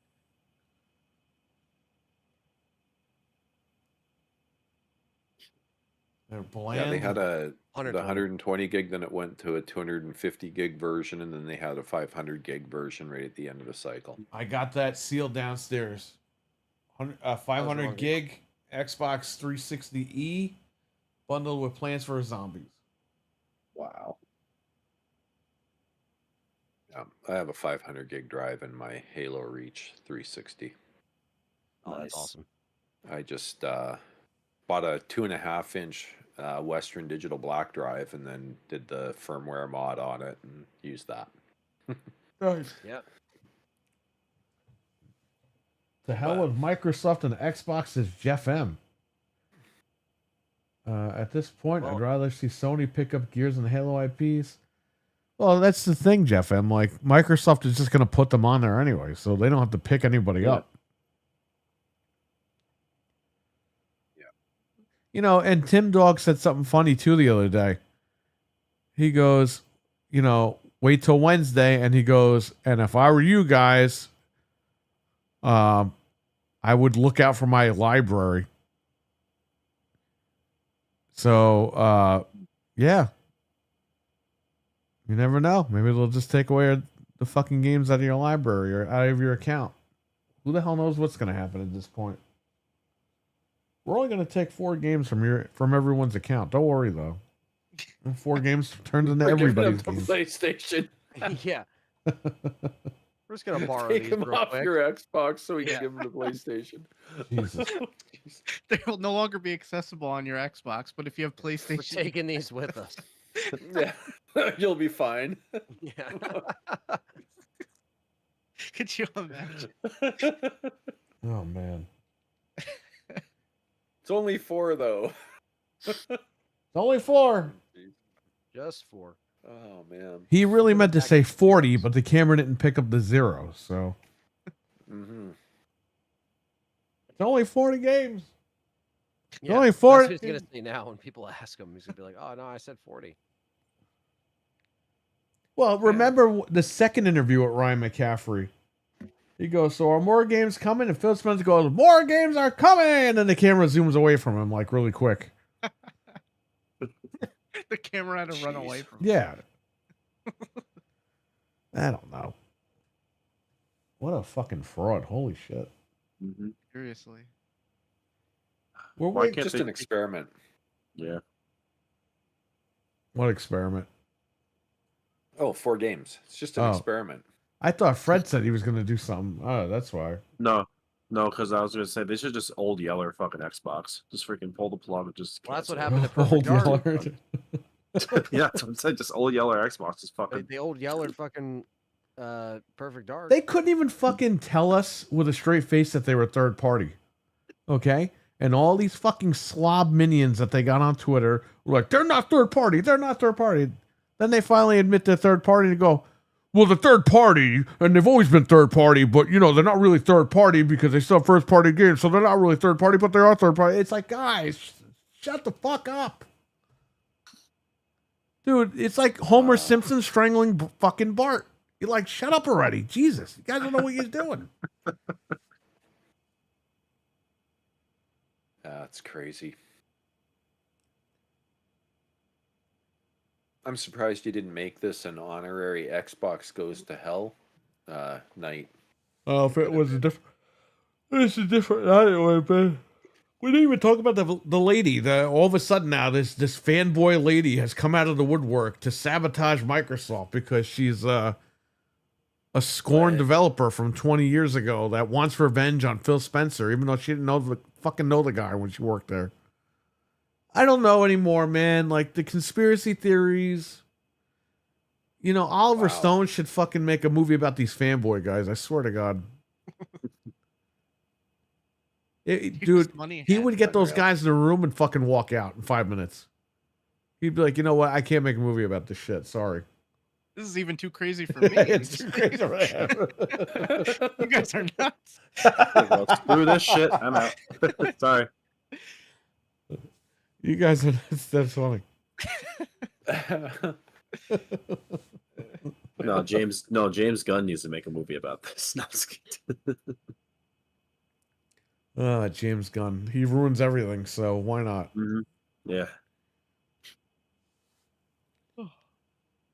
They're bland. Yeah, they had the 120. 120 gig, then it went to a 250 gig version, and then they had a 500 gig version right at the end of the cycle. I got that sealed downstairs. 500 wrong. gig Xbox 360E bundled with Plants vs Zombies. Wow. I have a 500 gig drive in my Halo Reach 360. Oh, that's Nice. awesome. I just bought a 2.5-inch Western Digital black drive and then did the firmware mod on it and used that. Nice. Yep. The hell with Microsoft and Xbox is Jeff M. At this point, I'd rather see Sony pick up Gears and Halo IPs. Well, that's the thing, Jeff M. Like, Microsoft is just going to put them on there anyway, so they don't have to pick anybody up. Yeah. You know, and Tim Dog said something funny, too, the other day. He goes, you know, wait till Wednesday, and he goes, and if I were you guys, I would look out for my library. So, yeah. You never know. Maybe they'll just take away the fucking games out of your library or out of your account. Who the hell knows what's going to happen at this point? We're only going to take 4 games from everyone's account. Don't worry, though. 4 games turns into We're giving everybody's them games. the PlayStation. Yeah. We're just gonna borrow Take these them real off quick. your Xbox so we Yeah. can give them the PlayStation. Jesus. They will no longer be accessible on your Xbox, but if you have We're PlayStation, taking these with us. Yeah, you'll be fine. Yeah. could you imagine? Oh, man. It's only 4 though. It's only 4. Just 4. Oh man. He really meant to say 40, but the camera didn't pick up the 0, so. Mm-hmm. It's only 40 games. Yeah. only That's 40. what he's gonna say now when people ask him. He's gonna be like, "Oh no, I said 40." Well, remember the second interview with Ryan McCaffrey. He goes, so are more games coming? And Phil Spencer goes, more games are coming! And then the camera zooms away from him, like, really quick. The camera had to run away from. Yeah. I don't know. What a fucking fraud. Holy shit. Mm-hmm. Seriously. We're Why waiting. can't Just they- an experiment. Yeah. What experiment? Oh, 4 games. It's just an Oh. experiment. I thought Fred said he was going to do something. Oh, that's why. No, because I was gonna say they should just old yeller fucking Xbox. Just freaking pull the plug and just. Well, that's what cancel happened to Old Perfect Dark. Yeller. it. Yeah, that's what I'm saying. Just old yeller Xbox is fucking. The old Yeller fucking Perfect Dark. They couldn't even fucking tell us with a straight face that they were third party. Okay? And all these fucking slob minions that they got on Twitter were like, they're not third party. They're not third party. Then they finally admit they're third party and go, well, the third party, and they've always been third party, but, you know, they're not really third party because they still have first party games, so they're not really third party, but they are third party. It's like, guys, shut the fuck up. Dude, it's like Homer Simpson strangling fucking Bart. You're like, shut up already. Jesus, you guys don't know what you're doing. That's crazy. I'm surprised you didn't make this an honorary Xbox Goes to Hell night. Oh, if it was a different... It's a different night, it would have been. We didn't even talk about the lady. All of a sudden now, this fanboy lady has come out of the woodwork to sabotage Microsoft because she's a scorned developer from 20 years ago that wants revenge on Phil Spencer, even though she didn't know the guy when she worked there. I don't know anymore, man. Like, the conspiracy theories. You know, Oliver Stone should fucking make a movie about these fanboy guys. I swear to God. Dude, he would get those guys in the room and fucking walk out in 5 minutes. He'd be like, you know what? I can't make a movie about this shit. Sorry. This is even too crazy for me. It's too crazy for him. You guys are nuts. Well, screw this shit. I'm out. Sorry. You guys are that's funny. No, James Gunn needs to make a movie about this. No, I'm just kidding. James Gunn. He ruins everything, so why not? Mhm. Yeah.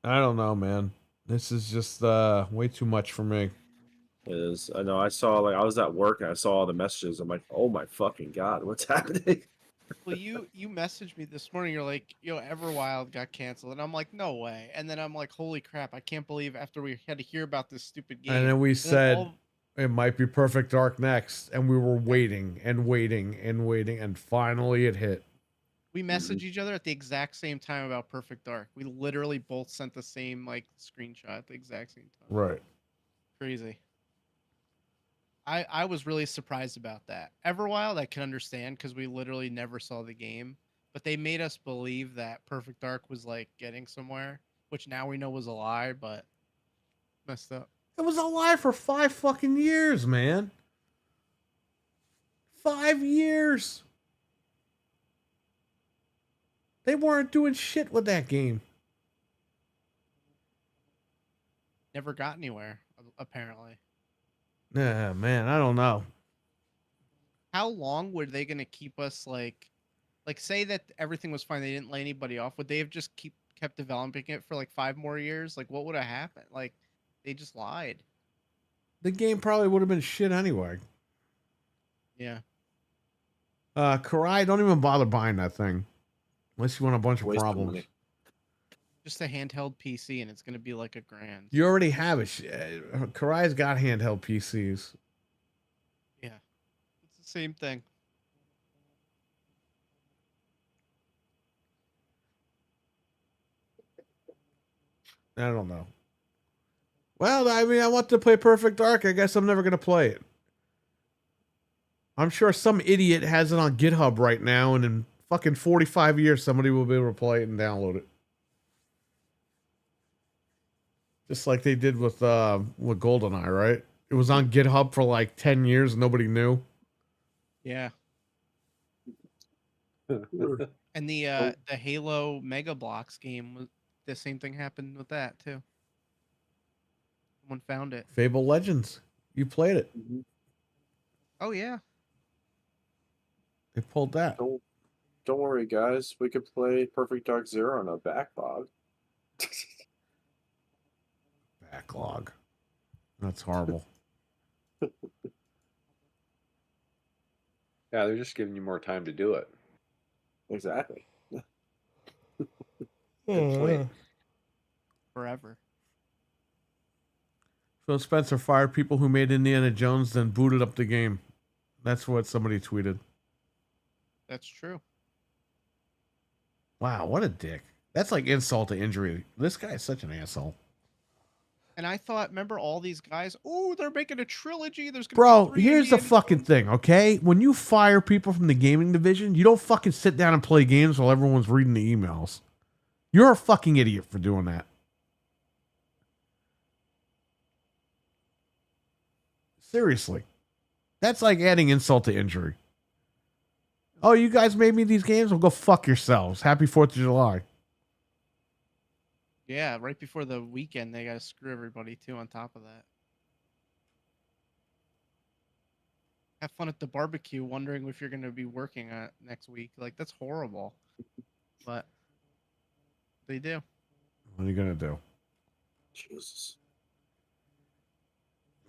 I don't know, man. This is just way too much for me. It is. I know. I saw I was at work and I saw all the messages. I'm like, oh my fucking god, what's happening? Well, you messaged me this morning. You're like, yo, Everwild got canceled, and I'm like, no way. And then I'm like, holy crap, I can't believe after we had to hear about this stupid game. And then we said all- it might be Perfect Dark next, and we were waiting and waiting and waiting, and finally it hit. we messaged each other at the exact same time about Perfect Dark. We literally both sent the same screenshot at the exact same time. Right. Crazy. I was really surprised about that. Everwild, I can understand because we literally never saw the game, but they made us believe that Perfect Dark was getting somewhere, which now we know was a lie, but messed up. It was a lie for 5 fucking years, man. 5 years. They weren't doing shit with that game. Never got anywhere, apparently. Yeah, man, I don't know. How long were they gonna keep us say that everything was fine, they didn't lay anybody off? Would they have just kept developing it for 5 more years? What would have happened? They just lied. The game probably would have been shit anyway. Yeah. Karai, don't even bother buying that thing. Unless you want a bunch of Waste of problems. money. Just a handheld PC, and it's gonna be $1,000. You already have it. Karai's got handheld PCs. Yeah. It's the same thing. I don't know. Well, I mean, I want to play Perfect Dark. I guess I'm never going to play it. I'm sure some idiot has it on GitHub right now, and in fucking 45 years, somebody will be able to play it and download it. Just like they did with GoldenEye, right? It was on GitHub for 10 years and nobody knew. Yeah. And the Halo Mega Bloks game, the same thing happened with that too. Someone found it. Fable Legends. You played it. Oh yeah. They pulled that. Don't worry, guys. We could play Perfect Dark Zero on a backlog. Backlog. That's horrible. Yeah, they're just giving you more time to do it. Exactly. Good point. Forever. Phil Spencer fired people who made Indiana Jones, then booted up the game. That's what somebody tweeted. That's true. Wow, what a dick. That's like insult to injury. This guy is such an asshole. And I thought, remember all these guys? Oh, they're making a trilogy. There's gonna Bro, be 3 here's the Indiana fucking Jones. thing, okay? When you fire people from the gaming division, you don't fucking sit down and play games while everyone's reading the emails. You're a fucking idiot for doing that. Seriously. That's like adding insult to injury. Oh, you guys made me these games? Well, go fuck yourselves. Happy 4th of July. Yeah, right before the weekend, they gotta screw everybody too. On top of that, have fun at the barbecue, wondering if you're gonna be working next week. That's horrible, but they do. What are you going to do? Jesus.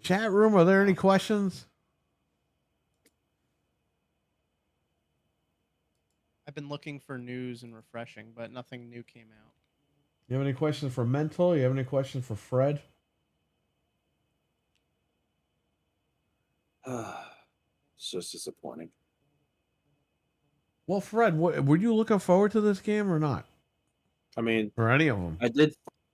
Chat room, are there any questions? I've been looking for news and refreshing, but nothing new came out. You have any questions for Mental? You have any questions for Fred? It's just disappointing. Well, Fred, were you looking forward to this game or not? I mean, Or any of them?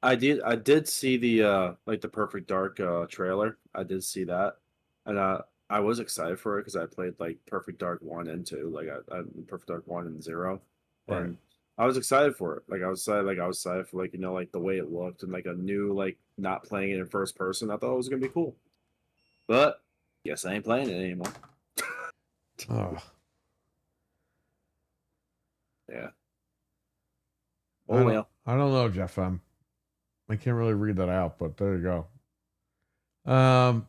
I did see the the Perfect Dark trailer. I did see that, and I was excited for it because I played Perfect Dark 1 and 2, I Perfect Dark 1 and 0, Right. and I was excited for it. I was excited for the way it looked and a new not playing it in first person. I thought it was gonna be cool, but guess I ain't playing it anymore. Oh. Yeah. I Oh don't- well. I don't know, Jeff M. I can't really read that out, but there you go.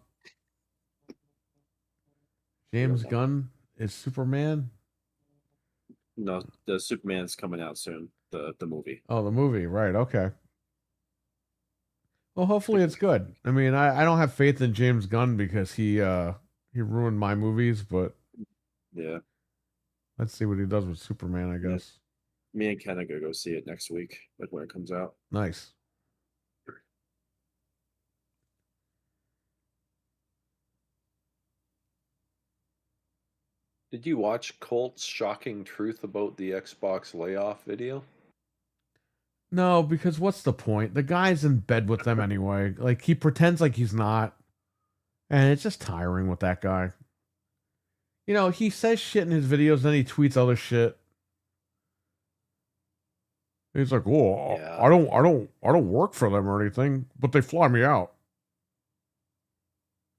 James Gunn is Superman. No, the Superman's coming out soon. The movie. Oh, the movie, right? Okay. Well, hopefully it's good. I mean, I don't have faith in James Gunn because he ruined my movies, but Yeah. let's see what he does with Superman, I Yeah. guess. Me and Ken are gonna go see it next week, like when it comes out. Nice. Did you watch Colt's shocking truth about the Xbox layoff video? No, because what's the point? The guy's in bed with them anyway. Like, he pretends like he's not. And it's just tiring with that guy. You know, he says shit in his videos, then he tweets other shit. He's like, "Oh, Yeah. I don't work for them or anything, but they fly me out."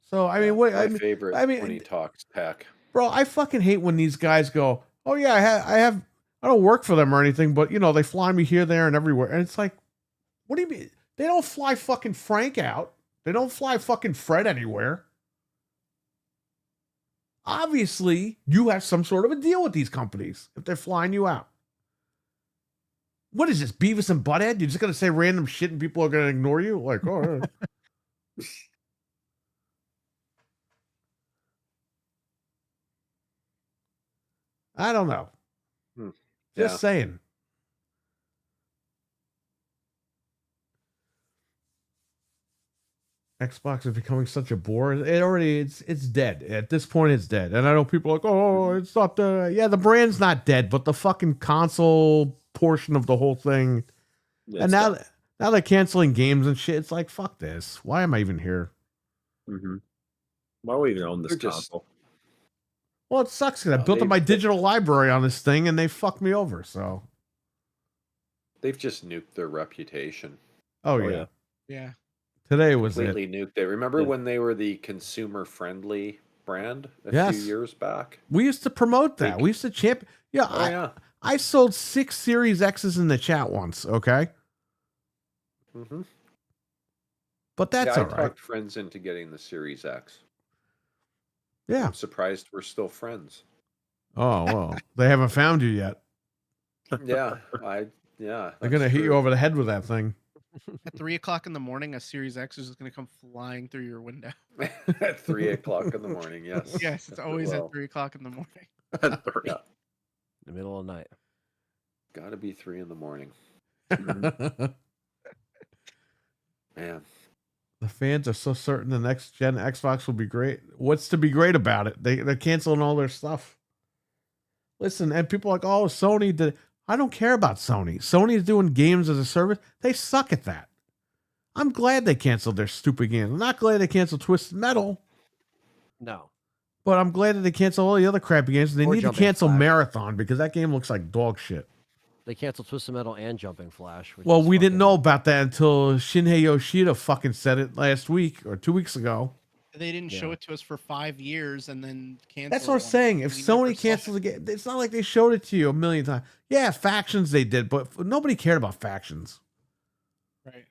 So I mean, what My I mean, favorite I mean, when he talks tech. bro, I fucking hate when these guys go, "Oh yeah, I don't work for them or anything, but you know, they fly me here, there, and everywhere." And it's like, what do you mean? They don't fly fucking Frank out. They don't fly fucking Fred anywhere. Obviously, you have some sort of a deal with these companies if they're flying you out. What is this, Beavis and Butthead? You're just gonna say random shit and people are gonna ignore you? Like, oh, all right. I don't know. Just saying. Xbox is becoming such a bore. It's dead. At this point, it's dead. And I know people are like, oh, it's not the brand's not dead, but the fucking console portion of the whole thing. Yeah, And now they're canceling games and shit. It's like, fuck this. Why am I even here? Mm-hmm. Why would we even own this console? Well, it sucks because I built up my digital library on this thing and they fucked me over. So they've just nuked their reputation. Oh yeah. Yeah. Today was completely it. nuked it. Remember when they were the consumer-friendly brand a Yes. few years back? We used to promote that. We used to champion. Yeah, Oh, I sold 6 Series X's in the chat once. Okay, Mm-hmm. but that's I all right. talked friends into getting the Series X. Yeah. I'm surprised we're still friends. Oh well, they haven't found you yet. Yeah, They're gonna hit you over the head with that thing. At 3 o'clock in the morning, a Series X is just going to come flying through your window. At 3 o'clock in the morning, yes. Yes, it's always at 3 o'clock in the morning. At 3. In the middle of the night. Gotta be 3 in the morning. Man. The fans are so certain the next gen Xbox will be great. What's to be great about it? They're canceling all their stuff. Listen, and people are like, oh, Sony did. I don't care about Sony. Sony is doing games as a service. They suck at that. I'm glad they canceled their stupid games. I'm not glad they canceled Twisted Metal. No. But I'm glad that they canceled all the other crappy games. They Or need to Jumping cancel Flash. Marathon because that game looks like dog shit. They canceled Twisted Metal and Jumping Flash. Which Well, is we didn't fucking- know about that until Shinhei Yoshida fucking said it last week or 2 weeks ago. They didn't show it to us for 5 years and then canceled. That's what I'm saying. If Sony cancels the game, it's not like they showed it to you a million times. Yeah, Factions they did, but nobody cared about Factions. Right.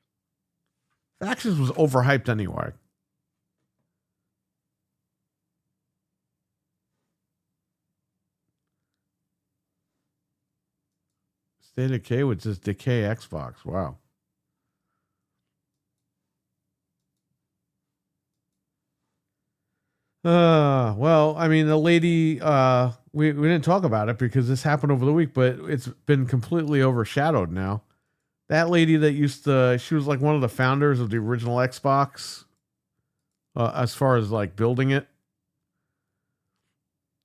Factions was overhyped anyway. State of Decay with just Decay Xbox. Wow. Well, I mean, the lady, we didn't talk about it because this happened over the week, but it's been completely overshadowed now. That lady that she was like one of the founders of the original Xbox, as far as like building it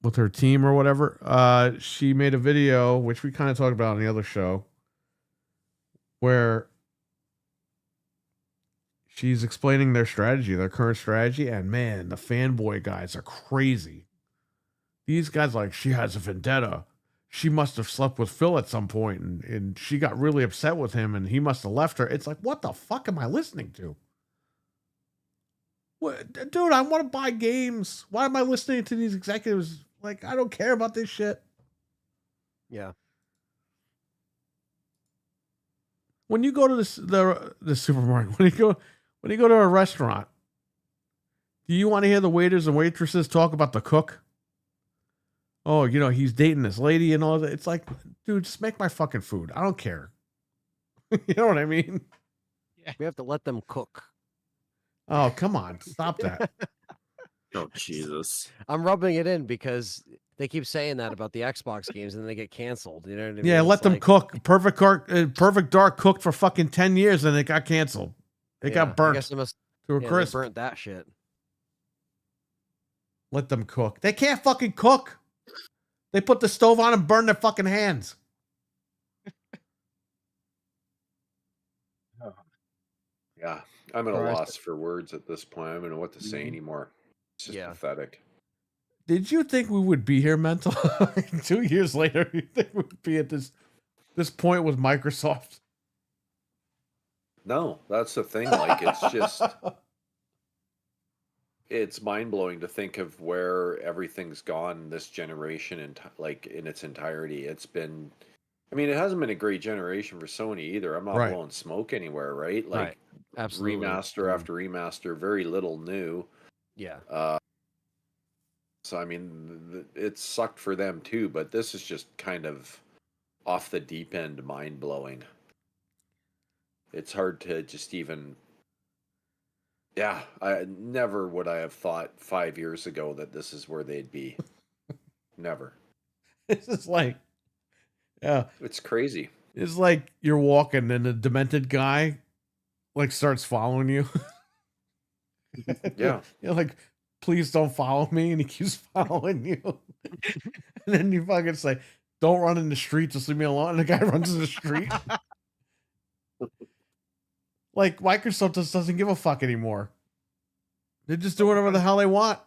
with her team or whatever. She made a video, which we kind of talked about on the other show, where she's explaining their current strategy, and man, the fanboy guys are crazy. These guys are like, she has a vendetta. She must have slept with Phil at some point, and she got really upset with him, and he must have left her. It's like, what the fuck am I listening to? What, dude, I want to buy games. Why am I listening to these executives? Like, I don't care about this shit. Yeah. When you go to the supermarket, when you go to a restaurant, do you want to hear the waiters and waitresses talk about the cook? Oh, you know, he's dating this lady and all that. It's like, dude, just make my fucking food. I don't care. You know what I mean? We have to let them cook. Oh, come on. Stop that. Oh Jesus! I'm rubbing it in because they keep saying that about the Xbox games and then they get canceled. You know what I mean? Yeah, let It's them like, cook. Perfect Dark cooked for fucking 10 years and it got canceled. It yeah, got I burnt guess it must. to a Yeah, they crisp. burnt that shit. Let them cook. They can't fucking cook. They put the stove on and burn their fucking hands. Yeah, I'm at a Christ. loss for words at this point. I don't know what to say anymore. It's just Yeah. pathetic. Did you think we would be here, Mental? 2 years later, you think we'd be at this point with Microsoft? No, that's the thing. Like, it's just, it's mind blowing to think of where everything's gone this generation and like in its entirety. It's been, I mean, it hasn't been a great generation for Sony either. I'm not Right. blowing smoke anywhere, right? Like, Right. Absolutely. remaster after remaster, very little new. Yeah. So I mean, it sucked for them too. But this is just kind of off the deep end, mind blowing. It's hard to just even. Yeah, I never would I have thought 5 years ago that this is where they'd be. Never. This is like, yeah, It's crazy. it's like you're walking and a demented guy like starts following you. Yeah. You're like, please don't follow me, and he keeps following you. And then you fucking say, don't run in the street, just leave me alone. And the guy runs in the street. Like, Microsoft just doesn't give a fuck anymore. They just do whatever the hell they want.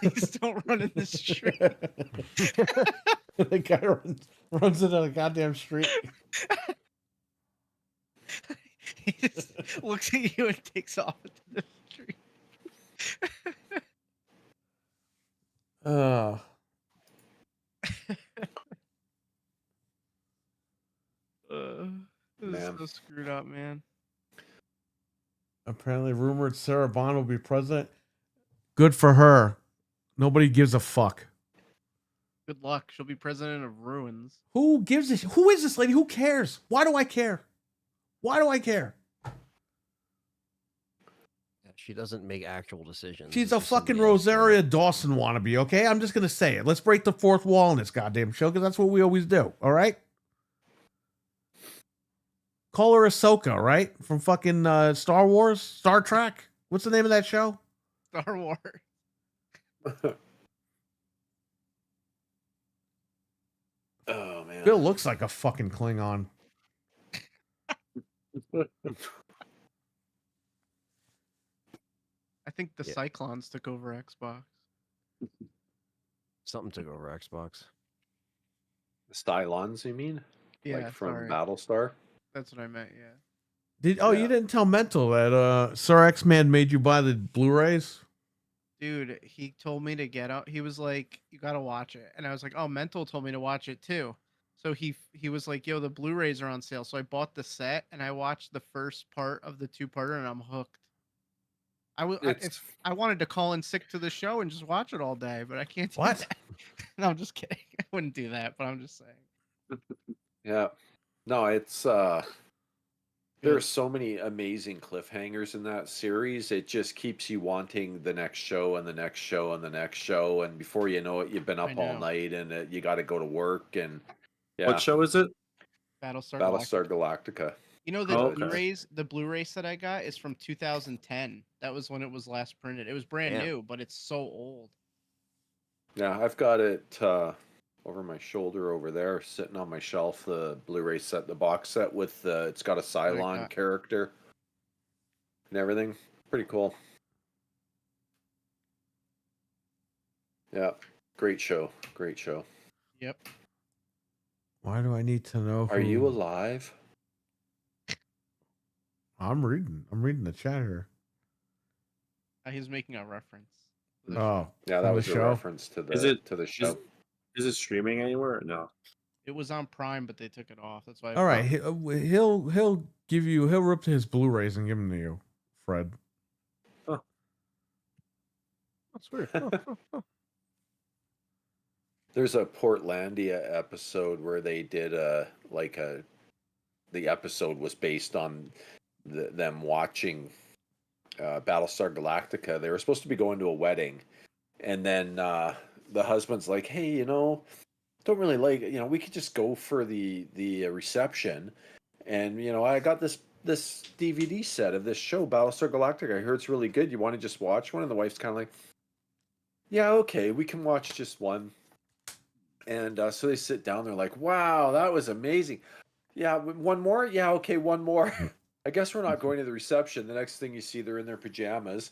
Please don't run in the street. The guy runs into the goddamn street. He just looks at you and takes off into the street. This Man. is so screwed up, man. Apparently rumored Sarah Bond will be president. Good for her. Nobody gives a fuck. Good luck. She'll be president of ruins. Who gives a who is this lady? Who cares? Why do I care? Why do I care? She doesn't make actual decisions. She's It's a just somebody fucking else doing it. Rosaria Dawson wannabe, okay? I'm just gonna say it. Let's break the fourth wall in this goddamn show, because that's what we always do, all right? Call her Ahsoka, right? From fucking Star Wars? Star Trek? What's the name of that show? Star Wars. Oh man. Bill looks like a fucking Klingon. I think the Yeah. Cyclones took over Xbox. Something took over Xbox. Stylons, you mean? Yeah, Like from sorry. Battlestar? That's what I meant, yeah. You Yeah. didn't tell Mental that Sir X-Man made you buy the Blu-rays? Dude, he told me to get out. He was like, "You gotta watch it," and I was like, "Oh, Mental told me to watch it too." So he was like, "Yo, the Blu-rays are on sale." So I bought the set and I watched the first part of the two-parter, and I'm hooked. It's I wanted to call in sick to the show and just watch it all day, but I can't do What? that. No, I'm just kidding. I wouldn't do that, but I'm just saying. yeah. No, it's there are so many amazing cliffhangers in that series. It just keeps you wanting the next show and the next show and the next show, and before you know it, you've been I up all know. night and you got to go to work and yeah. What show is it? Battlestar Battlestar Galactica. Galactica. You know the Oh, okay. Blu-rays, the Blu-ray set I got is from 2010. That was when it was last printed. It was brand Damn. new, but it's so old. Yeah, I've got it over my shoulder over there, sitting on my shelf. The Blu-ray set, the box set with the, it's got a Cylon God. character and everything. Pretty cool. Yeah, great show. Great show. Yep. Why do I need to know? Are you who- alive? I'm reading the chat here. He's making a reference. to the Oh, Yeah, from that the was a show? reference to the Is it- to the show. Is it streaming anywhere? Or no. It was on Prime, but they took it off. That's why. All right, he'll give you, he'll rip to his Blu-rays and give them to you, Fred. That's weird. There's a Portlandia episode where they did the episode was based on them watching Battlestar Galactica. They were supposed to be going to a wedding, and then the husband's like, "Hey, don't really like, we could just go for the reception, and I got this DVD set of this show, Battlestar Galactica. I heard it's really good. You want to just watch one?" And the wife's kind of like, "Yeah, okay, we can watch just one." And so they sit down. They're like, "Wow, that was amazing. Yeah, one more? Yeah, okay, one more." I guess we're not going to the reception. The next thing you see, they're in their pajamas.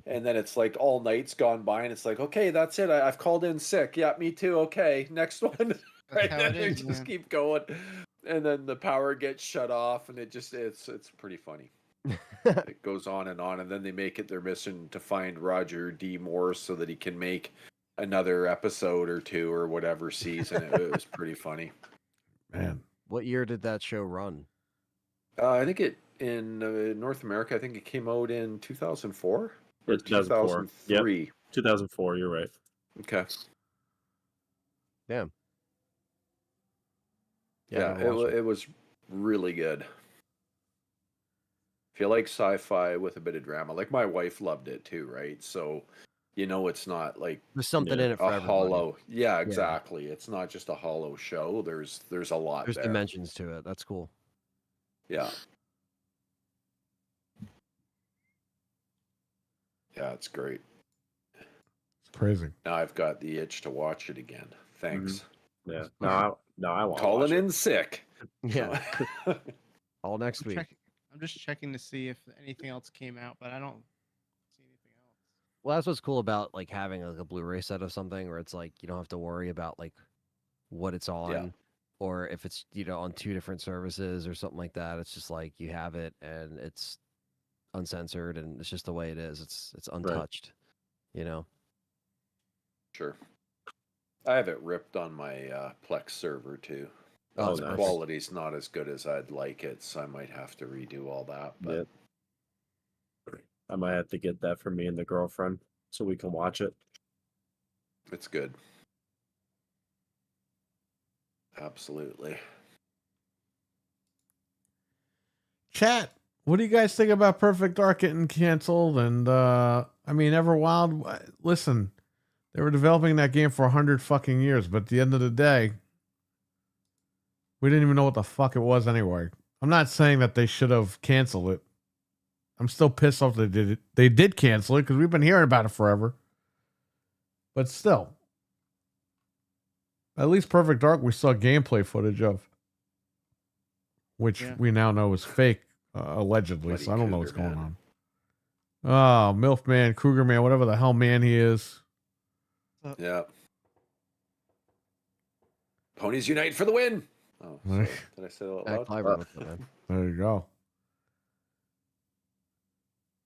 And then it's like all night's gone by, and it's like, "Okay, that's it. I've called in sick. Yeah, me too. Okay, next one." Right, how and it they is, just man. keep going. And then the power gets shut off, and it's pretty funny. It goes on, and then they make it their mission to find Roger D. Morse so that he can make another episode or two or whatever season. It was pretty funny. Man. What year did that show run? I think in North America, I think it came out in 2004 or Yeah, 2004. 2003. 2004. You're right. Okay. Damn. Yeah, I never watched it was really good. If you like sci-fi with a bit of drama, like my wife loved it too, right? So, it's not like There's something Yeah, in it for a everybody. hollow. Yeah, exactly. It's not just a hollow show. There's a lot There's there. dimensions to it. That's cool. Yeah. Yeah, it's great. It's crazy. Now I've got the itch to watch it again. Thanks. Yeah. No, I want Calling in sick. Yeah. All next I'm, week. I'm just checking to see if anything else came out, but I don't see anything else. Well, that's what's cool about like having like a Blu-ray set of something where it's like you don't have to worry about like what it's on or if it's on two different services or something like that. It's just like you have it and it's uncensored and it's just the way it is. It's untouched. Sure. I have it ripped on my Plex server too. Oh, The nice. quality's not as good as I'd like it, so I might have to redo all that. But I might have to get that for me and the girlfriend so we can watch it. it's good. Absolutely. Chat, what do you guys think about Perfect Dark getting canceled? And Everwild, listen, they were developing that game for 100 fucking years, but at the end of the day, we didn't even know what the fuck it was anyway. I'm not saying that they should have canceled it. I'm still pissed off they did it. They did cancel it because we've been hearing about it forever. But still, at least Perfect Dark we saw gameplay footage of, which we now know is fake, allegedly. Bloody so I don't know Cougar what's going Man. on. Oh, MILF Man, Kruger Man, whatever the hell man he is. Yeah. Ponies unite for the win. Oh, sorry. Did I say that out Matt loud? Clyburn with it, man. There you go.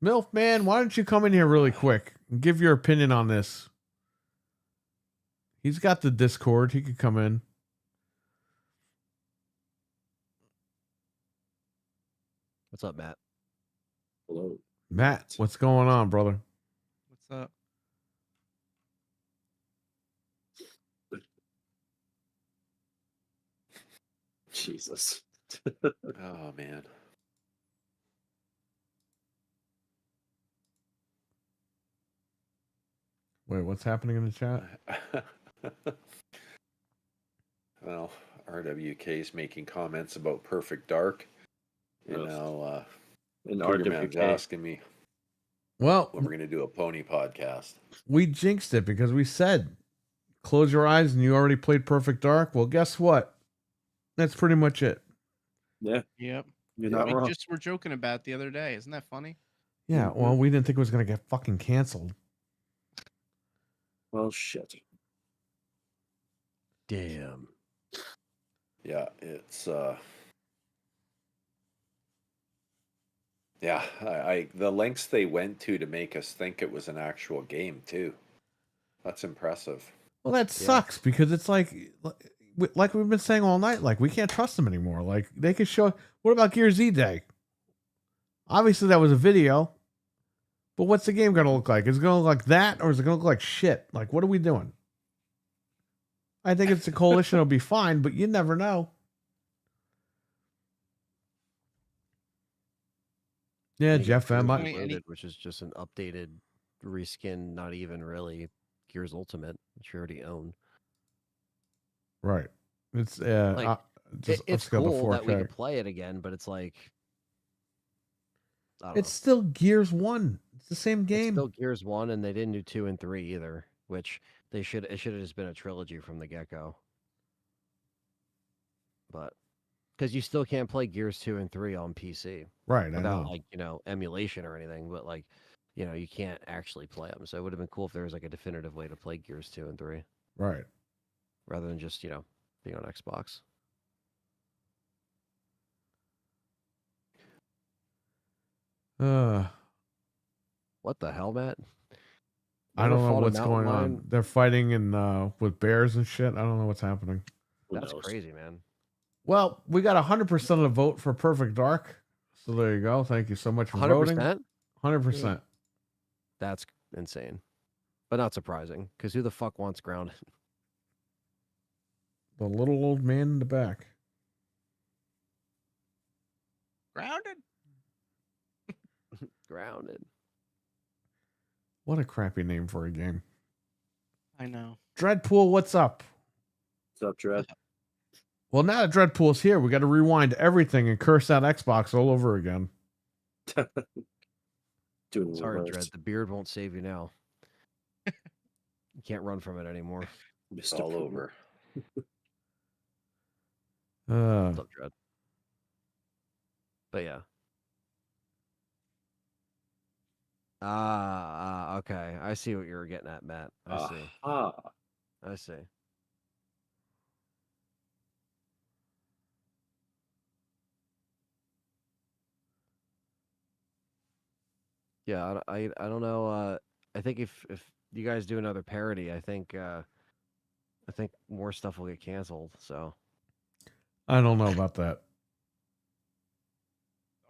MILF Man, why don't you come in here really quick and give your opinion on this? He's got the Discord. He could come in. What's up, Matt? Hello. Matt, what's going on, brother? What's up? Jesus. Oh man. Wait, what's happening in the chat? Well, RWK's making comments about Perfect Dark. Yes. And Cougar Man's RWK. asking me Well, when we're going to do a pony podcast. we jinxed it because we said, close your eyes and you already played Perfect Dark. Well, guess what? That's pretty much it. Yeah. Yep. You're not We wrong. just were joking about it the other day. Isn't that funny? Yeah, well, we didn't think it was going to get fucking canceled. Well, shit. Damn. Yeah, it's yeah, I the lengths they went to make us think it was an actual game too. That's impressive. Well, that sucks because it's like we've been saying all night, like we can't trust them anymore. Like they could show. What about Gear Z Day? Obviously, that was a video, but what's the game going to look like? Is it going to look like that, or is it going to look like shit? Like, what are we doing? I think it's a coalition. It'll be fine, but you never know. Yeah, You get Jeff Gears M. Unlimited, which is just an updated reskin, not even really Gears Ultimate, which you already own. Right. It's Like, just it's upscaled to cool that we 4K. could play it again, but it's like, I don't It's know. still Gears 1. It's the same It's game. still Gears 1, and they didn't do 2 and 3 either, which it should have just been a trilogy from the get-go. But because you still can't play Gears 2 and 3 on PC. Right, I Without, know. like, emulation or anything, but, like, you can't actually play them. So it would have been cool if there was, like, a definitive way to play Gears 2 and 3 Right. rather than just, being on Xbox. What the hell, Matt? I Never don't know fought a what's mountain going on. lion? They're fighting in with bears and shit. I don't know what's happening. Who That's knows? crazy, man. Well, we got 100% of the vote for Perfect Dark. So there you go. Thank you so much for voting. 100%? 100%. That's insane. But not surprising, because who the fuck wants Grounded? The little old man in the back. Grounded. Grounded. What a crappy name for a game. I know. Dreadpool, what's up? What's up, Dread? Well, now that Dreadpool's here, we got to rewind everything and curse out Xbox all over again. Doing Sorry, reverse. Dread. The beard won't save you now. You can't run from it anymore. It's all over. What's up, Dread? But yeah. Okay. I see what you're getting at, Matt. I see. I see. Yeah, I don't know. I think if you guys do another parody, I think more stuff will get canceled. So I don't know about that.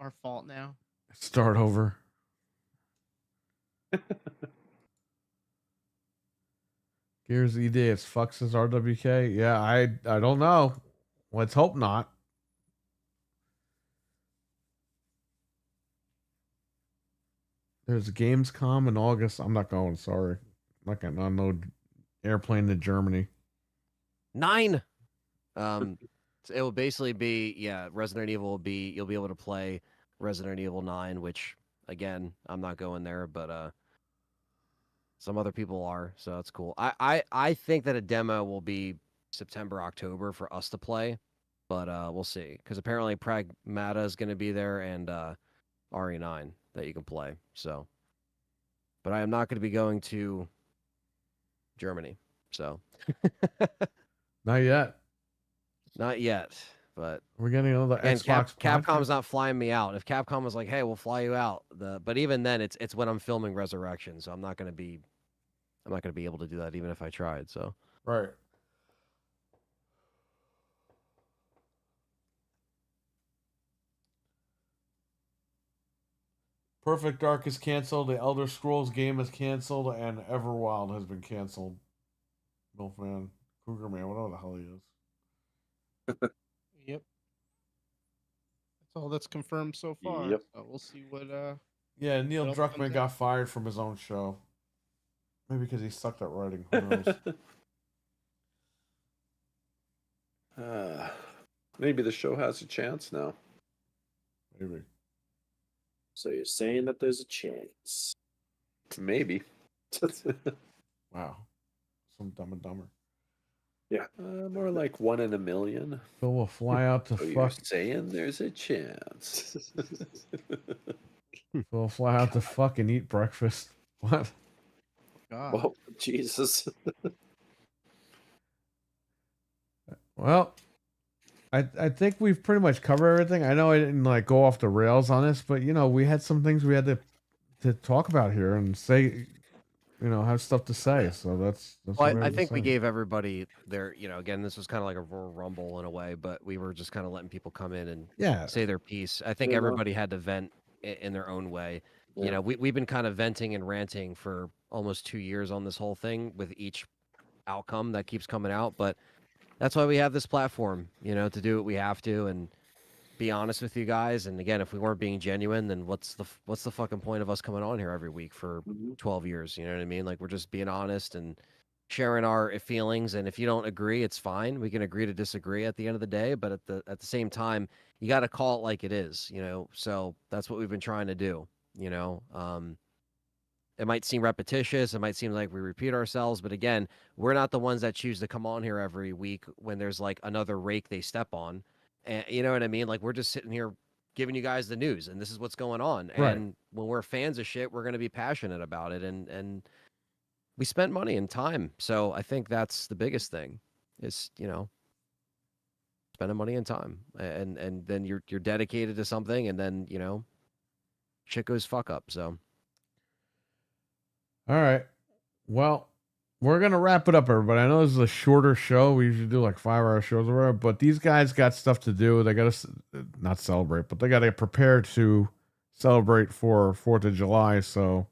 Our fault now. Start over. Gears ED, it's Fux's RWK. Yeah, I don't know. Let's hope not. There's Gamescom in August. I'm not going, sorry. I'm not getting on no airplane to Germany. 9. So it will basically be Resident Evil will be you'll be able to play Resident Evil 9, which again I'm not going there, but some other people are, so that's cool. I think that a demo will be September, October for us to play, but we'll see because apparently Pragmata is going to be there and RE9 that you can play. So, but I am not going to be going to Germany. So, Not yet. not yet. But We're getting another Xbox. Capcom's not flying me out. If Capcom was like, "Hey, we'll fly you out," but even then, it's when I'm filming Resurrection, so I'm not going to be able to do that even if I tried. So Right. Perfect Dark is canceled. The Elder Scrolls game is canceled, and Everwild has been canceled. Milfman, Cougarman, whatever the hell he is. Yep. That's all that's confirmed so far. Yep. So we'll see what. Yeah, Neil What else comes Druckmann out? got fired from his own show. Maybe because he sucked at writing. Who knows? Maybe the show has a chance now. Maybe. So you're saying that there's a chance? Maybe. Wow. Some Dumb and Dumber. Yeah. More like 1 in a million. So we'll fly out to So you're fuck. saying there's a chance. We'll fly out to fuck and eat breakfast. What? God. Oh, Jesus. Well, I think we've pretty much covered everything. I know I didn't like go off the rails on this, but we had some things we had to talk about here and say, have stuff to say. So that's well, what I had to think we say. gave everybody their, again, this was kind of like a Royal Rumble in a way, but we were just kind of letting people come in and Yeah. say their piece. I think Yeah. everybody had to vent in their own way. Yeah. We've been kind of venting and ranting for almost 2 years on this whole thing with each outcome that keeps coming out. But that's why we have this platform, to do what we have to and be honest with you guys. And again, if we weren't being genuine, then what's the fucking point of us coming on here every week for 12 years? You know what I mean? Like, we're just being honest and sharing our feelings. And if you don't agree, it's fine. We can agree to disagree at the end of the day. But at the same time, you got to call it like it is, So that's what we've been trying to do, It might seem repetitious. It might seem like we repeat ourselves. But again, we're not the ones that choose to come on here every week when there's like another rake they step on. And you know what I mean? Like, we're just sitting here giving you guys the news, and this is what's going on. Right. And when we're fans of shit, we're going to be passionate about it. And we spent money and time. So I think that's the biggest thing is, spending money and time. And then you're dedicated to something, and then, shit goes fuck up. So. All right. Well, we're going to wrap it up, everybody. I know this is a shorter show. We usually do like 5-hour shows or whatever, but these guys got stuff to do. They got to not celebrate, but they got to get prepared to celebrate for 4th of July. So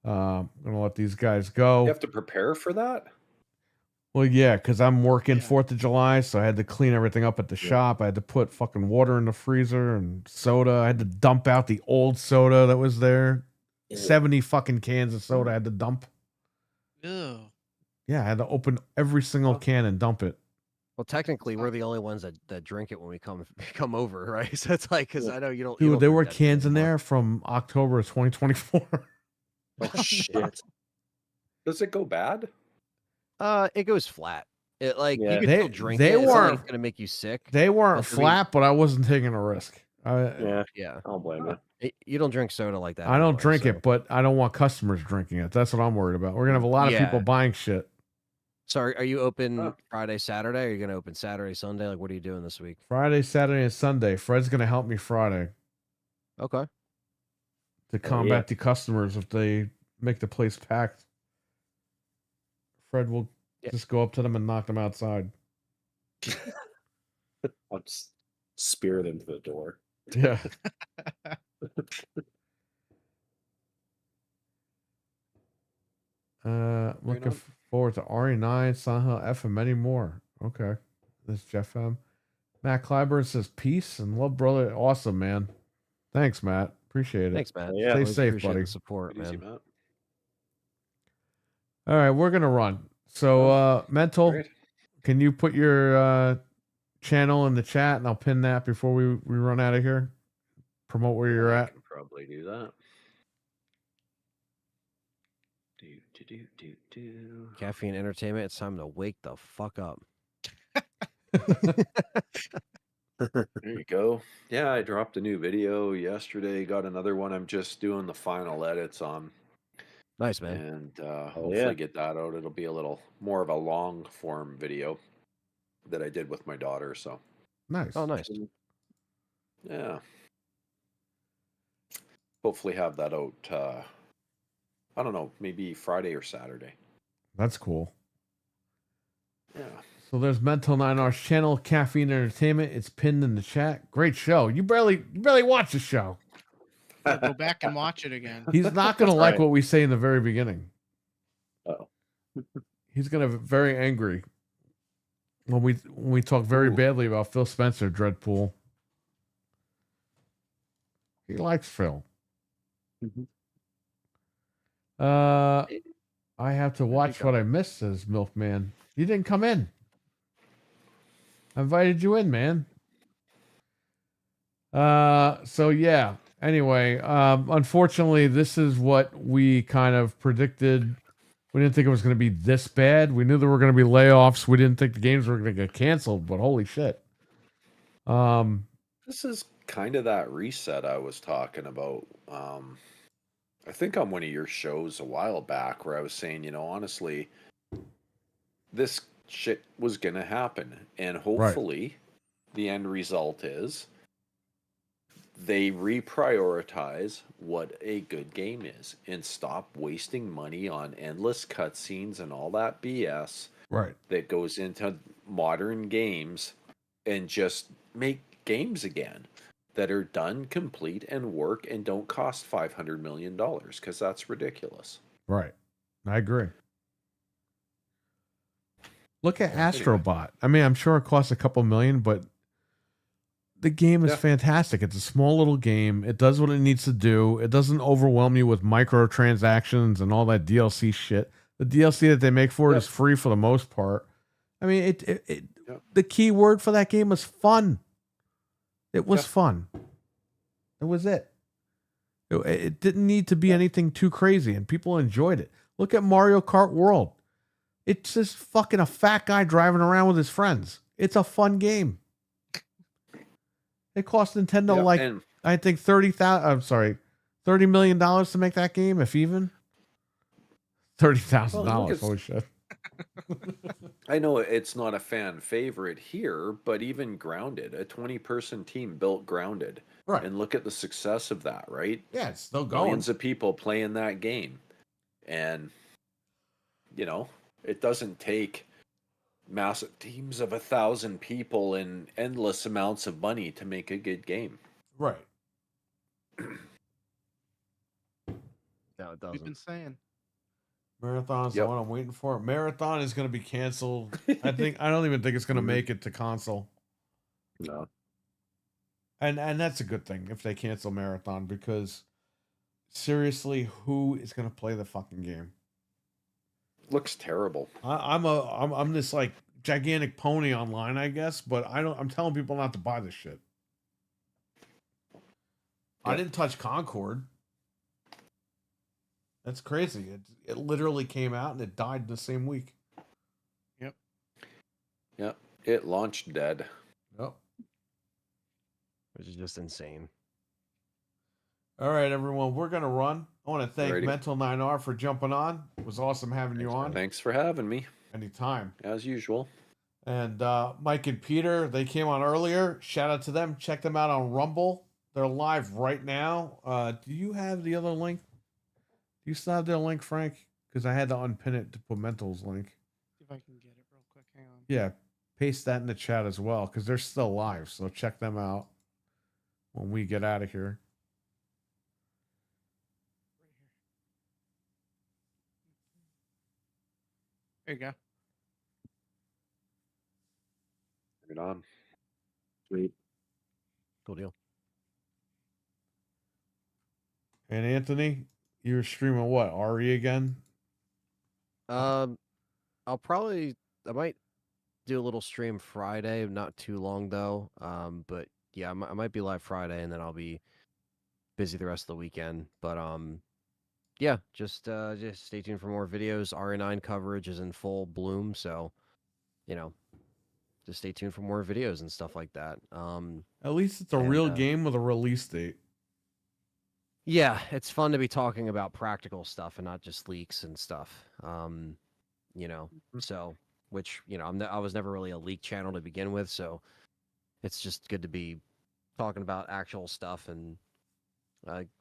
I'm going to let these guys go. You have to prepare for that? Well, yeah, because I'm working 4th of July, so I had to clean everything up at the shop. I had to put fucking water in the freezer and soda. I had to dump out the old soda that was there. 70 fucking cans of soda I had to dump. Ew. Yeah, I had to open every single can and dump it. Well, technically, we're the only ones that drink it when we come over, right? So it's like, because I know you don't. Dude, you don't there drink were that cans in anymore. there from October of 2024. Oh, shit. Does it go bad? It goes flat. It like you can They- still drink they it. It's not like weren't- it's gonna make you sick. They weren't But flat, but I wasn't taking a risk. Yeah, Yeah, I don't blame you. you don't drink soda like that. I don't anyway, drink so. it, but I don't want customers drinking it. That's what I'm worried about. We're gonna have a lot of people Yeah. buying shit. So are you open Oh. Friday, Saturday? Or are you gonna open Saturday, Sunday? Like, what are you doing this week? Friday, Saturday, and Sunday. Fred's gonna help me Friday Okay. to combat the customers if they make the place packed. Fred will Yeah. just go up to them and knock them outside. I'll just spear them to the door. Yeah. Looking on. forward to RE9, Silent Hill F, and many more. Okay. This is Jeff M. Matt Clyburn says peace and love, brother. Awesome, man. Thanks, Matt. Appreciate it. Thanks, man. Yeah, Stay Always safe, appreciate buddy. the support, Easy, man. Matt. All right, we're gonna run. So, Mental, Great. can you put your channel in the chat, and I'll pin that before we run out of here. Promote where you're I at. can probably do that. Do. Caffeine Entertainment. It's time to wake the fuck up. There you go. Yeah, I dropped a new video yesterday. Got another one. I'm just doing the final edits on, Nice, man. and hopefully get that out. It'll be a little more of a long form video that I did with my daughter. So Nice. Oh, nice. yeah, hopefully have that out. I don't know, maybe Friday or Saturday. That's cool. Yeah. So there's Mental 9R's channel, Caffeine Entertainment. It's pinned in the chat. Great show. You barely watch the show. Yeah, go back and watch it again. He's not gonna like right. what we say in the very beginning. Oh. He's gonna be very angry when we talk very badly about Phil Spencer, Dreadpool. He likes Phil. I have to watch what I missed, says Milkman. You didn't come in. I invited you in, man. So yeah. Anyway, unfortunately, this is what we kind of predicted. We didn't think it was going to be this bad. We knew there were going to be layoffs. We didn't think the games were going to get canceled, but holy shit. This is kind of that reset I was talking about. I think on one of your shows a while back where I was saying, honestly, this shit was going to happen. And hopefully the end result is they reprioritize what a good game is and stop wasting money on endless cutscenes and all that BS Right. that goes into modern games and just make games again that are done, complete, and work and don't cost $500 million because that's ridiculous. Right. I agree. Look at Yeah, pretty much. Astrobot. I mean, I'm sure it costs a couple million, but the game is Yeah. fantastic. It's a small little game. It does what it needs to do. It doesn't overwhelm you with microtransactions and all that DLC shit. The DLC that they make for it Yeah. is free for the most part. I mean, Yeah. the key word for that game was fun. It was Yeah. fun. It was it. It didn't need to be anything too crazy, and people enjoyed it. Look at Mario Kart World. It's just fucking a fat guy driving around with his friends. It's a fun game. It cost Nintendo Yep, like and I think $30 million to make that game, if even. $30,000. Well, look, it's- Holy shit. I know it's not a fan favorite here, but even Grounded, a 20-person team built Grounded. Right. And look at the success of that, right? Yeah, it's still going. Millions of people playing that game. And, you know, it doesn't take massive teams of 1,000 people and endless amounts of money to make a good game. Right. No, it We've been doesn't. saying. Marathon's the Yep. one I'm waiting for. Marathon is going to be canceled. I don't even think it's going to make it to console. No. And that's a good thing if they cancel Marathon, because seriously, who is going to play the fucking game? Looks terrible. I'm this like gigantic pony online, I guess, but I'm telling people not to buy this shit. I Yeah. didn't touch Concord. That's crazy. It literally came out and it died the same week. Yep. It launched dead. Yep. Which is just insane. All right, everyone, we're gonna run. I want to thank Alrighty. Mental 9R for jumping on. It was awesome having you on. Thanks for having me, Anytime. as usual. And Mike and Peter, they came on earlier. Shout out to them. Check them out on Rumble. They're live right now. Do you have the other link? Do you still have their link, Frank? Because I had to unpin it to put Mental's link. See if I can get it real quick. Hang on. Yeah, paste that in the chat as well, because they're still live. So check them out when we get out of here. There you go. Bring it on. Sweet. Cool deal. And Anthony, you were streaming what? RE again? I might do a little stream Friday, not too long though. But yeah, I might be live Friday, and then I'll be busy the rest of the weekend. But yeah, just stay tuned for more videos. RE9 coverage is in full bloom, so just stay tuned for more videos and stuff like that. At least it's a real game with a release date. Yeah, it's fun to be talking about practical stuff and not just leaks and stuff. So which I was never really a leak channel to begin with, so it's just good to be talking about actual stuff, and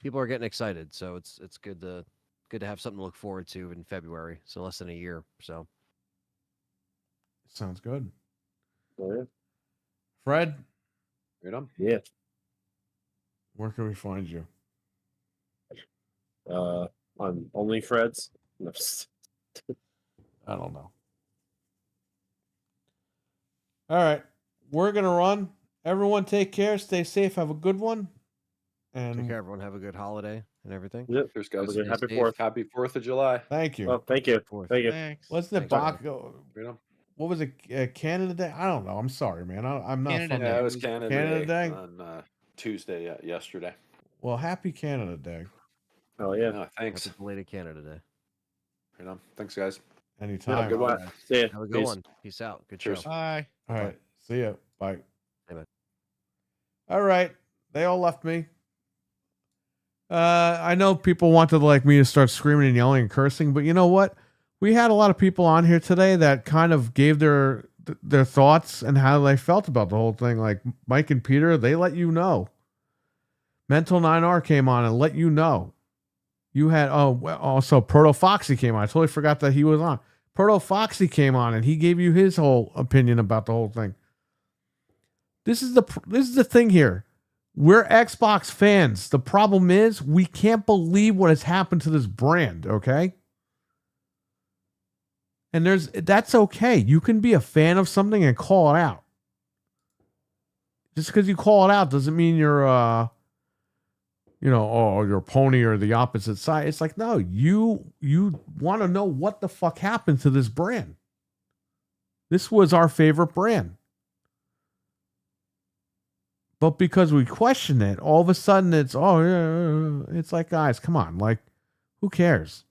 people are getting excited. So it's good to have something to look forward to in February. So less than a year. So Sounds good. Oh, yeah. Fred, Bring it on. Yeah. where can we find you? On Only Freds. No, I don't know. All right. We're going to run. Everyone take care. Stay safe. Have a good one. take And care, everyone. Have a good holiday and everything. Yep. Cheers, Have a guys. good- Happy safe. 4th. Happy 4th of July. thank you. Well, thank you. Fourth. Thank you. Thanks. Wasn't it Thanks, Bring it on. what was it? Canada Day? I don't know. I'm sorry, man. I'm not Canada from Day. Yeah, there. it was Canada, Canada Day, Day? on Tuesday, yesterday. Well, happy Canada Day. Oh, yeah. No, thanks. Happy belated Canada Day. Bring it on. Thanks, guys. Anytime. Have a good one. See ya. Have a good Peace. one. Peace out. Good Cheers. show. Bye. All right. See ya. Bye. Bye-bye. All right. They all left me. I know people wanted like me to start screaming and yelling and cursing, but you know what? We had a lot of people on here today that kind of gave their thoughts and how they felt about the whole thing. Like Mike and Peter, they let you know. Mental 9R came on and let you know. You had also Proto Foxy came on. I totally forgot that he was on. Proto Foxy came on and he gave you his whole opinion about the whole thing. This is the thing here. We're Xbox fans. The problem is we can't believe what has happened to this brand, okay? And that's okay. You can be a fan of something and call it out. Just because you call it out doesn't mean you're your pony or the opposite side. It's like, no, you want to know what the fuck happened to this brand. This was our favorite brand. But because we question it, all of a sudden it's, oh, yeah, it's like, guys, come on. Like, who cares?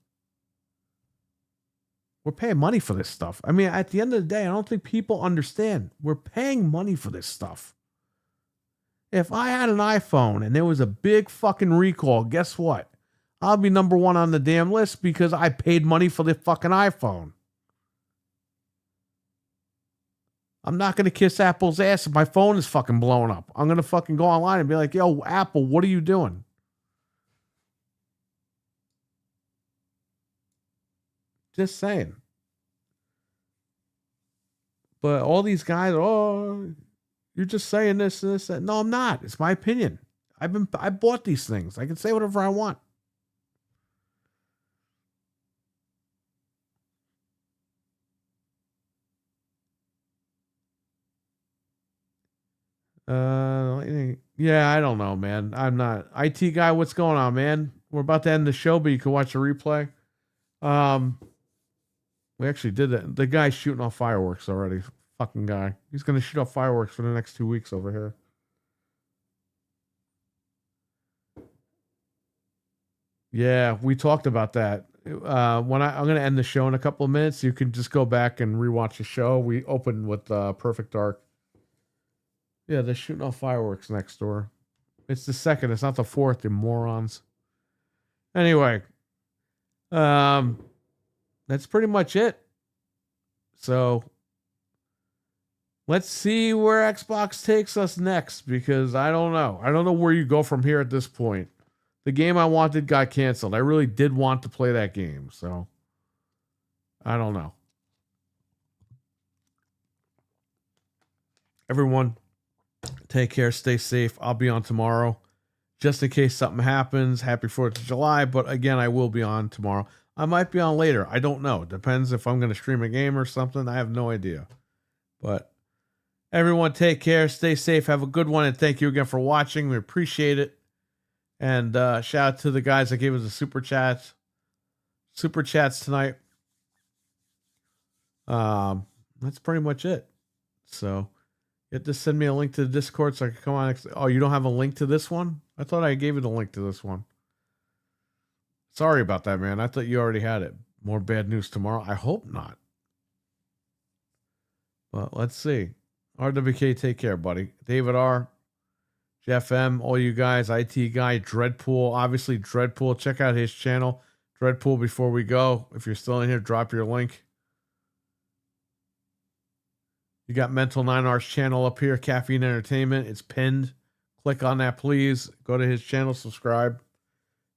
We're paying money for this stuff. I mean, at the end of the day, I don't think people understand. We're paying money for this stuff. If I had an iPhone and there was a big fucking recall, guess what? I'll be number one on the damn list because I paid money for the fucking iPhone. I'm not going to kiss Apple's ass if my phone is fucking blowing up. I'm going to fucking go online and be like, yo, Apple, what are you doing? Just saying. But all these guys, oh, you're just saying this and this. No, I'm not. It's my opinion. I bought these things. I can say whatever I want. Yeah, I don't know, man. I'm not IT guy. What's going on, man? We're about to end the show, but you can watch the replay. We actually did that. The guy's shooting off fireworks already. Fucking guy. He's gonna shoot off fireworks for the next 2 weeks over here. Yeah, we talked about that. I'm gonna end the show in a couple of minutes. You can just go back and rewatch the show. We opened with Perfect Dark. Yeah, they're shooting off fireworks next door. It's the second. It's not the fourth, you morons. Anyway, that's pretty much it. So let's see where Xbox takes us next, because I don't know. I don't know where you go from here at this point. The game I wanted got canceled. I really did want to play that game, so I don't know. Everyone, take care, stay safe. I'll be on tomorrow, just in case something happens. Happy 4th of July, but again, I will be on tomorrow. I might be on later. I don't know. Depends if I'm going to stream a game or something. I have no idea. But everyone, take care, stay safe, have a good one, and thank you again for watching. We appreciate it. And shout out to the guys that gave us the super chats tonight. That's pretty much it. So you have to send me a link to the Discord so I can come on. Oh, you don't have a link to this one? I thought I gave you the link to this one. Sorry about that, man. I thought you already had it. More bad news tomorrow. I hope not. But let's see. RWK, take care, buddy. David R., Jeff M., all you guys, IT guy, Dreadpool. Obviously, Dreadpool. Check out his channel. Dreadpool, before we go. If you're still in here, drop your link. You got Mental 9 R's channel up here, Caffeine Entertainment. It's pinned. Click on that, please. Go to his channel, subscribe.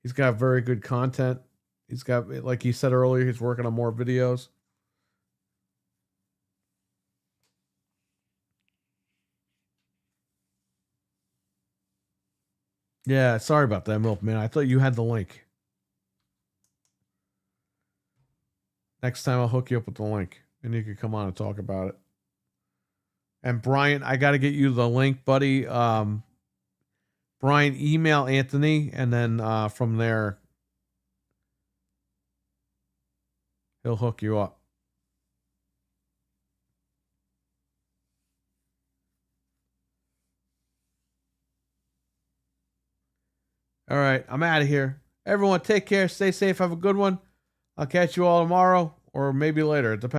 He's got very good content. He's got, like he said earlier, he's working on more videos. Yeah, sorry about that, Milk Man. I thought you had the link. Next time I'll hook you up with the link and you can come on and talk about it. And Brian, I got to get you the link, buddy. Brian, email Anthony, and then from there, he'll hook you up. All right, I'm out of here. Everyone, take care, stay safe, have a good one. I'll catch you all tomorrow or maybe later. It depends.